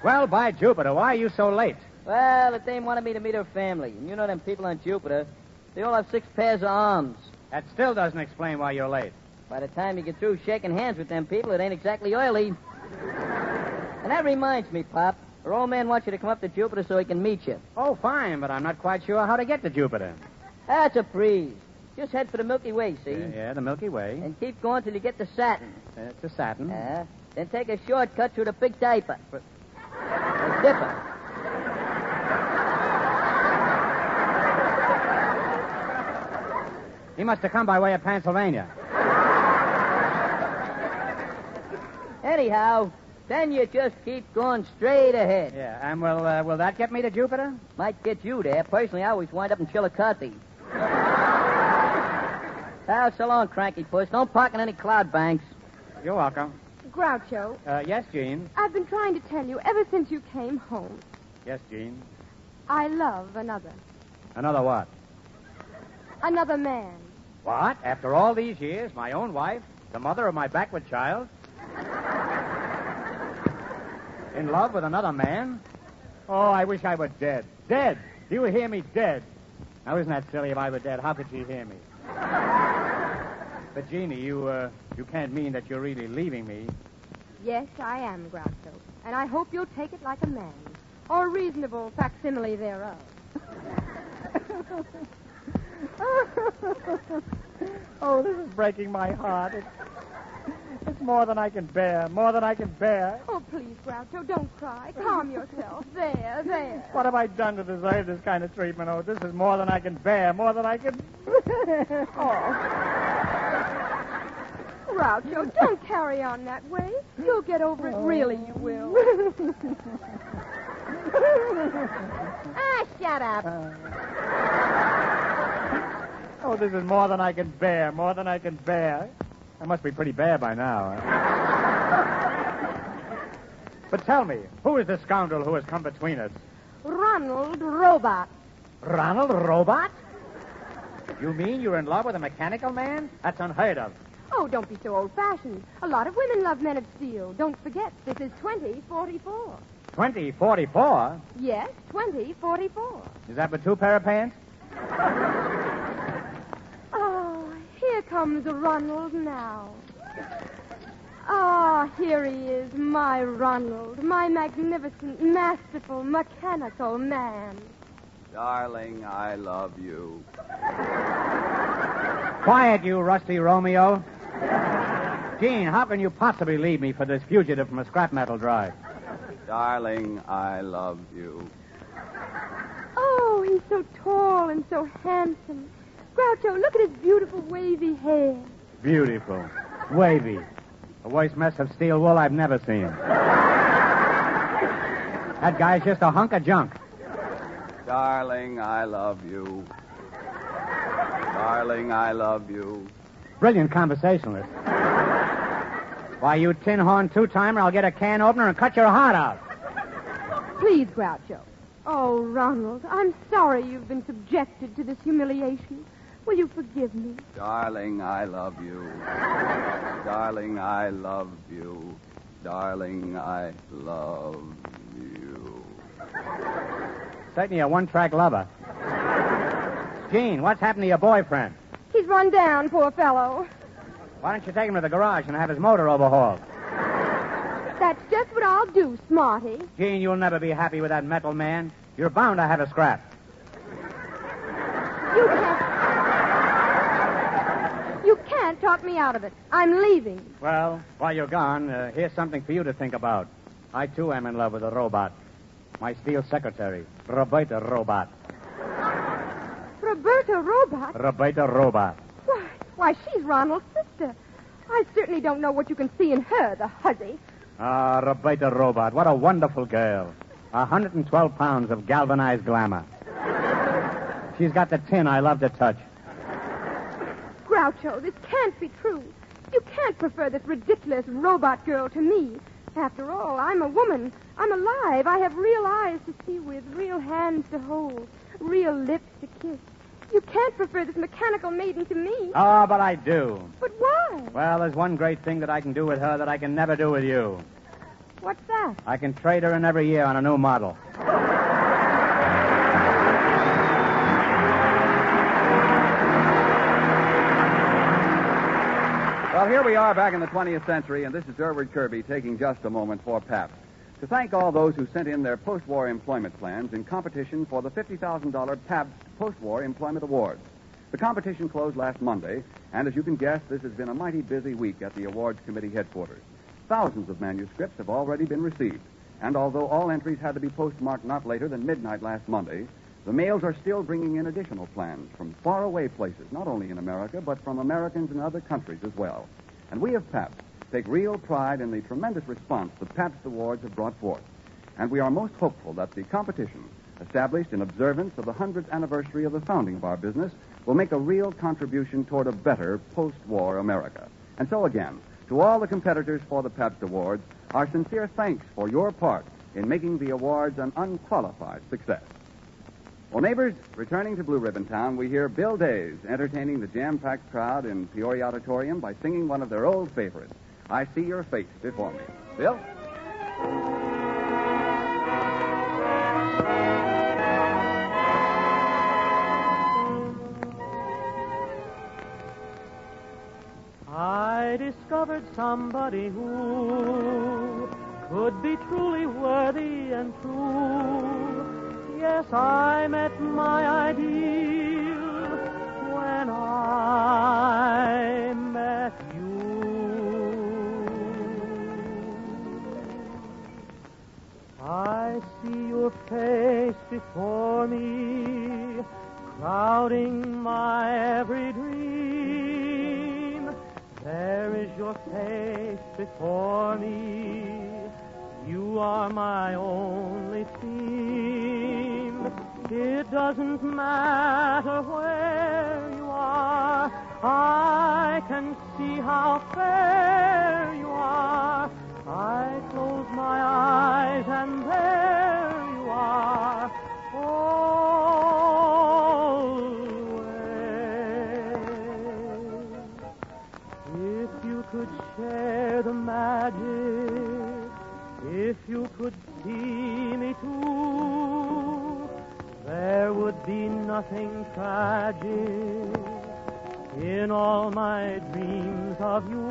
Well, by Jupiter, why are you so late?
Well, the dame wanted me to meet her family. And you know them people on Jupiter, they all have 6 pairs of arms.
That still doesn't explain why you're late.
By the time you get through shaking hands with them people, it ain't exactly oily. And that reminds me, Pop. Her old man wants you to come up to Jupiter so he can meet you.
Oh, fine, but I'm not quite sure how to get to Jupiter.
That's a breeze. Just head for the Milky Way, see?
Yeah, the Milky Way.
And keep going till you get to Saturn.
To Saturn.
Then take a shortcut through the Big Diaper. Or Dipper.
He must have come by way of Pennsylvania.
Anyhow, then you just keep going straight ahead.
Yeah, and will that get me to Jupiter?
Might get you there. Personally, I always wind up in Chillicothe. So long, cranky puss. Don't park in any cloud banks.
You're welcome.
Groucho.
Yes, Jean.
I've been trying to tell you ever since you came home.
Yes, Jean.
I love another.
Another what?
Another man.
What? After all these years, my own wife, the mother of my backward child? In love with another man? Oh, I wish I were dead. Dead! Do you hear me? Dead. Now, isn't that silly? If I were dead, how could she hear me? But, Jeannie, you can't mean that you're really leaving me.
Yes, I am, Groucho. And I hope you'll take it like a man. Or a reasonable facsimile thereof.
Oh, this is breaking my heart. It's more than I can bear. More than I can bear.
Oh, please, Groucho, don't cry. Calm yourself. There.
What have I done to deserve this kind of treatment? Oh, this is more than I can bear. More than I can...
Groucho, don't carry on that way. You'll get over it. Really, you will. Shut up.
Oh, this is more than I can bear, more than I can bear. I must be pretty bad by now. But tell me, who is the scoundrel who has come between us?
Ronald Robot.
Ronald Robot? You mean you're in love with a mechanical man? That's unheard of.
Oh, don't be so old-fashioned. A lot of women love men of steel. Don't forget, this is 2044.
2044?
Yes, 2044.
Is that with two pair of pants?
Oh, here comes Ronald now. Ah, here he is, my Ronald, my magnificent, masterful, mechanical man.
Darling, I love you.
Quiet, you rusty Romeo. Gene, how can you possibly leave me for this fugitive from a scrap metal drive?
Darling, I love you.
Oh, he's so tall and so handsome. Groucho, look at his beautiful wavy hair.
Beautiful. Wavy. The worst mess of steel wool I've never seen. That guy's just a hunk of junk.
Darling, I love you. Darling, I love you.
Brilliant conversationalist. Why, you tin horn two-timer, I'll get a can opener and cut your heart out.
Please, Groucho. Oh, Ronald, I'm sorry you've been subjected to this humiliation. Will you forgive me?
Darling, I love you. Darling, I love you. Darling, I love you.
Certainly a one-track lover. Gene, what's happened to your boyfriend?
He's run down, poor fellow.
Why don't you take him to the garage and have his motor overhauled?
That's just what I'll do, Smarty.
Gene, you'll never be happy with that metal man. You're bound to have a scrap.
You can't talk me out of it. I'm leaving.
Well, while you're gone, here's something for you to think about. I, too, am in love with a robot. My steel secretary, Roberta Robot.
Roberta Robot?
Roberta Robot.
Why, she's Ronald's sister. I certainly don't know what you can see in her, the hussy.
Ah, Roberta Robot. What a wonderful girl. 112 pounds of galvanized glamour. She's got the tin I love to touch.
Groucho, this can't be true. You can't prefer this ridiculous robot girl to me. After all, I'm a woman. I'm alive. I have real eyes to see with, real hands to hold, real lips to kiss. You can't prefer this mechanical maiden to me.
Oh, but I do.
But why?
Well, there's one great thing that I can do with her that I can never do with you.
What's that?
I can trade her in every year on a new model.
Well, here we are back in the 20th century, and this is Durward Kirby taking just a moment for Pabst to thank all those who sent in their post-war employment plans in competition for the $50,000 Pabst Post-War Employment Awards. The competition closed last Monday, and as you can guess, this has been a mighty busy week at the awards committee headquarters. Thousands of manuscripts have already been received, and although all entries had to be postmarked not later than midnight last Monday, the mails are still bringing in additional plans from faraway places, not only in America, but from Americans in other countries as well. And we of Pabst take real pride in the tremendous response the Pabst Awards have brought forth. And we are most hopeful that the competition, established in observance of the 100th anniversary of the founding of our business, will make a real contribution toward a better post-war America. And so again, to all the competitors for the Pabst Awards, our sincere thanks for your part in making the awards an unqualified success. Well, neighbors, returning to Blue Ribbon Town, we hear Bill Days entertaining the jam-packed crowd in Peoria Auditorium by singing one of their old favorites, I See Your Face Before Me. Bill?
I discovered somebody who could be truly worthy and true. Yes, I met my ideal when I met you. I see your face before me, crowding my every dream. There is your face before me, You are my only theme. It doesn't matter where you are. I can see how fair you are. I close my eyes and there you are. Always. If you could share the magic, if you could see me too, there would be nothing tragic in all my dreams of you.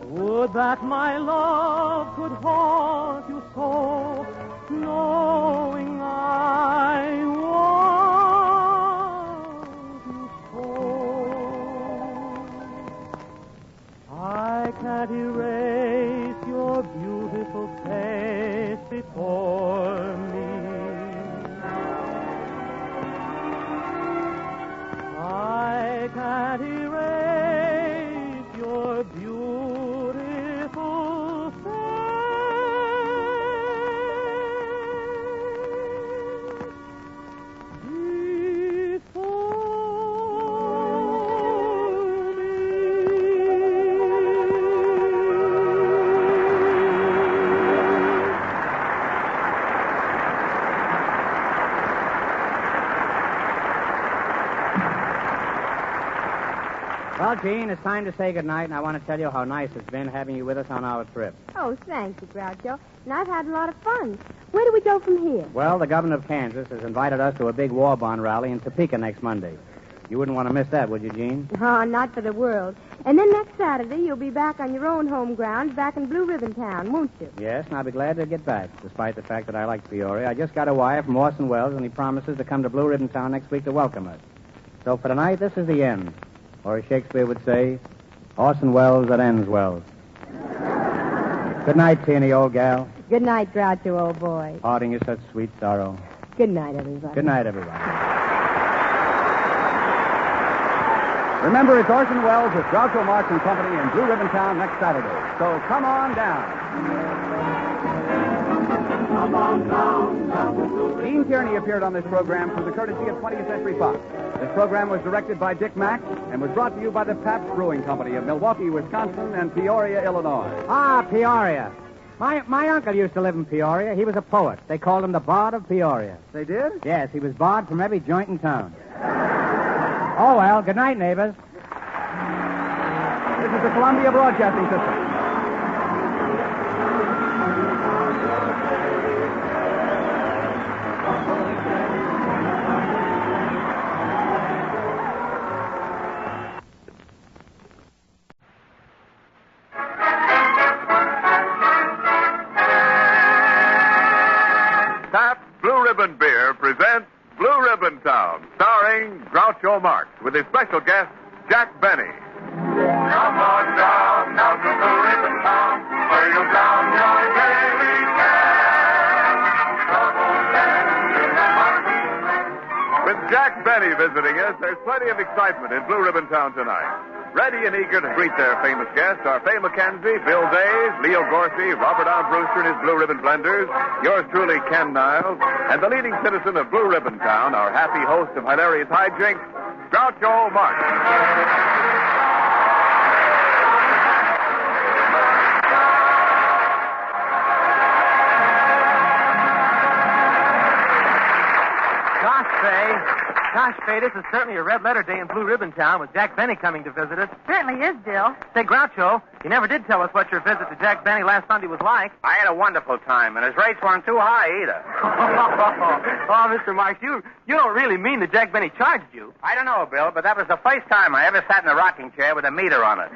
Would that my love could haunt you so, knowing I want you so. I can't erase your beautiful face before me. I can't erase your beautiful face before me.
Well, Gene, it's time to say goodnight, and I want to tell you how nice it's been having you with us on our trip.
Oh, thank you, Groucho. And I've had a lot of fun. Where do we go from here?
Well, the governor of Kansas has invited us to a big war bond rally in Topeka next Monday. You wouldn't want to miss that, would you, Gene?
Oh, not for the world. And then next Saturday, you'll be back on your own home grounds back in Blue Ribbon Town, won't you?
Yes, and I'll be glad to get back, despite the fact that I like Peoria. I just got a wire from Orson Welles, and he promises to come to Blue Ribbon Town next week to welcome us. So for tonight, this is the end. Or as Shakespeare would say, Orson Welles that ends well. Good night, Peony, old gal.
Good night, Groucho, old boy.
Parting is such sweet sorrow.
Good night, everybody.
Good night, everybody.
Remember, it's Orson Welles with Groucho Marx and Company in Blue Ribbon Town next Saturday. So come on down.
Come on down, down to Blue Ribbon.
Dean Tierney appeared on this program through the courtesy of 20th Century Fox. This program was directed by Dick Mack and was brought to you by the Pabst Brewing Company of Milwaukee, Wisconsin, and Peoria, Illinois.
Ah, Peoria. My uncle used to live in Peoria. He was a poet. They called him the Bard of Peoria.
They did?
Yes, he was barred from every joint in town. Oh, well, good night, neighbors.
This is the Columbia Broadcasting System.
Blue Ribbon Beer presents Blue Ribbon Town, starring Groucho Marx, with his special guest, Jack Benny.
Come on down, down to Blue Ribbon Town, where you'll down your daily cash. Trouble and
With Jack Benny visiting us, there's plenty of excitement in Blue Ribbon Town tonight. Ready and eager to greet their famous guests are Faye McKenzie, Bill Days, Leo Gorsey, Robert R. Brewster and his Blue Ribbon Blenders, yours truly, Ken Niles, and the leading citizen of Blue Ribbon Town, our happy host of hilarious hijinks, Groucho Marx.
Gosh, Faye, this is certainly a red letter day in Blue Ribbon Town with Jack Benny coming to visit us.
Certainly is, Bill.
Say, Groucho, you never did tell us what your visit to Jack Benny last Sunday was like.
I had a wonderful time, and his rates weren't too high either.
Oh, Mr. Marx, you don't really mean that Jack Benny charged you.
I don't know, Bill, but that was the first time I ever sat in a rocking chair with a meter on it.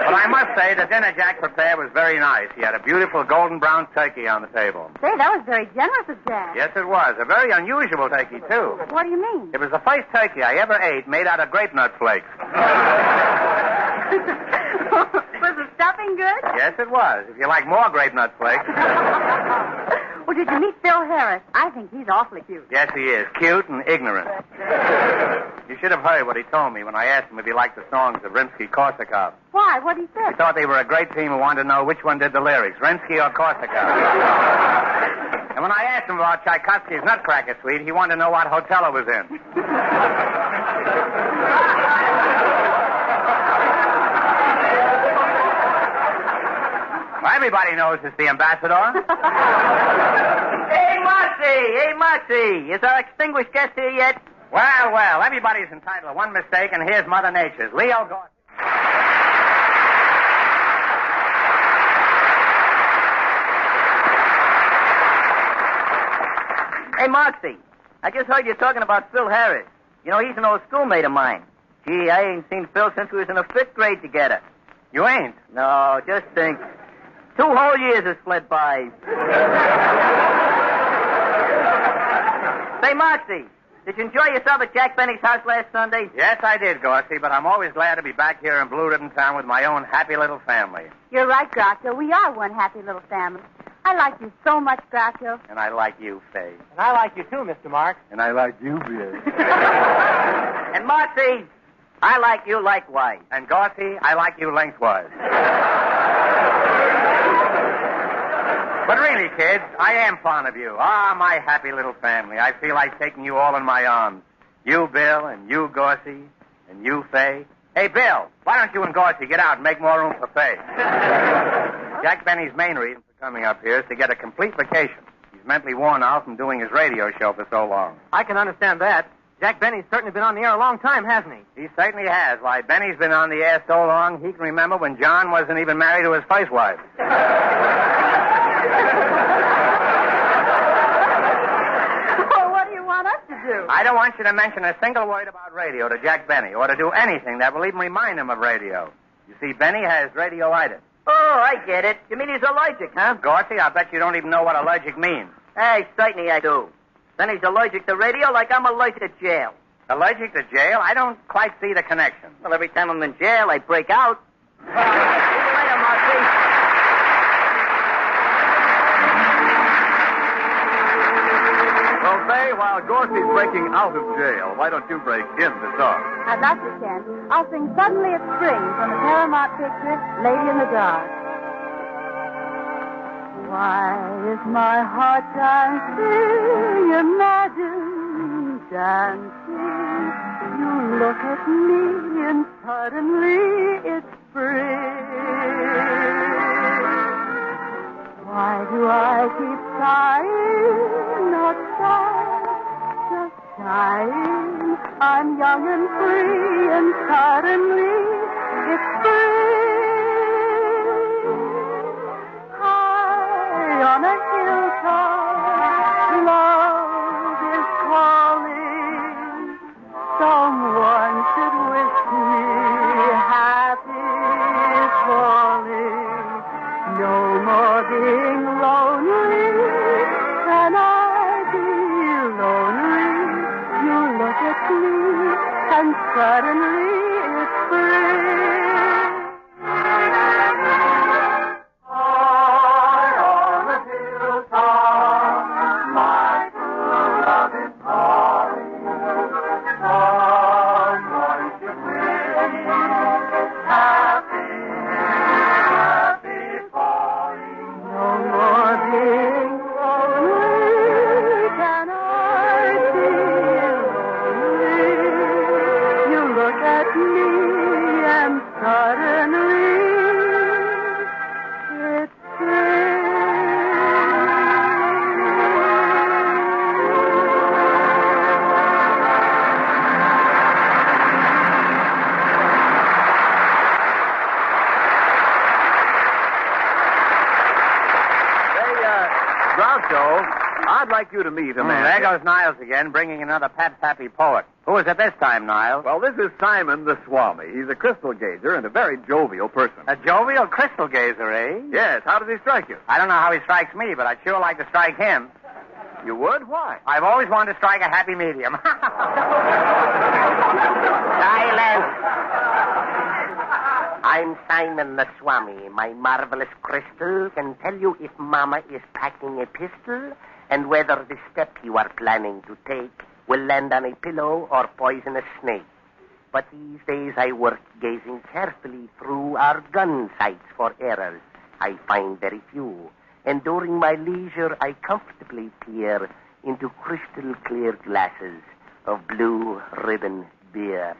But I must say, the dinner Jack prepared was very nice. He had a beautiful golden brown turkey on the table.
Say, that was very generous of Jack.
Yes, it was. A very unusual turkey, too.
What do you mean?
It was the first turkey I ever ate made out of grape nut flakes.
Was the stuffing good?
Yes, it was. If you like more grape nut flakes.
Well, Well, did you meet Phil Harris? I think he's awfully cute.
Yes, he is. Cute and ignorant. You should have heard what he told me when I asked him if he liked the songs of Rimsky-Korsakov.
Why? What'd he say?
He thought they were a great team and wanted to know which one did the lyrics, Rimsky or Korsakov. And when I asked him about Tchaikovsky's Nutcracker Suite, he wanted to know what hotel it was in. Well, everybody knows it's the ambassador.
Hey, Moxie, is our extinguished guest here yet?
Well, everybody's entitled to one mistake, and here's Mother Nature's. Leo Gorski.
Hey, Moxie, I just heard you talking about Phil Harris. You know, he's an old schoolmate of mine. Gee, I ain't seen Phil since we was in the 5th grade together.
You ain't?
No, just think. 2 whole years has fled by. Say, Moxie, did you enjoy yourself at Jack Benny's house last Sunday?
Yes, I did, Gorski, but I'm always glad to be back here in Blue Ribbon Town with my own happy little family.
You're right, Groucho. We are one happy little family. I like you so much, Groucho.
And I like you, Faye.
And I like you too, Mr. Mark.
And I like you, Bill.
And Moxie, I like you likewise.
And Gorski, I like you lengthwise. But really, kids, I am fond of you. Ah, my happy little family. I feel like taking you all in my arms. You, Bill, and you, Gorski, and you, Faye. Hey, Bill, why don't you and Gorski get out and make more room for Faye? Jack Benny's main reason for coming up here is to get a complete vacation. He's mentally worn out from doing his radio show for so long.
I can understand that. Jack Benny's certainly been on the air a long time, hasn't he?
He certainly has. Why, Benny's been on the air so long, he can remember when John wasn't even married to his first wife.
Well, what do you want us to do?
I don't want you to mention a single word about radio to Jack Benny, or to do anything that will even remind him of radio. You see, Benny has radioitis.
Oh, I get it. You mean he's allergic, huh?
Gorski, I bet you don't even know what allergic means.
Hey, certainly I do. Then he's allergic to radio like I'm allergic to jail.
Allergic to jail? I don't quite see the connection.
Well, every time I'm in jail, I break out. See you later, Moxie.
Well, Faye, while Gorski's breaking out of jail, why don't you break into song?
I'd like to, Ken. I'll sing Suddenly It's Spring from the Paramount picture, Lady in the Dark. Why is my heart dancing, imagine dancing? You look at me and suddenly it's spring. Why do I keep sighing, not sighing, just sighing? I'm young and free and suddenly it's spring. On a hilltop, love is calling. Someone should wish me happy falling. No more being lonely. Can I be lonely? You look at me and suddenly it's spring.
I'd like you to meet a man.
There goes Niles again, bringing another pap-pappy poet. Who is it this time, Niles?
Well, this is Simon the Swami. He's a crystal gazer and a very jovial person.
A jovial crystal gazer, eh?
Yes. How does he strike you?
I don't know how he strikes me, but I'd sure like to strike him.
You would? Why?
I've always wanted to strike a happy medium. Silence.
I'm Simon the Swami. My marvelous crystal can tell you if Mama is packing a pistol and whether the step you are planning to take will land on a pillow or poison a snake. But these days I work gazing carefully through our gun sights for errors. I find very few. And during my leisure, I comfortably peer into crystal clear glasses of blue ribbon beer.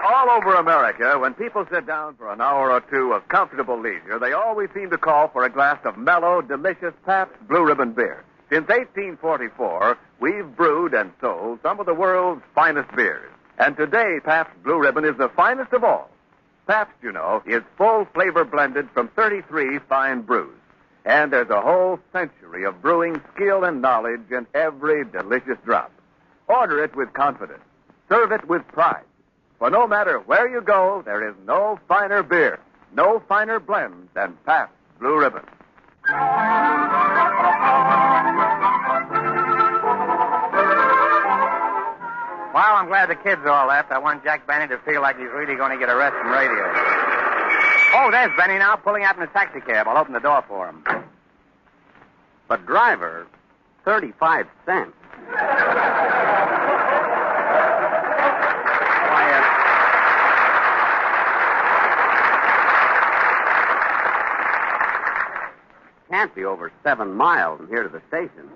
All over America, when people sit down for an hour or two of comfortable leisure, they always seem to call for a glass of mellow, delicious Pabst Blue Ribbon beer. Since 1844, we've brewed and sold some of the world's finest beers. And today, Pabst Blue Ribbon is the finest of all. Pabst, you know, is full flavor blended from 33 fine brews. And there's a whole century of brewing skill and knowledge in every delicious drop. Order it with confidence. Serve it with pride. For no matter where you go, there is no finer beer, no finer blend than Pabst Blue Ribbon.
Well, I'm glad the kids all left. I want Jack Benny to feel like he's really going to get a rest from radio. Oh, there's Benny now, pulling out in a taxi cab. I'll open the door for him.
But driver, 35 cents. Can't be over 7 miles from here to the station.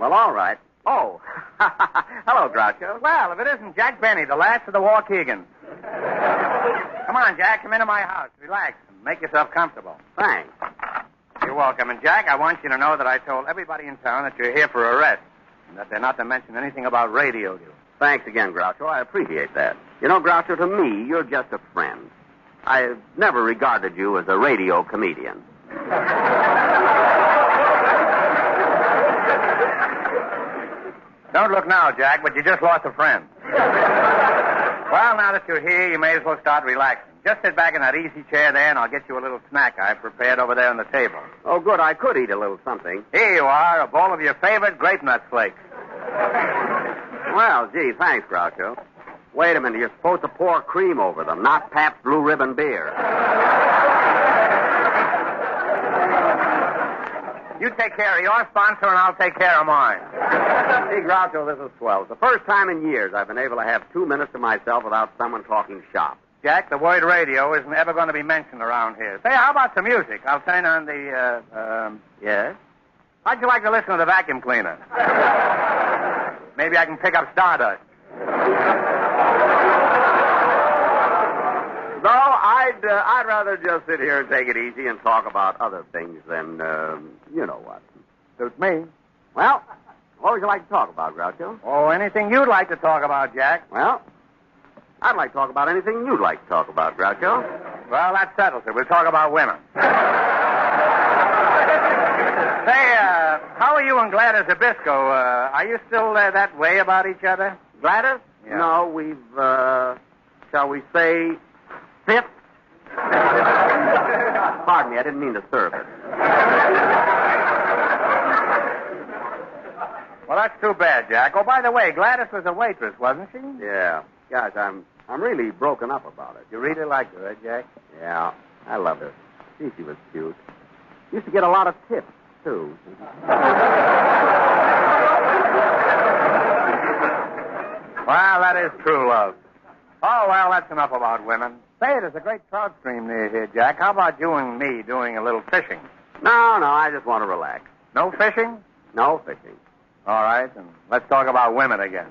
Well, all right.
Oh, hello, Groucho. Well, if it isn't Jack Benny, the last of the Waukegans. Come on, Jack, come into my house. Relax and make yourself comfortable.
Thanks.
You're welcome. And, Jack, I want you to know that I told everybody in town that you're here for a rest and that they're not to mention anything about radio to you.
Thanks again, Groucho. I appreciate that. You know, Groucho, to me, you're just a friend. I've never regarded you as a radio comedian.
Don't look now, Jack, but you just lost a friend. Well, now that you're here, you may as well start relaxing. Just sit back in that easy chair there, and I'll get you a little snack I've prepared over there on the table.
Oh, good. I could eat a little something.
Here you are, a bowl of your favorite grape nut flakes.
Well, gee, thanks, Groucho. Wait a minute. You're supposed to pour cream over them, not Pabst Blue Ribbon beer.
You take care of your sponsor, and I'll take care of mine.
See, Groucho, this is swell. It's the first time in years I've been able to have 2 minutes to myself without someone talking shop.
Jack, the word radio isn't ever going to be mentioned around here. Say, how about some music? I'll turn on the, yes? How'd you like to listen to the vacuum cleaner? Maybe I can pick up Stardust.
No, I'd rather just sit here and take it easy and talk about other things than, you know what.
Suits me.
Well, what would you like to talk about, Groucho?
Oh, anything you'd like to talk about, Jack.
Well, I'd like to talk about anything you'd like to talk about, Groucho.
Well, that settles it. We'll talk about women. Say, how are you and Gladys Abisco? Are you still that way about each other?
Gladys?
Yeah.
No, we've, shall we say, fifth? Pardon me, I didn't mean to serve it.
Well, that's too bad, Jack. Oh, by the way, Gladys was a waitress, wasn't she?
Yeah. Gosh, I'm really broken up about it.
You really liked her, Jack?
Yeah, I loved her. Gee, she was cute. Used to get a lot of tips, too.
Well, that is true love. Oh, well, that's enough about women. Say, there's a great trout stream near here, Jack. How about you and me doing a little fishing?
No, I just want to relax.
No fishing?
No fishing.
All right, and let's talk about women again.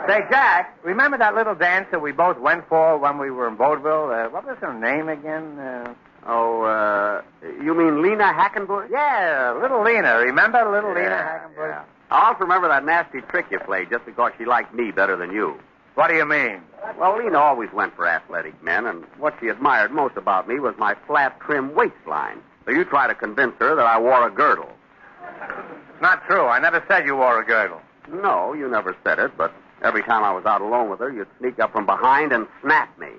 Say, Jack, remember that little dance that we both went for when we were in Vaudeville? What was her name again?
You mean Lena Hackenbush?
Yeah, little Lena. Remember little Lena Hackenbush?
Yeah. I also remember that nasty trick you played just because she liked me better than you.
What do you mean?
Well, Lena always went for athletic men, and what she admired most about me was my flat, trim waistline. So you try to convince her that I wore a girdle.
Not true. I never said you wore a girdle.
No, you never said it, but every time I was out alone with her, you'd sneak up from behind and snap me.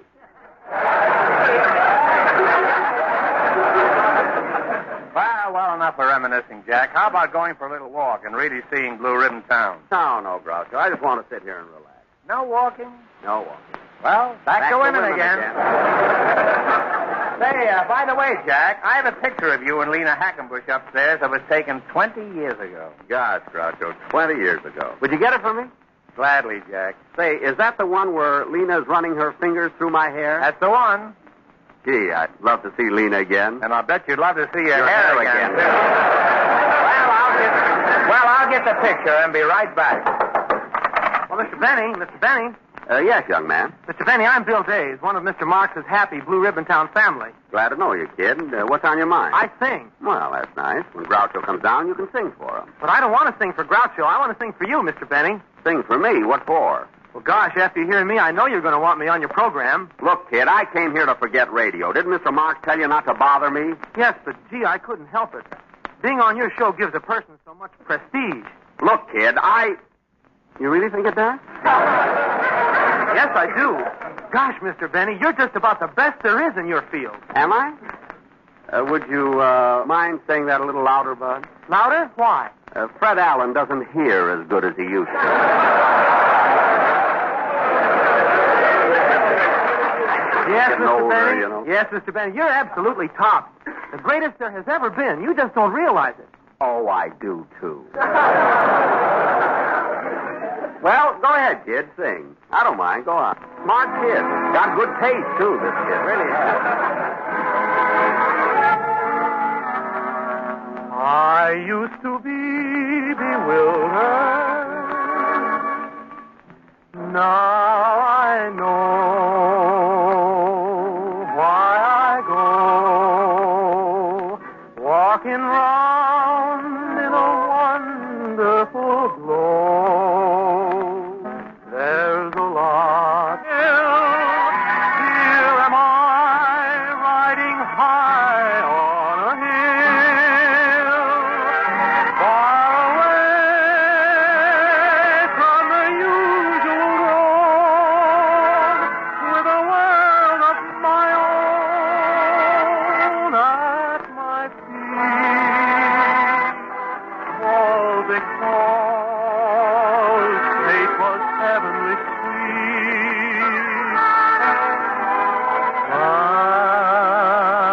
Well, well, enough of reminiscing, Jack. How about going for a little walk and really seeing Blue Ribbon Town?
No, Groucho. I just want to sit here and relax.
No walking?
No walking.
Well, back to women again. Say, by the way, Jack, I have a picture of you and Lena Hackenbush upstairs that was taken 20 years ago.
Gosh, Groucho, 20 years ago. Would you get it for me?
Gladly, Jack.
Say, is that the one where Lena's running her fingers through my hair?
That's the one.
Gee, I'd love to see Lena again.
And I'll bet you'd love to see your hair again.
again.
I'll get the picture and be right back.
Well, Mr. Benny.
Yes, young man.
Mr. Benny, I'm Bill Days, one of Mr. Marx's happy Blue Ribbon Town family.
Glad to know you, kid. What's on your mind?
I sing.
Well, that's nice. When Groucho comes down, you can sing for him.
But I don't want to sing for Groucho. I want to sing for you, Mr. Benny.
Sing for me? What for?
Well, gosh, after hearing me, I know you're going to want me on your program.
Look, kid, I came here to forget radio. Didn't Mr. Marx tell you not to bother me?
Yes, but, gee, I couldn't help it. Being on your show gives a person so much prestige.
Look, kid, You really think it does?
Yes, I do. Gosh, Mr. Benny, you're just about the best there is in your field.
Am I? Would you mind saying that a little louder, Bud?
Louder? Why?
Fred Allen doesn't hear as good as he used to.
Yes, Mr.
older,
Benny.
you know.
Yes, Mr. Benny, you're absolutely top. The greatest there has ever been. You just don't realize it.
Oh, I do, too. Well, go ahead, kid. Sing. I don't mind. Go on. Smart kid. Got good taste, too, this kid. Really has.
I used to be bewildered. Now I know why I go walking round in a wonderful glow. There's a lot. Here am I riding high on a hill, far away from the usual road, with a world of my own at my feet. All because fate was heavenly sweet.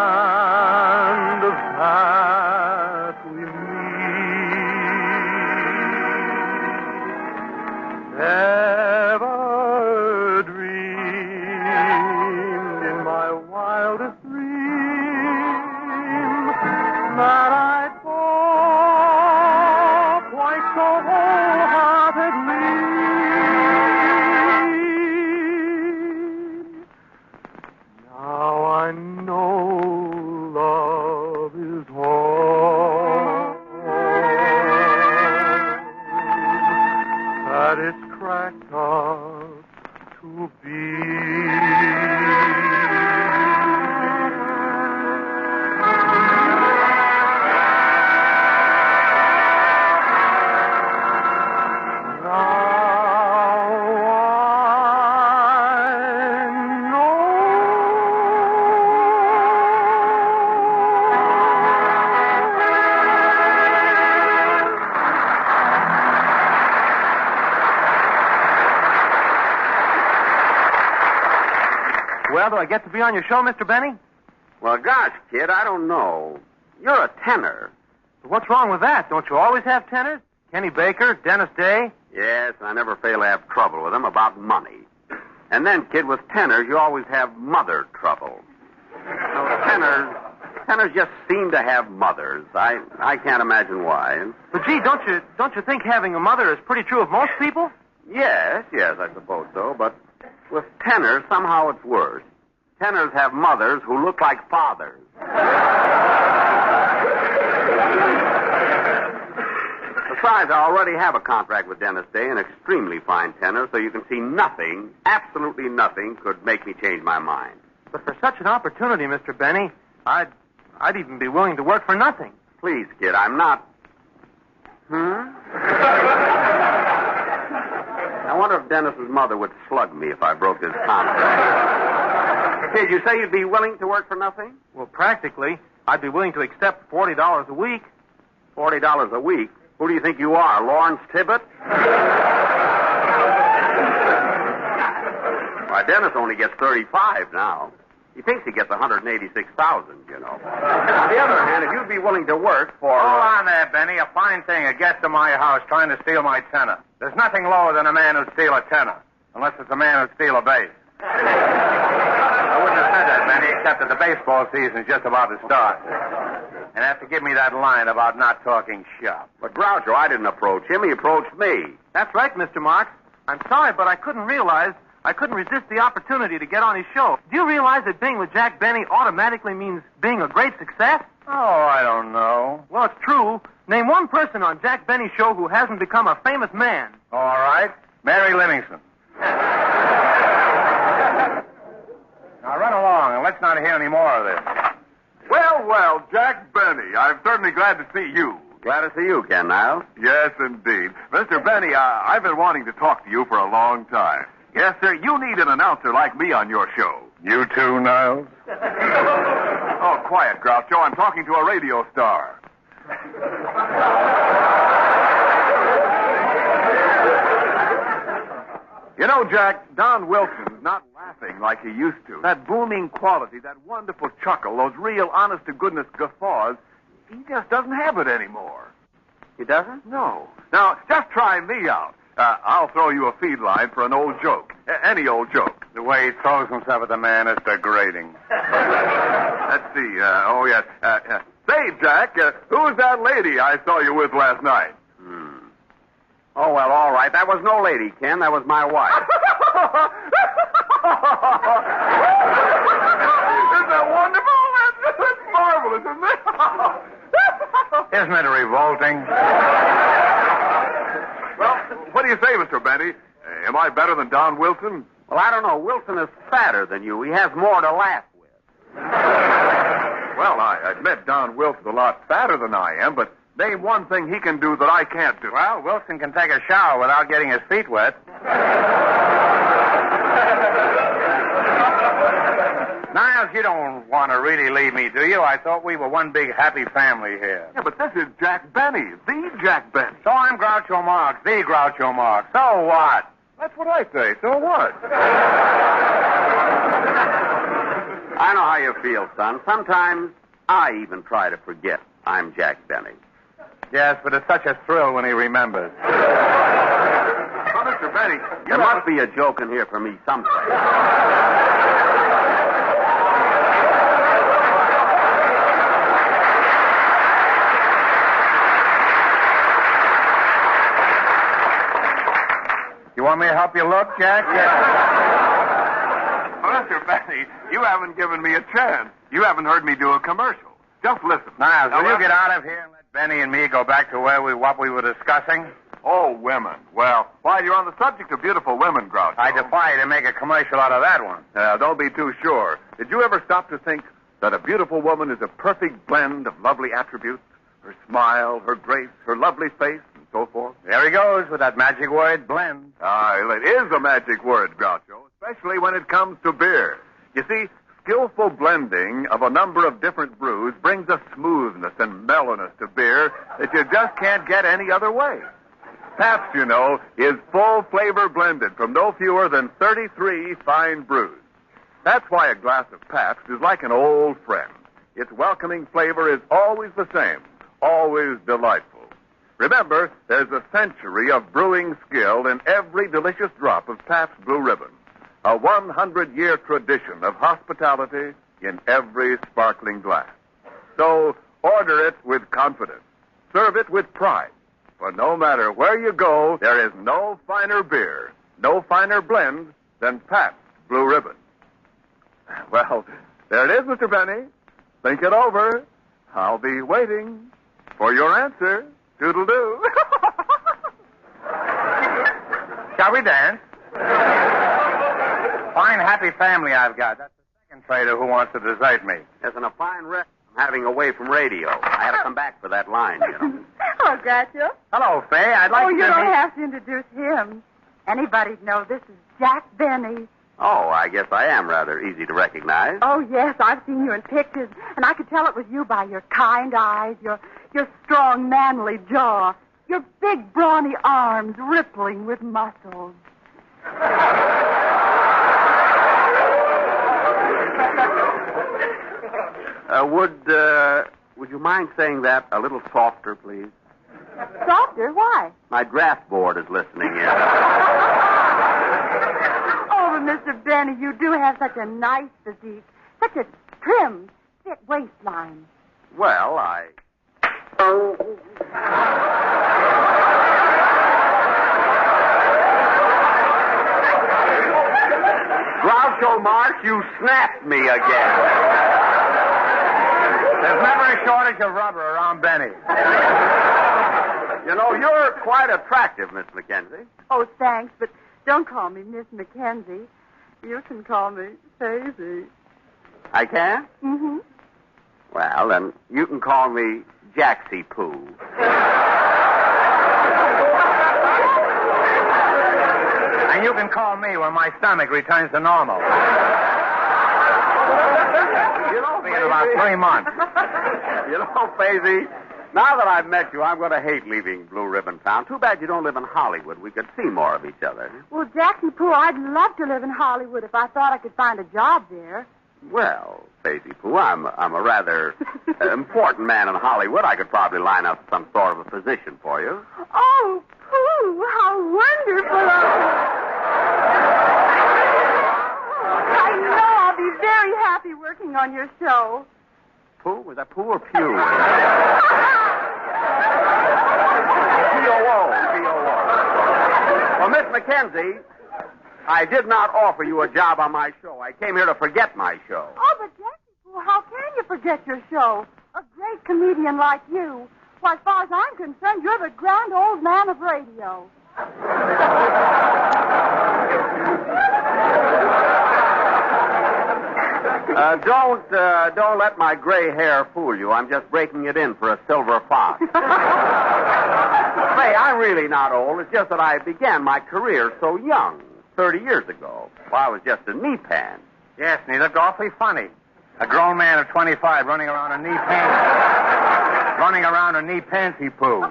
And of that we meet. Ever dreamed in my wildest dream that I'd fall quite so wholeheartedly. Now I know love is all that it's cracked up to be. Well, do I get to be on your show, Mr. Benny?
Well, gosh, kid, I don't know. You're a tenor.
What's wrong with that? Don't you always have tenors? Kenny Baker, Dennis Day?
Yes, I never fail to have trouble with them about money. And then, kid, with tenors, you always have mother trouble. So tenors just seem to have mothers. I can't imagine why.
But gee, don't you think having a mother is pretty true of most people?
Yes, I suppose so. But with tenors, somehow it's worse. Tenors have mothers who look like fathers. Besides, I already have a contract with Dennis Day, an extremely fine tenor, so you can see nothing, absolutely nothing, could make me change my mind.
But for such an opportunity, Mr. Benny, I'd even be willing to work for nothing.
Please, kid, I'm not... I wonder if Dennis's mother would slug me if I broke this contract. Kid, you say you'd be willing to work for nothing?
Well, practically.
I'd be willing to accept $40 a week.
$40 a week? Who do you think you are, Lawrence Tibbet? Why, Dennis only gets 35 now. He thinks he gets 186,000, you know. On the other hand, if you'd be willing to work for...
Hold on there, Benny. A fine thing, a guest to my house trying to steal my tenner. There's nothing lower than a man who'd steal a tenner, unless it's a man who'd steal a base. I wouldn't have said that, Benny, except that the baseball season's just about to start. And have to give me that line about not talking shop.
But Groucho, I didn't approach him. He approached me.
That's right, Mr. Marks. I'm sorry, but I couldn't resist the opportunity to get on his show. Do you realize that being with Jack Benny automatically means being a great success?
Oh, I don't know.
Well, it's true. Name one person on Jack Benny's show who hasn't become a famous man.
All right. Mary Livingston. Now run along and let's not hear any more of this.
Well, Jack Benny, I'm certainly glad to see you.
Glad to see you, Ken Niles.
Yes, indeed. Mr. Benny, I've been wanting to talk to you for a long time. Yes, sir, you need an announcer like me on your show.
You too, Niles?
Oh, quiet, Groucho. I'm talking to a radio star. You know, Jack, Don Wilson's not laughing like he used to. That booming quality, that wonderful chuckle, those real honest-to-goodness guffaws, he just doesn't have it anymore.
He doesn't?
No. Now, just try me out. I'll throw you a feed line for an old joke. Any old joke.
The way he throws himself at the man is degrading.
Let's see. Say, Jack, who's that lady I saw you with last night?
Oh, well, all right. That was no lady, Ken. That was my wife.
Isn't that wonderful? That's marvelous, isn't it?
Isn't it revolting?
Well, what do you say, Mr. Benny? Am I better than Don Wilson?
Well, I don't know. Wilson is fatter than you. He has more to laugh with.
Well, I admit Don Wilson's a lot fatter than I am, but name one thing he can do that I can't do.
Well, Wilson can take a shower without getting his feet wet. Niles, you don't want to really leave me, do you? I thought we were one big happy family here.
Yeah, but this is Jack Benny, the Jack Benny.
So I'm Groucho Marx, the Groucho Marx. So what?
That's what I say. So what?
I know how you feel, son. Sometimes I even try to forget I'm Jack Benny.
Yes, but it's such a thrill when he remembers.
Oh, Mr. Benny,
there must be a joke in here for me someplace.
You want me to help you look, Jack?
Oh, Mr. Benny, you haven't given me a chance. You haven't heard me do a commercial. Just listen.
Niles, will you get out of here and let Benny and me go back to what we were discussing?
Oh, women. Well, while you're on the subject of beautiful women, Groucho...
I defy you to make a commercial out of that one.
Don't be too sure. Did you ever stop to think that a beautiful woman is a perfect blend of lovely attributes? Her smile, her grace, her lovely face, and so forth?
There he goes with that magic word, blend.
It is a magic word, Groucho, especially when it comes to beer. You see, skillful blending of a number of different brews brings a smoothness and mellowness to beer that you just can't get any other way. Pabst, you know, is full flavor blended from no fewer than 33 fine brews. That's why a glass of Pabst is like an old friend. Its welcoming flavor is always the same, always delightful. Remember, there's a century of brewing skill in every delicious drop of Pabst Blue Ribbon. A 100-year tradition of hospitality in every sparkling glass. So order it with confidence. Serve it with pride. For no matter where you go, there is no finer beer, no finer blend than Pabst Blue Ribbon. Well, there it is, Mr. Benny. Think it over. I'll be waiting for your answer. Toodle-doo.
Shall we dance? Fine, happy family I've got. That's the second trader who wants to desert me.
Isn't a fine rest I'm having away from radio. I had to come back for that line, you know.
Oh, Groucho.
Hello, Faye. I'd like
Oh,
to...
you don't have to introduce him. Anybody'd know this is Jack Benny,
Oh, I guess I am rather easy to recognize.
Oh, yes, I've seen you in pictures, and I could tell it was you by your kind eyes, your strong, manly jaw, your big, brawny arms rippling with muscles.
Would you mind saying that a little softer, please?
Softer? Why?
My draft board is listening in.
Oh, but Mr. Benny, you do have such a nice physique, such a trim, fit waistline.
Well, I... Groucho Marx, you snapped me again.
There's never a shortage of rubber around Benny.
You know, you're quite attractive, Miss Mackenzie.
Oh, thanks, but don't call me Miss Mackenzie. You can call me Daisy.
I can?
Mm-hmm.
Well, then you can call me Jaxie Poo.
And you can call me when my stomach returns to normal.
You know,
in about 3 months.
You know, Faisy, now that I've met you, I'm going to hate leaving Blue Ribbon Town. Too bad you don't live in Hollywood. We could see more of each other.
Well, Jackie Pooh, I'd love to live in Hollywood if I thought I could find a job there.
Well, Faisy Pooh, I'm a rather important man in Hollywood. I could probably line up some sort of a position for you.
Oh, Pooh, how wonderful. I know I'll be very happy working on your show.
Pooh? Was that Pooh or Pew? P-O-O. Well, Miss Mackenzie, I did not offer you a job on my show. I came here to forget my show.
Oh, but Jackie Pooh, how can you forget your show? A great comedian like you. Why, as far as I'm concerned, you're the grand old man of radio.
Don't let my gray hair fool you. I'm just breaking it in for a silver fox. Say, I'm really not old. It's just that I began my career so young, 30 years ago. Well, I was just a knee pan.
Yes, and he looked awfully funny. A grown man of 25 running around a knee pantsy poo.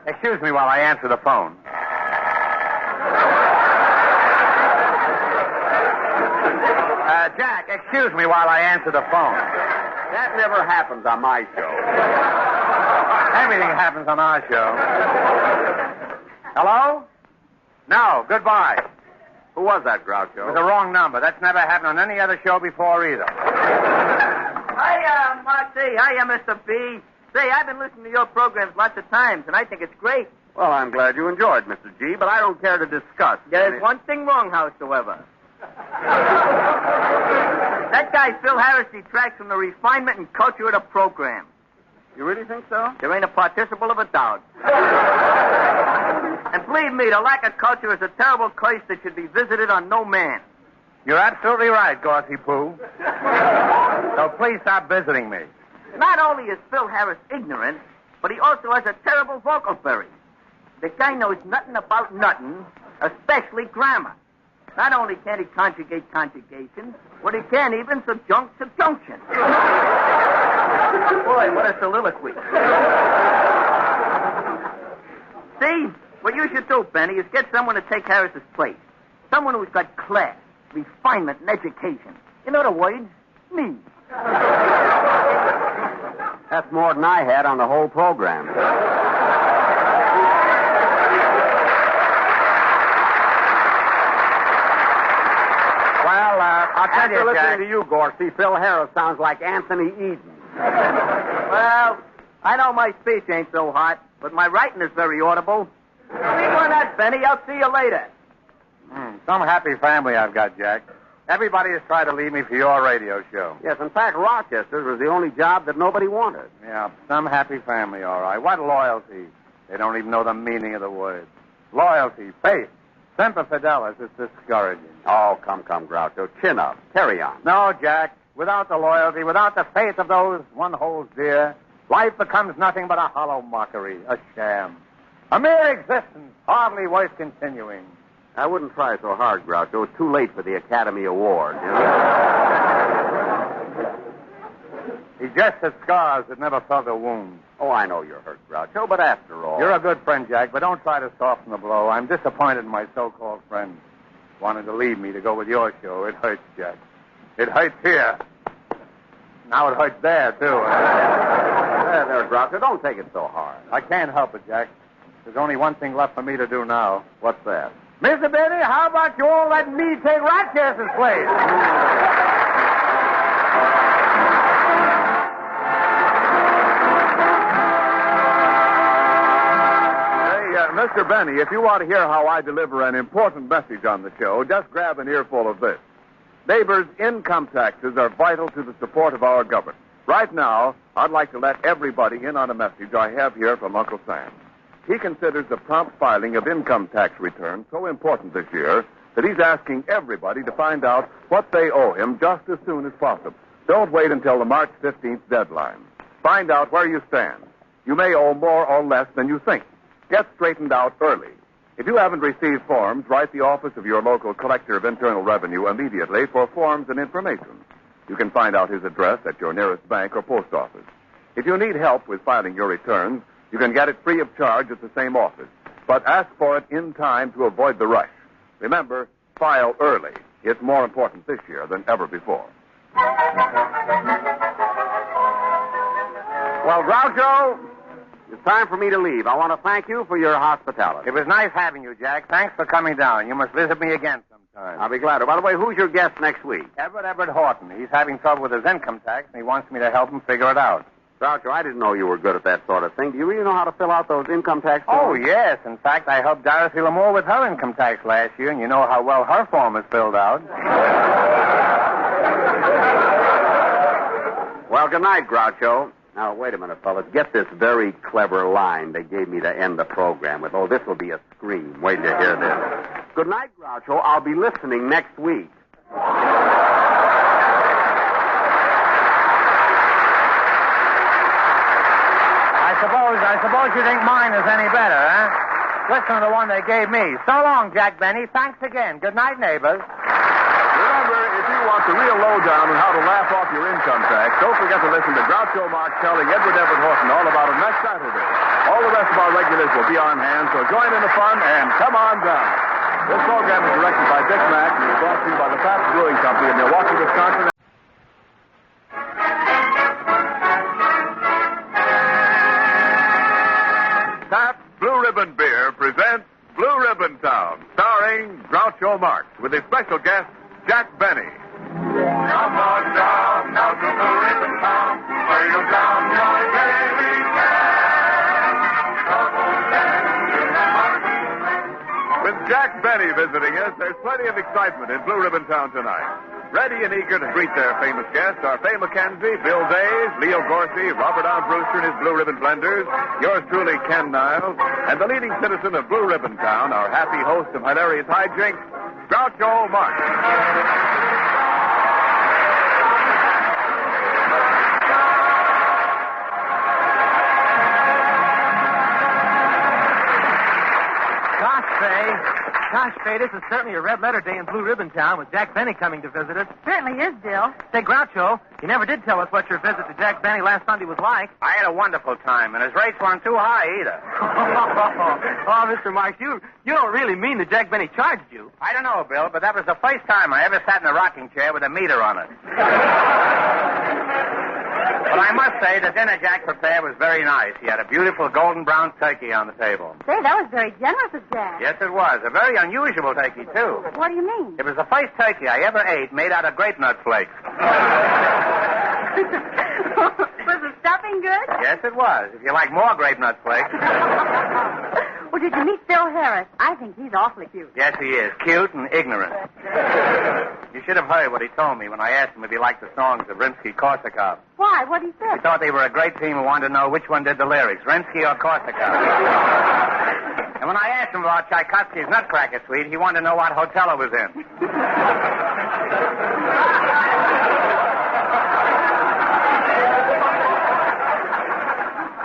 Excuse me while I answer the phone. Jack, excuse me while I answer the phone.
That never happens on my show.
Everything happens on our show. Hello? No, goodbye.
Who was that, Groucho?
It was the wrong number. That's never happened on any other show before either.
Hiya, Marcy. Hiya, Mr. B. Say, I've been listening to your programs lots of times, and I think it's great.
Well, I'm glad you enjoyed, Mr. G, but I don't care to discuss.
There's one thing wrong, howsoever. That guy, Phil Harris, detracts from the refinement and culture of the program.
You really think so?
There ain't a participle of a doubt. And believe me, the lack of culture is a terrible curse that should be visited on no man.
You're absolutely right, Gorsey Pooh. So please stop visiting me.
Not only is Phil Harris ignorant, but he also has a terrible vocal berry. The guy knows nothing about nothing, especially grammar. Not only can't he conjugate conjugations, but he can't even subjunct subjunction. Boy, what a soliloquy. See, what you should do, Benny, is get someone to take Harris's place. Someone who's got class, refinement, and education. In other words, me.
That's more than I had on the whole program.
Well, I'll tell
After
you,
listening
Jack.
to you, Gorsey, Phil Harris sounds like Anthony Eden.
Well, I know my speech ain't so hot, but my writing is very audible. Sleep on that, Benny. I'll see you later.
Some happy family I've got, Jack. Everybody has tried to leave me for your radio show.
Yes, in fact, Rochester was the only job that nobody wanted.
Yeah, some happy family, all right. What loyalty? They don't even know the meaning of the words. Loyalty, faith, semper fidelis, it's discouraging.
Oh, come, Groucho. Chin up. Carry on.
No, Jack. Without the loyalty, without the faith of those one holds dear, life becomes nothing but a hollow mockery, a sham. A mere existence, hardly worth continuing.
I wouldn't try so hard, Groucho. It's too late for the Academy Award. You know?
He just had scars that never felt a wound.
Oh, I know you're hurt, Groucho, but after all...
You're a good friend, Jack, but don't try to soften the blow. I'm disappointed in my so-called friend. Wanted to leave me to go with your show. It hurts, Jack. It hurts here. Now it hurts there, too.
There, Groucho. Don't take it so hard.
I can't help it, Jack. There's only one thing left for me to do now.
What's that?
Mr. Benny, how about you all letting me take Rochester's place?
Mr. Benny, if you want to hear how I deliver an important message on the show, just grab an earful of this. Neighbors, income taxes are vital to the support of our government. Right now, I'd like to let everybody in on a message I have here from Uncle Sam. He considers the prompt filing of income tax returns so important this year that he's asking everybody to find out what they owe him just as soon as possible. Don't wait until the March 15th deadline. Find out where you stand. You may owe more or less than you think. Get straightened out early. If you haven't received forms, write the office of your local collector of internal revenue immediately for forms and information. You can find out his address at your nearest bank or post office. If you need help with filing your returns, you can get it free of charge at the same office. But ask for it in time to avoid the rush. Remember, file early. It's more important this year than ever before.
Well, Groucho, it's time for me to leave. I want to thank you for your hospitality.
It was nice having you, Jack. Thanks for coming down. You must visit me again sometime.
I'll be glad to. By the way, who's your guest next week?
Everett Horton. He's having trouble with his income tax, and he wants me to help him figure it out.
Groucho, I didn't know you were good at that sort of thing. Do you really know how to fill out those income tax
Oh,
forms?
yes. In fact, I helped Dorothy Lamour with her income tax last year, and you know how well her form is filled out.
Well, good night, Groucho. Now, wait a minute, fellas. Get this very clever line they gave me to end the program with. Oh, this will be a scream. Wait till you hear this. Good night, Groucho. I'll be listening next week.
I suppose you think mine is any better, huh? Listen to the one they gave me. So long, Jack Benny. Thanks again. Good night, neighbors.
Remember, if you want the real lowdown on how to laugh off your income tax, don't forget to listen to Groucho Marx telling Everett Horton all about it next Saturday. All the rest of our regulars will be on hand, so join in the fun and come on down. This program is directed by Dick Mack and is brought to you by the Pabst Brewing Company of Milwaukee, Wisconsin. Pabst Blue Ribbon Beer presents Blue Ribbon Town, starring Groucho Marx, with his special guest, Jack Benny. Come on down, now to Blue Ribbon Town, where you'll down your daily cash. With Jack Benny visiting us, there's plenty of excitement in Blue Ribbon Town tonight. Ready and eager to greet their famous guests are Faye McKenzie, Bill Days, Leo Gorsey, Robert R. Brewster and his Blue Ribbon Blenders, yours truly, Ken Niles, and the leading citizen of Blue Ribbon Town, our happy host of hilarious hijinks, Groucho Marx.
Gosh, Faye, this is certainly a red letter day in Blue Ribbon Town with Jack Benny coming to visit us.
Certainly is, Bill.
Say, Groucho, you never did tell us what your visit to Jack Benny last Sunday was like.
I had a wonderful time, and his rates weren't too high either.
Oh, Mr. Marx, you don't really mean that Jack Benny charged you.
I don't know, Bill, but that was the first time I ever sat in a rocking chair with a meter on it. But I must say, the dinner Jack prepared was very nice. He had a beautiful golden brown turkey on the table.
Say, that was very generous of Jack.
Yes, it was. A very unusual turkey, too.
What do you mean?
It was the first turkey I ever ate made out of grape nut flakes.
Was the stuffing good?
Yes, it was. If you like more grape nut flakes.
Well, did you meet Phil Harris? I think he's awfully cute.
Yes, he is. Cute and ignorant. You should have heard what he told me when I asked him if he liked the songs of Rimsky-Korsakov.
Why? What did he say?
He thought they were a great team and wanted to know which one did the lyrics, Rimsky or Korsakov. And when I asked him about Tchaikovsky's Nutcracker Suite, he wanted to know what hotel it was in.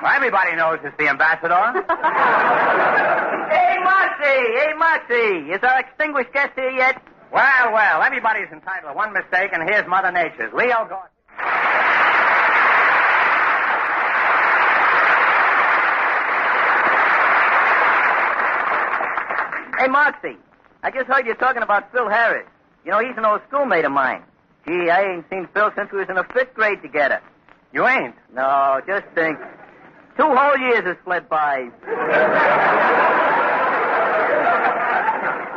Well, everybody knows it's the ambassador.
Hey, Moxie, is our extinguished guest here yet?
Well, everybody's entitled to one mistake, and here's Mother Nature's. Leo Gordon.
Hey, Moxie, I just heard you talking about Phil Harris. You know, he's an old schoolmate of mine. Gee, I ain't seen Phil since we was in the 5th grade together.
You ain't?
No, just think. 2 whole years has fled by.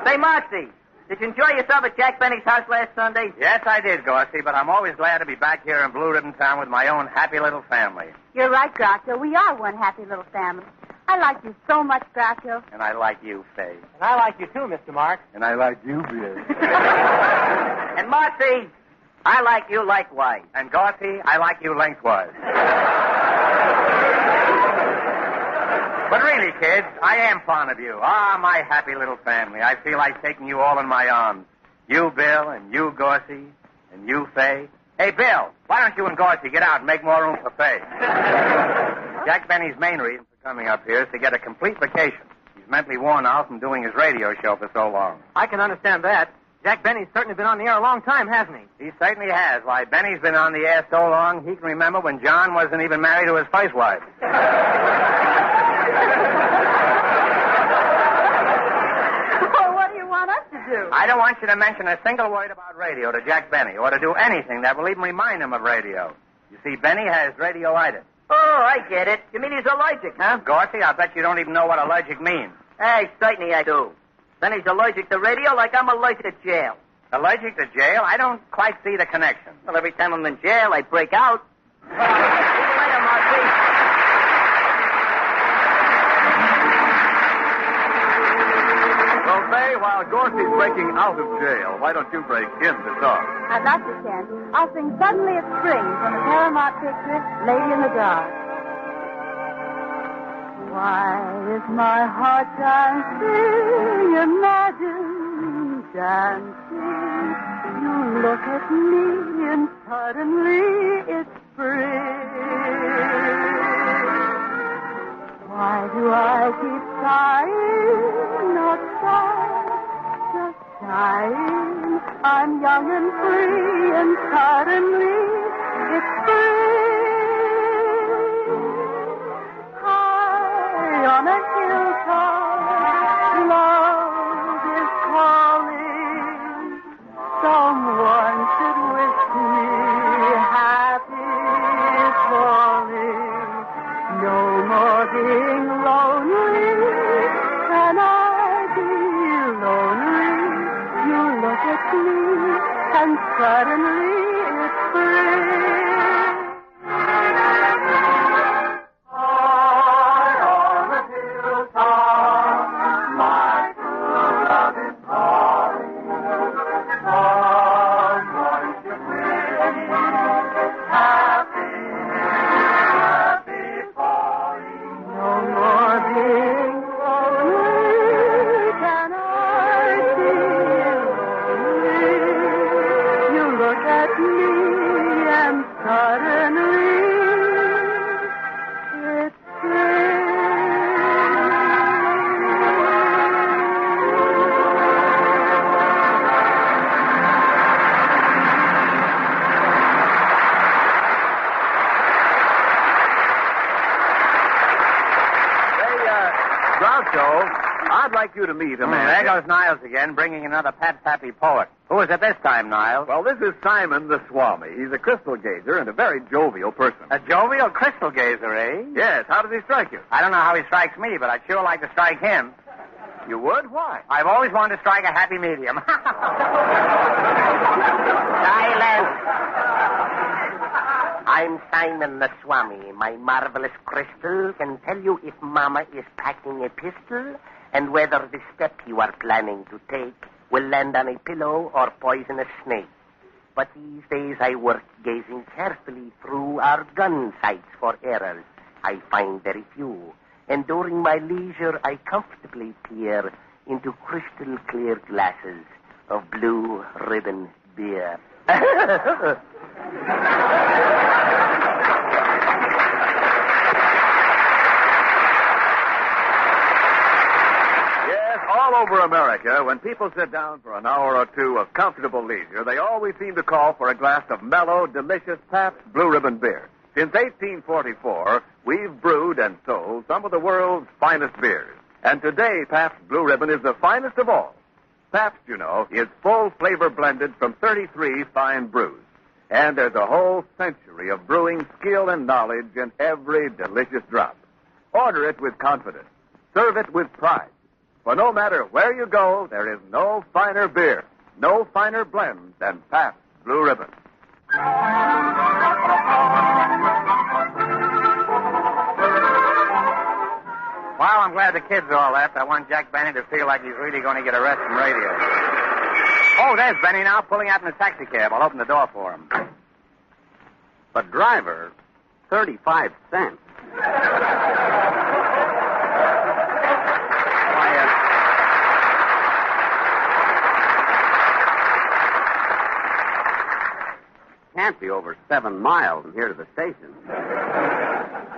Say, Moxie, did you enjoy yourself at Jack Benny's house last Sunday?
Yes, I did, Gorsey, but I'm always glad to be back here in Blue Ribbon Town with my own happy little family.
You're right, Groucho. We are one happy little family. I like you so much, Groucho.
And I like you, Faye.
And I like you too, Mr. Mark.
And I like you, Bill.
And Moxie, I like you likewise.
And Gorsey, I like you lengthwise. But really, kids, I am fond of you. Ah, my happy little family. I feel like taking you all in my arms. You, Bill, and you, Gorsey, and you, Faye. Hey, Bill, why don't you and Gorsey get out and make more room for Faye? Jack Benny's main reason for coming up here is to get a complete vacation. He's mentally worn out from doing his radio show for so long.
I can understand that. Jack Benny's certainly been on the air a long time, hasn't he?
He certainly has. Why, Benny's been on the air so long, he can remember when John wasn't even married to his first wife.
Well, what do you want us to do?
I don't want you to mention a single word about radio to Jack Benny, or to do anything that will even remind him of radio. You see, Benny has radioitis.
Oh, I get it. You mean he's allergic, huh?
Gorsey, I bet you don't even know what allergic means.
Hey, certainly I do. Then he's allergic to radio like I'm allergic to jail.
Allergic to jail? I don't quite see the connection.
Well, every time I'm in jail, I break out. See you later, Moxie.
Well, Faye, while Gorsey's breaking out of jail, why don't you break into song?
I'd like to, Ken. I'll sing Suddenly It's Spring from the Paramount picture, Lady in the Dark. Why is my heart dancing, imagine dancing? You look at me and suddenly it's spring. Why do I keep sighing, not sighing, just sighing? I'm young and free and suddenly it's spring. On a hilltop, love is calling. Someone should wish me happy falling. No more being lonely. Can I be lonely? You look at me and suddenly it's spring.
I'd like you to meet a man.
There goes Niles again, bringing another pat-pappy poet. Who is it this time, Niles?
Well, this is Simon the Swami. He's a crystal gazer and a very jovial person.
A jovial crystal gazer, eh?
Yes. How does he strike you?
I don't know how he strikes me, but I'd sure like to strike him.
You would? Why?
I've always wanted to strike a happy medium.
Silence! I'm Simon the Swami. My marvelous crystal can tell you if Mama is packing a pistol and whether the step you are planning to take will land on a pillow or poison a snake. But these days I work gazing carefully through our gun sights for errors. I find very few. And during my leisure, I comfortably peer into crystal clear glasses of blue ribbon beer.
All over America, when people sit down for an hour or two of comfortable leisure, they always seem to call for a glass of mellow, delicious Pabst Blue Ribbon beer. Since 1844, we've brewed and sold some of the world's finest beers. And today, Pabst Blue Ribbon is the finest of all. Pabst, you know, is full flavor blended from 33 fine brews. And there's a whole century of brewing skill and knowledge in every delicious drop. Order it with confidence. Serve it with pride. For no matter where you go, there is no finer beer, no finer blend than Pabst Blue Ribbon.
Well, I'm glad the kids all left. I want Jack Benny to feel like he's really going to get a rest from radio. Oh, there's Benny now, pulling out in a taxi cab. I'll open the door for him.
But driver, 35 cents. Can't be over 7 miles from here to the station.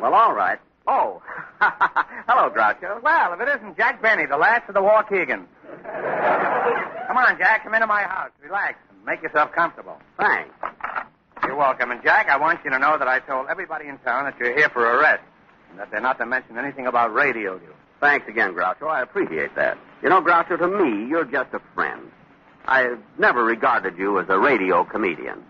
Well, all right. Oh, hello, Groucho.
Well, if it isn't Jack Benny, the last of the Waukegans. Come on, Jack, come into my house. Relax and make yourself comfortable.
Thanks.
You're welcome. And, Jack, I want you to know that I told everybody in town that you're here for a rest and that they're not to mention anything about radio to you.
Thanks again, Groucho. I appreciate that. You know, Groucho, to me, you're just a friend. I've never regarded you as a radio comedian.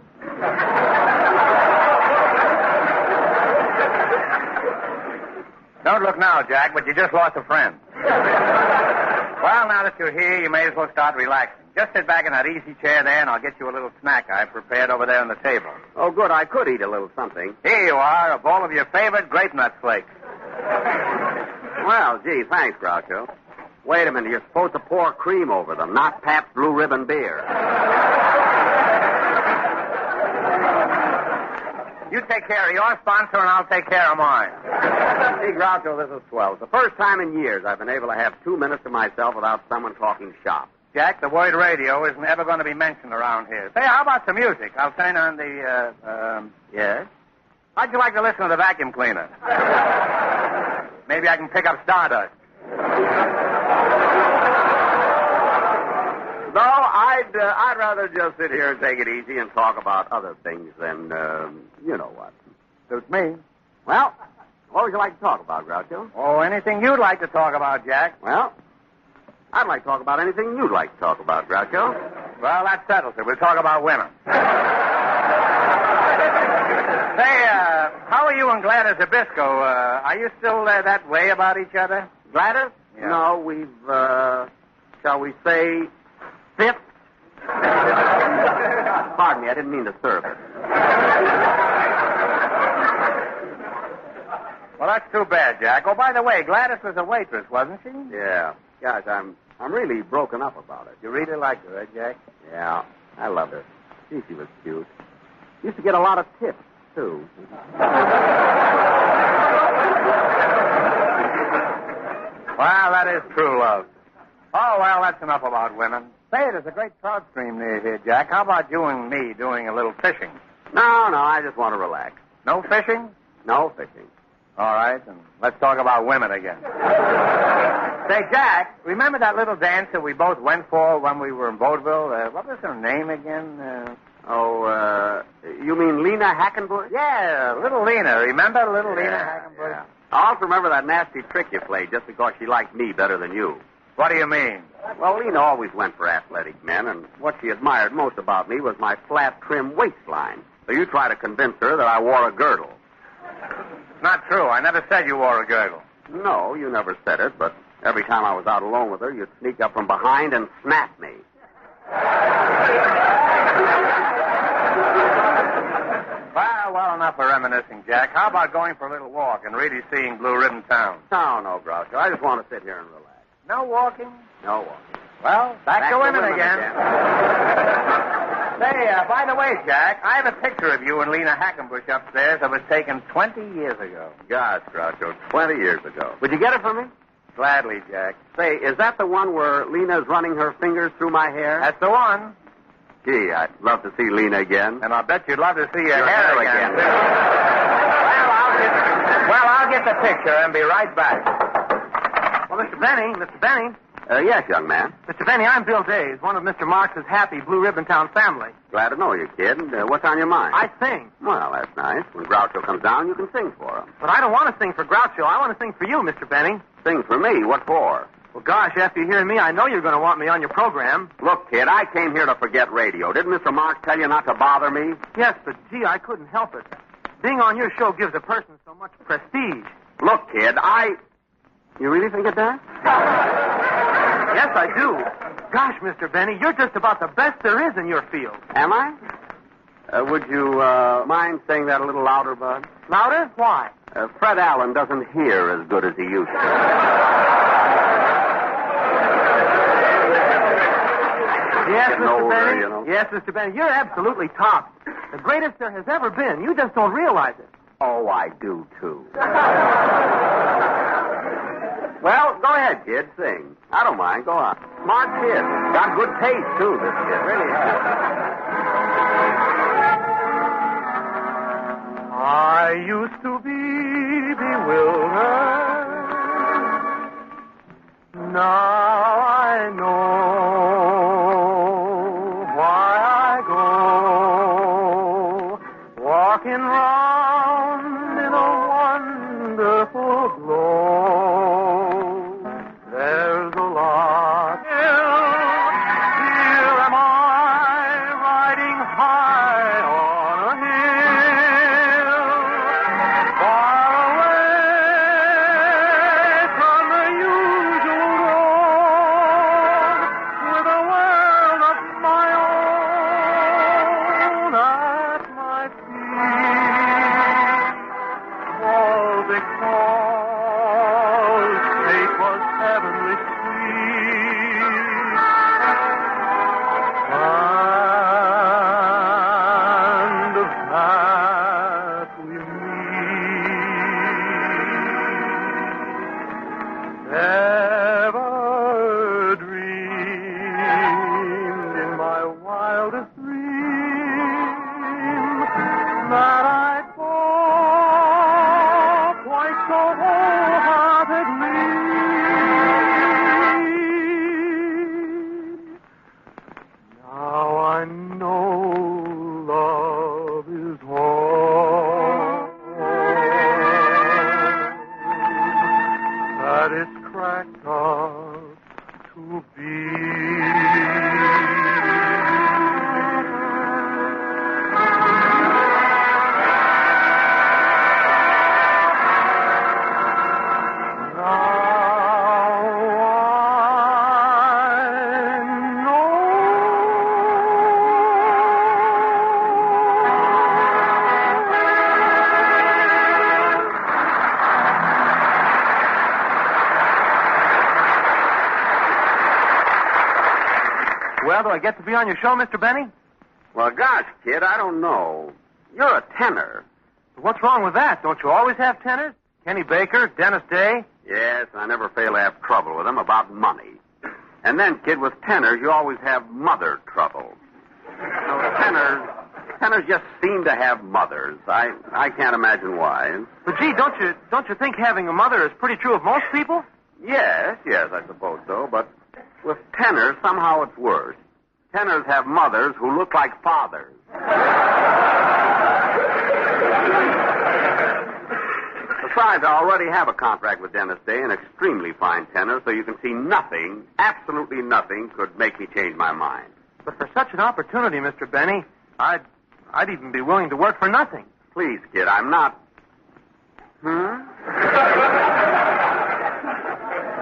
Don't look now, Jack, but you just lost a friend. Well, now that you're here, you may as well start relaxing. Just sit back in that easy chair there, and I'll get you a little snack I've prepared over there on the table.
Oh, good. I could eat a little something.
Here you are, a bowl of your favorite grape nut flakes.
Well, gee, thanks, Groucho. Wait a minute. You're supposed to pour cream over them, not Pabst Blue Ribbon beer.
You take care of your sponsor, and I'll take care of mine.
See, Groucho, this is swell. It's the first time in years I've been able to have 2 minutes to myself without someone talking shop.
Jack, the word radio isn't ever going to be mentioned around here. Say, how about some music? I'll turn on the, Yes? How'd you like to listen to the vacuum cleaner? Maybe I can pick up Stardust.
No, I'd rather just sit here and take it easy and talk about other things than, you know what.
Suits me.
Well, what would you like to talk about, Groucho?
Oh, anything you'd like to talk about, Jack.
Well, I'd like to talk about anything you'd like to talk about, Groucho.
Well, that settles it. We'll talk about women. Say, how are you and Gladys Zabisco? Are you still that way about each other?
Gladys?
Yeah.
No, we've, shall we say, fifth? Pardon me, I didn't mean to serve it.
Well, that's too bad, Jack. Oh, by the way, Gladys was a waitress, wasn't she?
Yeah. Gosh, I'm really broken up about it.
You really liked her, eh, Jack?
Yeah, I loved her. Gee, she was cute. Used to get a lot of tips, too.
Well, that is true love. Oh, well, that's enough about women. Say, there's a great trout stream near here, Jack. How about you and me doing a little fishing?
No, I just want to relax.
No fishing?
No fishing.
All right, and let's talk about women again. Say, Jack, remember that little dance that we both went for when we were in Vaudeville? What was her name again?
You mean Lena Hackenbush?
Yeah, little Lena. Remember little Lena Hackenbush?
Yeah. I also remember that nasty trick you played just because she liked me better than you.
What do you mean?
Well, Lena always went for athletic men, and what she admired most about me was my flat, trim waistline. So you try to convince her that I wore a girdle.
Not true. I never said you wore a girdle.
No, you never said it, but every time I was out alone with her, you'd sneak up from behind and snap me.
Well, enough of reminiscing, Jack. How about going for a little walk and really seeing Blue Ribbon Town?
No, Groucho. I just want to sit here and relax.
No walking?
No walking.
Well, back to women again. Say, by the way, Jack, I have a picture of you and Lena Hackenbush upstairs that was taken 20 years ago.
Gosh, Groucho, 20 years ago. Would you get it for me?
Gladly, Jack.
Say, is that the one where Lena's running her fingers through my hair?
That's the one.
Gee, I'd love to see Lena again.
And I'll bet you'd love to see your hair again. Well, I'll get the picture and be right back.
Well, Mr. Benny.
Yes, young man.
Mr. Benny, I'm Bill Days, one of Mr. Marks's happy Blue Ribbon Town family.
Glad to know you, kid. What's on your mind?
I sing.
Well, that's nice. When Groucho comes down, you can sing for him.
But I don't want to sing for Groucho. I want to sing for you, Mr. Benny.
Sing for me? What for?
Well, gosh, after hearing me, I know you're going to want me on your program.
Look, kid, I came here to forget radio. Didn't Mr. Marks tell you not to bother me?
Yes, but, gee, I couldn't help it. Being on your show gives a person so much prestige.
Look, kid, You really think it does?
Yes, I do. Gosh, Mr. Benny, you're just about the best there is in your field.
Am I? Would you mind saying that a little louder, Bud?
Louder? Why?
Fred Allen doesn't hear as good as he used to.
Yes, Mr.
Older,
Benny.
you know.
Yes, Mr. Benny, you're absolutely top. The greatest there has ever been. You just don't realize it.
Oh, I do, too. Well, go ahead, kid. Sing. I don't mind. Go on. Smart kid. Got good taste, too, this kid. Really has.
I used to be bewildered. Now I know why I go walking round in a wonderful glow. There's a lot. Here am I riding high on a hill, far away from the usual road, with a world of my own at my feet. All because fate was heavenly sweet. And of that we meet. Ever dreamed in my wildest dream that I'd fall quite so wholeheartedly. Now I know love is all that it's cracked up to be.
Well, do I get to be on your show, Mr. Benny?
Well, gosh, kid, I don't know. You're a tenor.
What's wrong with that? Don't you always have tenors? Kenny Baker, Dennis Day?
Yes, I never fail to have trouble with them about money. And then, kid, with tenors, you always have mother trouble. Tenors just seem to have mothers. I can't imagine why.
But, gee, don't you think having a mother is pretty true of most people?
Yes, I suppose so. But with tenors, somehow it's worse. Tenors have mothers who look like fathers. Besides, I already have a contract with Dennis Day, an extremely fine tenor, so you can see nothing, absolutely nothing, could make me change my mind.
But for such an opportunity, Mr. Benny, I'd even be willing to work for nothing.
Please, kid, I'm not... I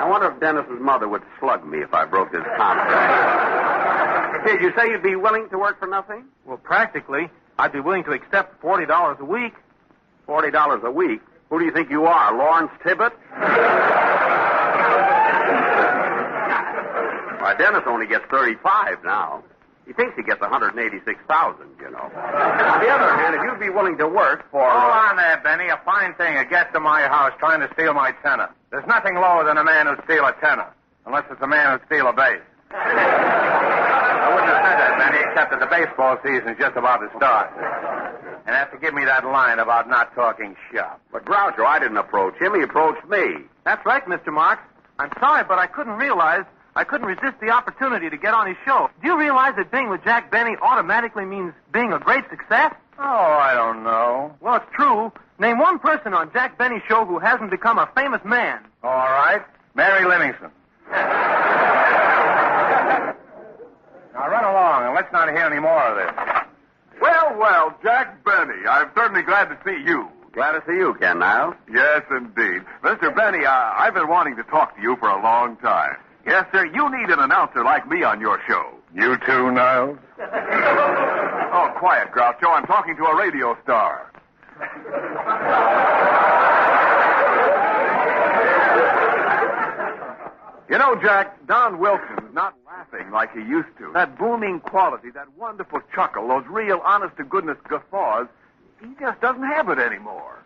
wonder if Dennis's mother would slug me if I broke this contract. Kid, you say you'd be willing to work for nothing?
Well, practically, I'd be willing to accept $40 a week.
$40 a week? Who do you think you are, Lawrence Tibbett? Why, Dennis only gets 35 now. He thinks he gets 186,000, you know. On the other hand, if you'd be willing to work for...
Hold on there, Benny. A fine thing. A guest to my house trying to steal my tenor. There's nothing lower than a man who'd steal a tenor. Unless it's a man who'd steal a bass. I wouldn't have said that, Benny, except that the baseball season's just about to start. And have to give me that line about not talking shop.
But Groucho, I didn't approach him. He approached me.
That's right, Mr. Marks. I'm sorry, but I couldn't realize I couldn't resist the opportunity to get on his show. Do you realize that being with Jack Benny automatically means being a great success?
Oh, I don't know.
Well, it's true. Name one person on Jack Benny's show who hasn't become a famous man.
All right. Mary Livingston. Now run along, and let's not hear any more of this.
Well, well, Jack Benny, I'm certainly glad to see you.
Glad to see you, Ken Niles.
Yes, indeed. Mr. Benny, I've been wanting to talk to you for a long time. Yes, sir, you need an announcer like me on your show.
You too, Niles?
Oh, quiet, Groucho. I'm talking to a radio star. You know, Jack, Don Wilson's not laughing like he used to. That booming quality, that wonderful chuckle, those real honest-to-goodness guffaws, he just doesn't have it anymore.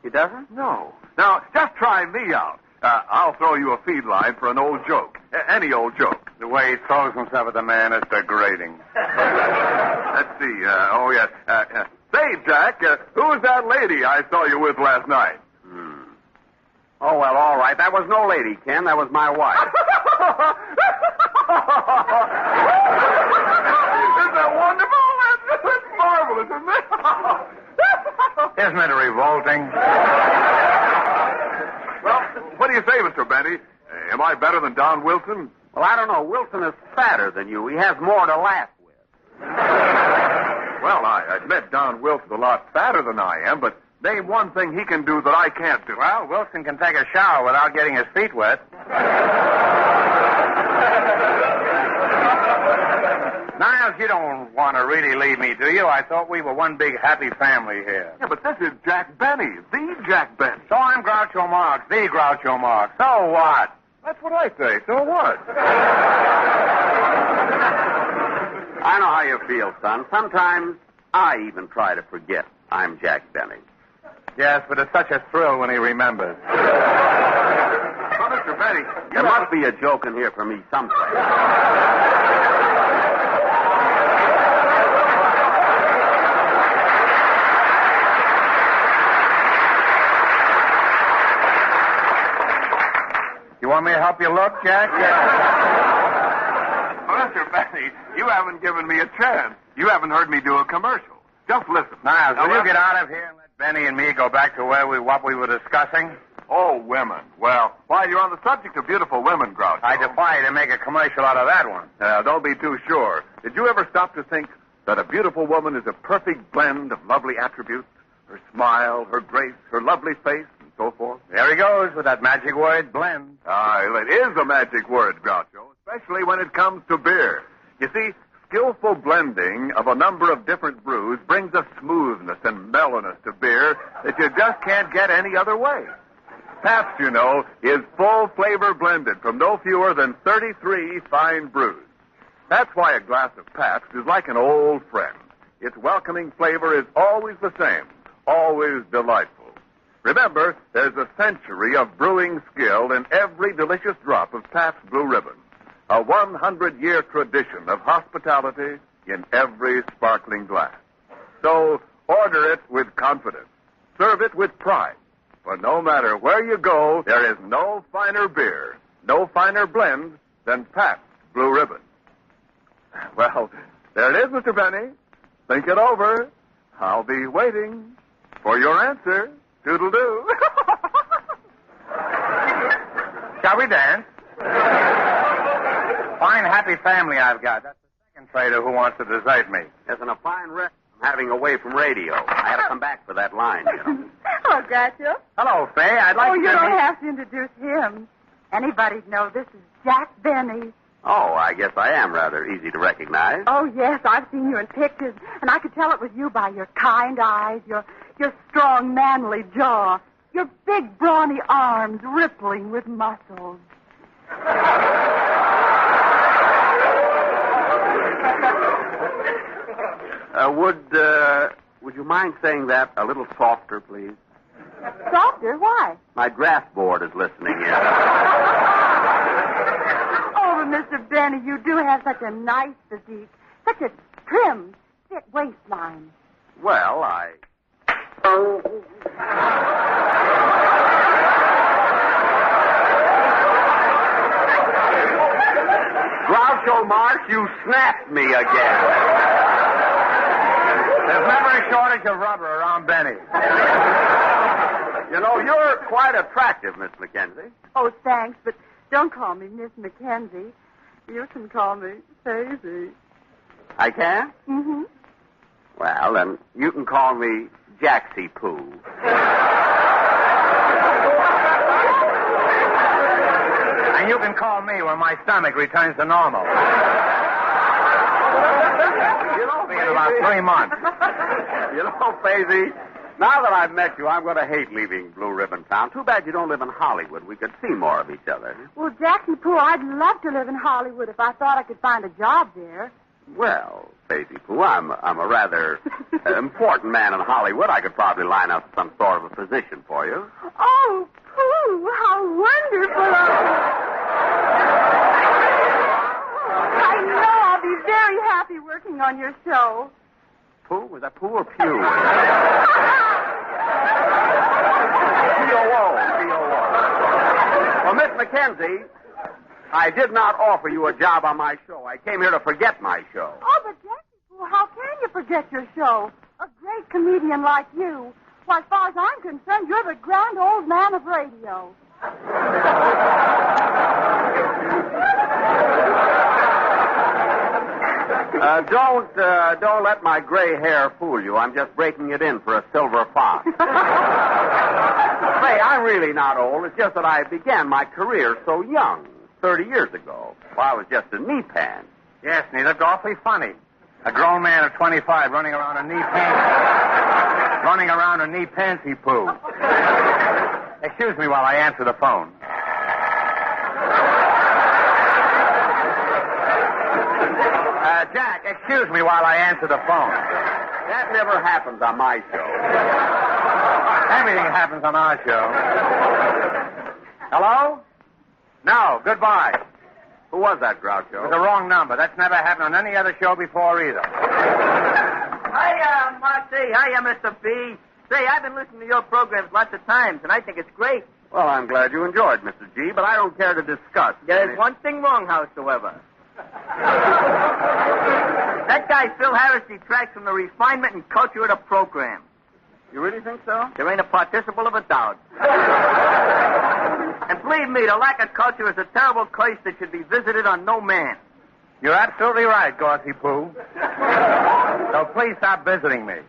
He doesn't?
No. Now, just try me out. I'll throw you a feed line for an old joke. Any old joke.
The way he throws himself at the man is degrading.
Let's see. Oh, yes. Say, Jack, who's that lady I saw you with last night?
Oh, well, all right. That was no lady, Ken. That was my wife.
Isn't that wonderful? That's marvelous, isn't it?
Isn't it revolting?
Well, what do you say, Mr. Benny? Am I better than Don Wilson?
Well, I don't know. Wilson is fatter than you. He has more to laugh with.
Well, I admit Don Wilson's a lot fatter than I am, but name one thing he can do that I can't do.
Well, Wilson can take a shower without getting his feet wet. Niles, you don't want to really leave me, do you? I thought we were one big happy family here.
Yeah, but this is Jack Benny, the Jack Benny.
So I'm Groucho Marx, the Groucho Marx. So what?
That's what I say. So what?
I know how you feel, son. Sometimes I even try to forget I'm Jack Benny.
Yes, but it's such a thrill when he remembers.
Well, Mr. Benny,
there must be a joke in here for me someplace.
You want me to help you look, Jack?
Well, Mr. Benny, you haven't given me a chance. You haven't heard me do a commercial. Just listen.
Niles, will you get out of here and let Benny and me go back to what we were discussing?
Oh, women. Well, while you're on the subject of beautiful women, Groucho.
I defy you to make a commercial out of that one.
Don't be too sure. Did you ever stop to think that a beautiful woman is a perfect blend of lovely attributes? Her smile, her grace, her lovely face, and so forth.
There he goes with that magic word, blend.
It is a magic word, Groucho, especially when it comes to beer. You see, skillful blending of a number of different brews brings a smoothness and mellowness to beer that you just can't get any other way. Pabst, you know, is full flavor blended from no fewer than 33 fine brews. That's why a glass of Pabst is like an old friend. Its welcoming flavor is always the same, always delightful. Remember, there's a century of brewing skill in every delicious drop of Pabst Blue Ribbon. A 100-year tradition of hospitality in every sparkling glass. So order it with confidence. Serve it with pride. For no matter where you go, there is no finer beer, no finer blend than Pabst Blue Ribbon. Well, there it is, Mr. Benny. Think it over. I'll be waiting for your answer. Toodle-doo.
Shall we dance? Fine, happy family I've got. That's the second trader who wants to desert me.
Isn't a fine rest I'm having away from radio. I had to come back for that line, you know.
Hello, Groucho.
Hello, Faye. I'd like to...
you don't have to introduce him. Anybody'd know this is Jack Benny.
Oh, I guess I am rather easy to recognize.
Oh, yes, I've seen you in pictures, and I could tell it was you by your kind eyes, your strong, manly jaw, your big, brawny arms rippling with muscles.
Would you mind saying that a little softer, please?
Softer? Why?
My draft board is listening in.
Oh, but Mr. Benny, you do have such a nice physique, such a trim, fit waistline.
Well, I... Groucho Marx, you snapped me again.
There's never a shortage of rubber around Benny.
You know, you're quite attractive, Miss Mackenzie.
Oh, thanks, but don't call me Miss Mackenzie. You can call me Daisy.
I can?
Mm-hmm.
Well, then you can call me Jaxie Poo.
And you can call me when my stomach returns to normal.
You know,
in about 3 months.
You know, Faisy, now that I've met you, I'm going to hate leaving Blue Ribbon Town. Too bad you don't live in Hollywood. We could see more of each other.
Well, Jackie Pooh, I'd love to live in Hollywood if I thought I could find a job there.
Well, Faisy Pooh, I'm a rather important man in Hollywood. I could probably line up some sort of a position for you.
Oh, Pooh, how wonderful. I know I'll be very happy working on your show.
Pooh? Was that Pooh or Pew? P-O-O. Well, Miss Mackenzie, I did not offer you a job on my show. I came here to forget my show.
Oh, but Jackie Pooh, how can you forget your show? A great comedian like you. Why, as far as I'm concerned, you're the grand old man of radio.
Don't let my gray hair fool you. I'm just breaking it in for a silver fox. Say, I'm really not old. It's just that I began my career so young, 30 years ago. Well, I was just a knee pan.
Yes, and he looked awfully funny. A grown man of 25 running around a knee pan. Running around a knee pansy poo. Excuse me while I answer the phone. Jack, excuse me while I answer the phone.
That never happens on my show.
Everything happens on our show. Hello? No, goodbye.
Who was that, Groucho?
It was the wrong number. That's never happened on any other show before either.
Hiya, Marcy. Hiya, Mr. B. Say, I've been listening to your programs lots of times, and I think it's great.
Well, I'm glad you enjoyed, Mr. G, but I don't care to discuss.
There's one thing wrong, howsoever. That guy, Phil Harris, detracts from the refinement and culture of the program.
You really think so?
There ain't a participle of a doubt. And believe me, the lack of culture is a terrible curse that should be visited on no man.
You're absolutely right, Gorsey Pooh. So please stop visiting me.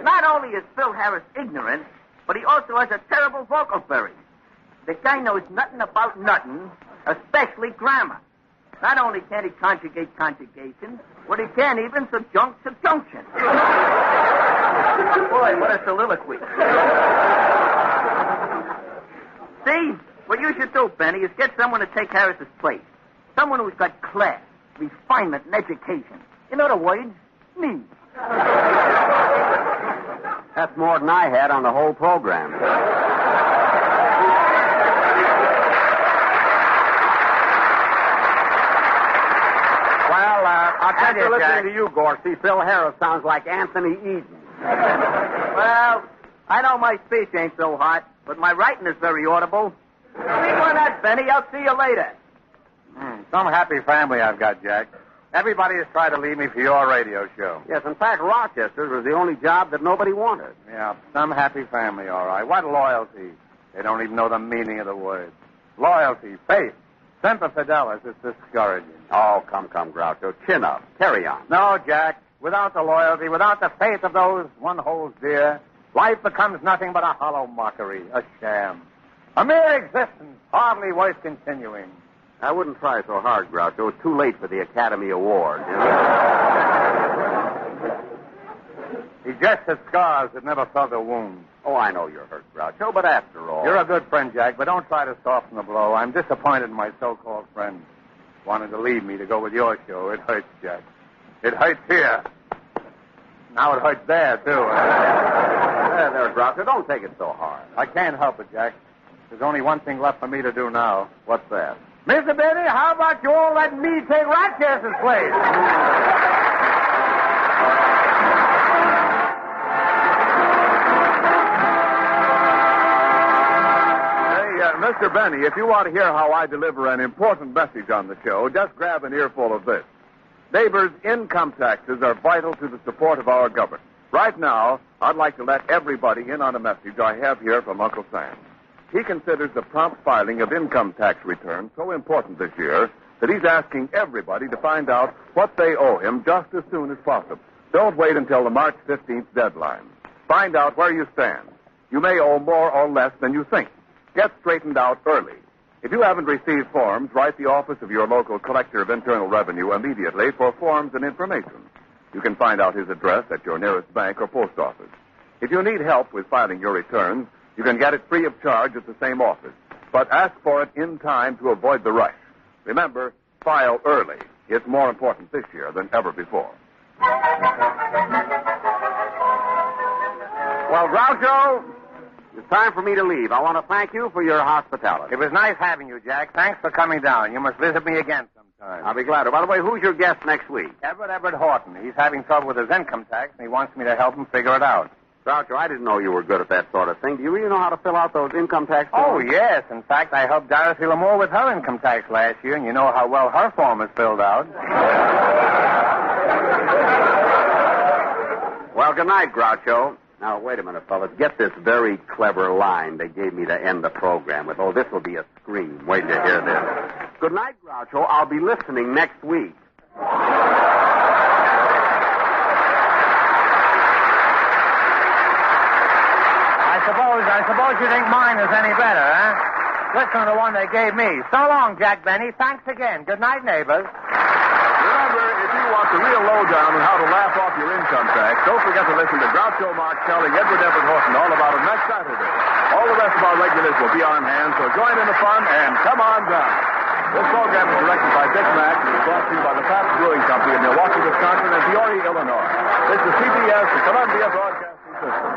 Not only is Phil Harris ignorant, but he also has a terrible vocal berry. The guy knows nothing about nothing, especially grammar. Not only can't he conjugate conjugation, but he can't even subjunct subjunction. Boy, what a soliloquy. See, what you should do, Benny, is get someone to take Harris's place. Someone who's got class, refinement, and education. In other words, me.
That's more than I had on the whole program.
I'll tell
After
you,
listening
Jack.
to you, Gorsey, Phil Harris sounds like Anthony Eden.
Well, I know my speech ain't so hot, but my writing is very audible. Sleep on that, Benny. I'll see you later.
Some happy family I've got, Jack. Everybody has tried to leave me for your radio show.
Yes, in fact, Rochester was the only job that nobody wanted.
Yeah, some happy family, all right. What loyalty? They don't even know the meaning of the word. Loyalty, faith, semper fidelis is discouraging.
Oh, come, Groucho. Chin up. Carry on.
No, Jack. Without the loyalty, without the faith of those one holds dear, life becomes nothing but a hollow mockery, a sham. A mere existence, hardly worth continuing.
I wouldn't try so hard, Groucho. It's too late for the Academy Award. You know?
He just has scars that never felt a wound.
Oh, I know you're hurt, Groucho, but after all...
You're a good friend, Jack, but don't try to soften the blow. I'm disappointed in my so-called friend. Wanted to leave me to go with your show. It hurts, Jack. It hurts here. Now it hurts there, too.
There, Groucho. Don't take it so hard.
I can't help it, Jack. There's only one thing left for me to do now.
What's that?
Mr. Benny, how about you all let me take Rochester's place?
Mr. Benny, if you want to hear how I deliver an important message on the show, just grab an earful of this. Neighbors, income taxes are vital to the support of our government. Right now, I'd like to let everybody in on a message I have here from Uncle Sam. He considers the prompt filing of income tax returns so important this year that he's asking everybody to find out what they owe him just as soon as possible. Don't wait until the March 15th deadline. Find out where you stand. You may owe more or less than you think. Get straightened out early. If you haven't received forms, write the office of your local collector of internal revenue immediately for forms and information. You can find out his address at your nearest bank or post office. If you need help with filing your returns, you can get it free of charge at the same office. But ask for it in time to avoid the rush. Remember, file early. It's more important this year than ever before.
Well, Groucho, it's time for me to leave. I want to thank you for your hospitality.
It was nice having you, Jack. Thanks for coming down. You must visit me again sometime.
I'll be glad to. By the way, who's your guest next week?
Everett Horton. He's having trouble with his income tax, and he wants me to help him figure it out.
Groucho, I didn't know you were good at that sort of thing. Do you really know how to fill out those income tax
Oh,
forms?
yes. In fact, I helped Dorothy Lamour with her income tax last year, and you know how well her form is filled out.
Well, good night, Groucho. Now, wait a minute, fellas. Get this very clever line they gave me to end the program with. Oh, this will be a scream. Wait till you hear this. Good night, Groucho. I'll be listening next week.
I suppose you think mine is any better, huh? Listen to the one they gave me. So long, Jack Benny. Thanks again. Good night, neighbors.
Remember, if you want the real lowdown on how to laugh off your income tax, don't forget to listen to Groucho Marx telling Everett Horton all about it next Saturday. All the rest of our regulars will be on hand, so join in the fun and come on down. This program is directed by Dick Mack and is brought to you by the Pabst Brewing Company of Milwaukee, Wisconsin, and Peoria, Illinois. This is CBS, the Columbia Broadcasting System.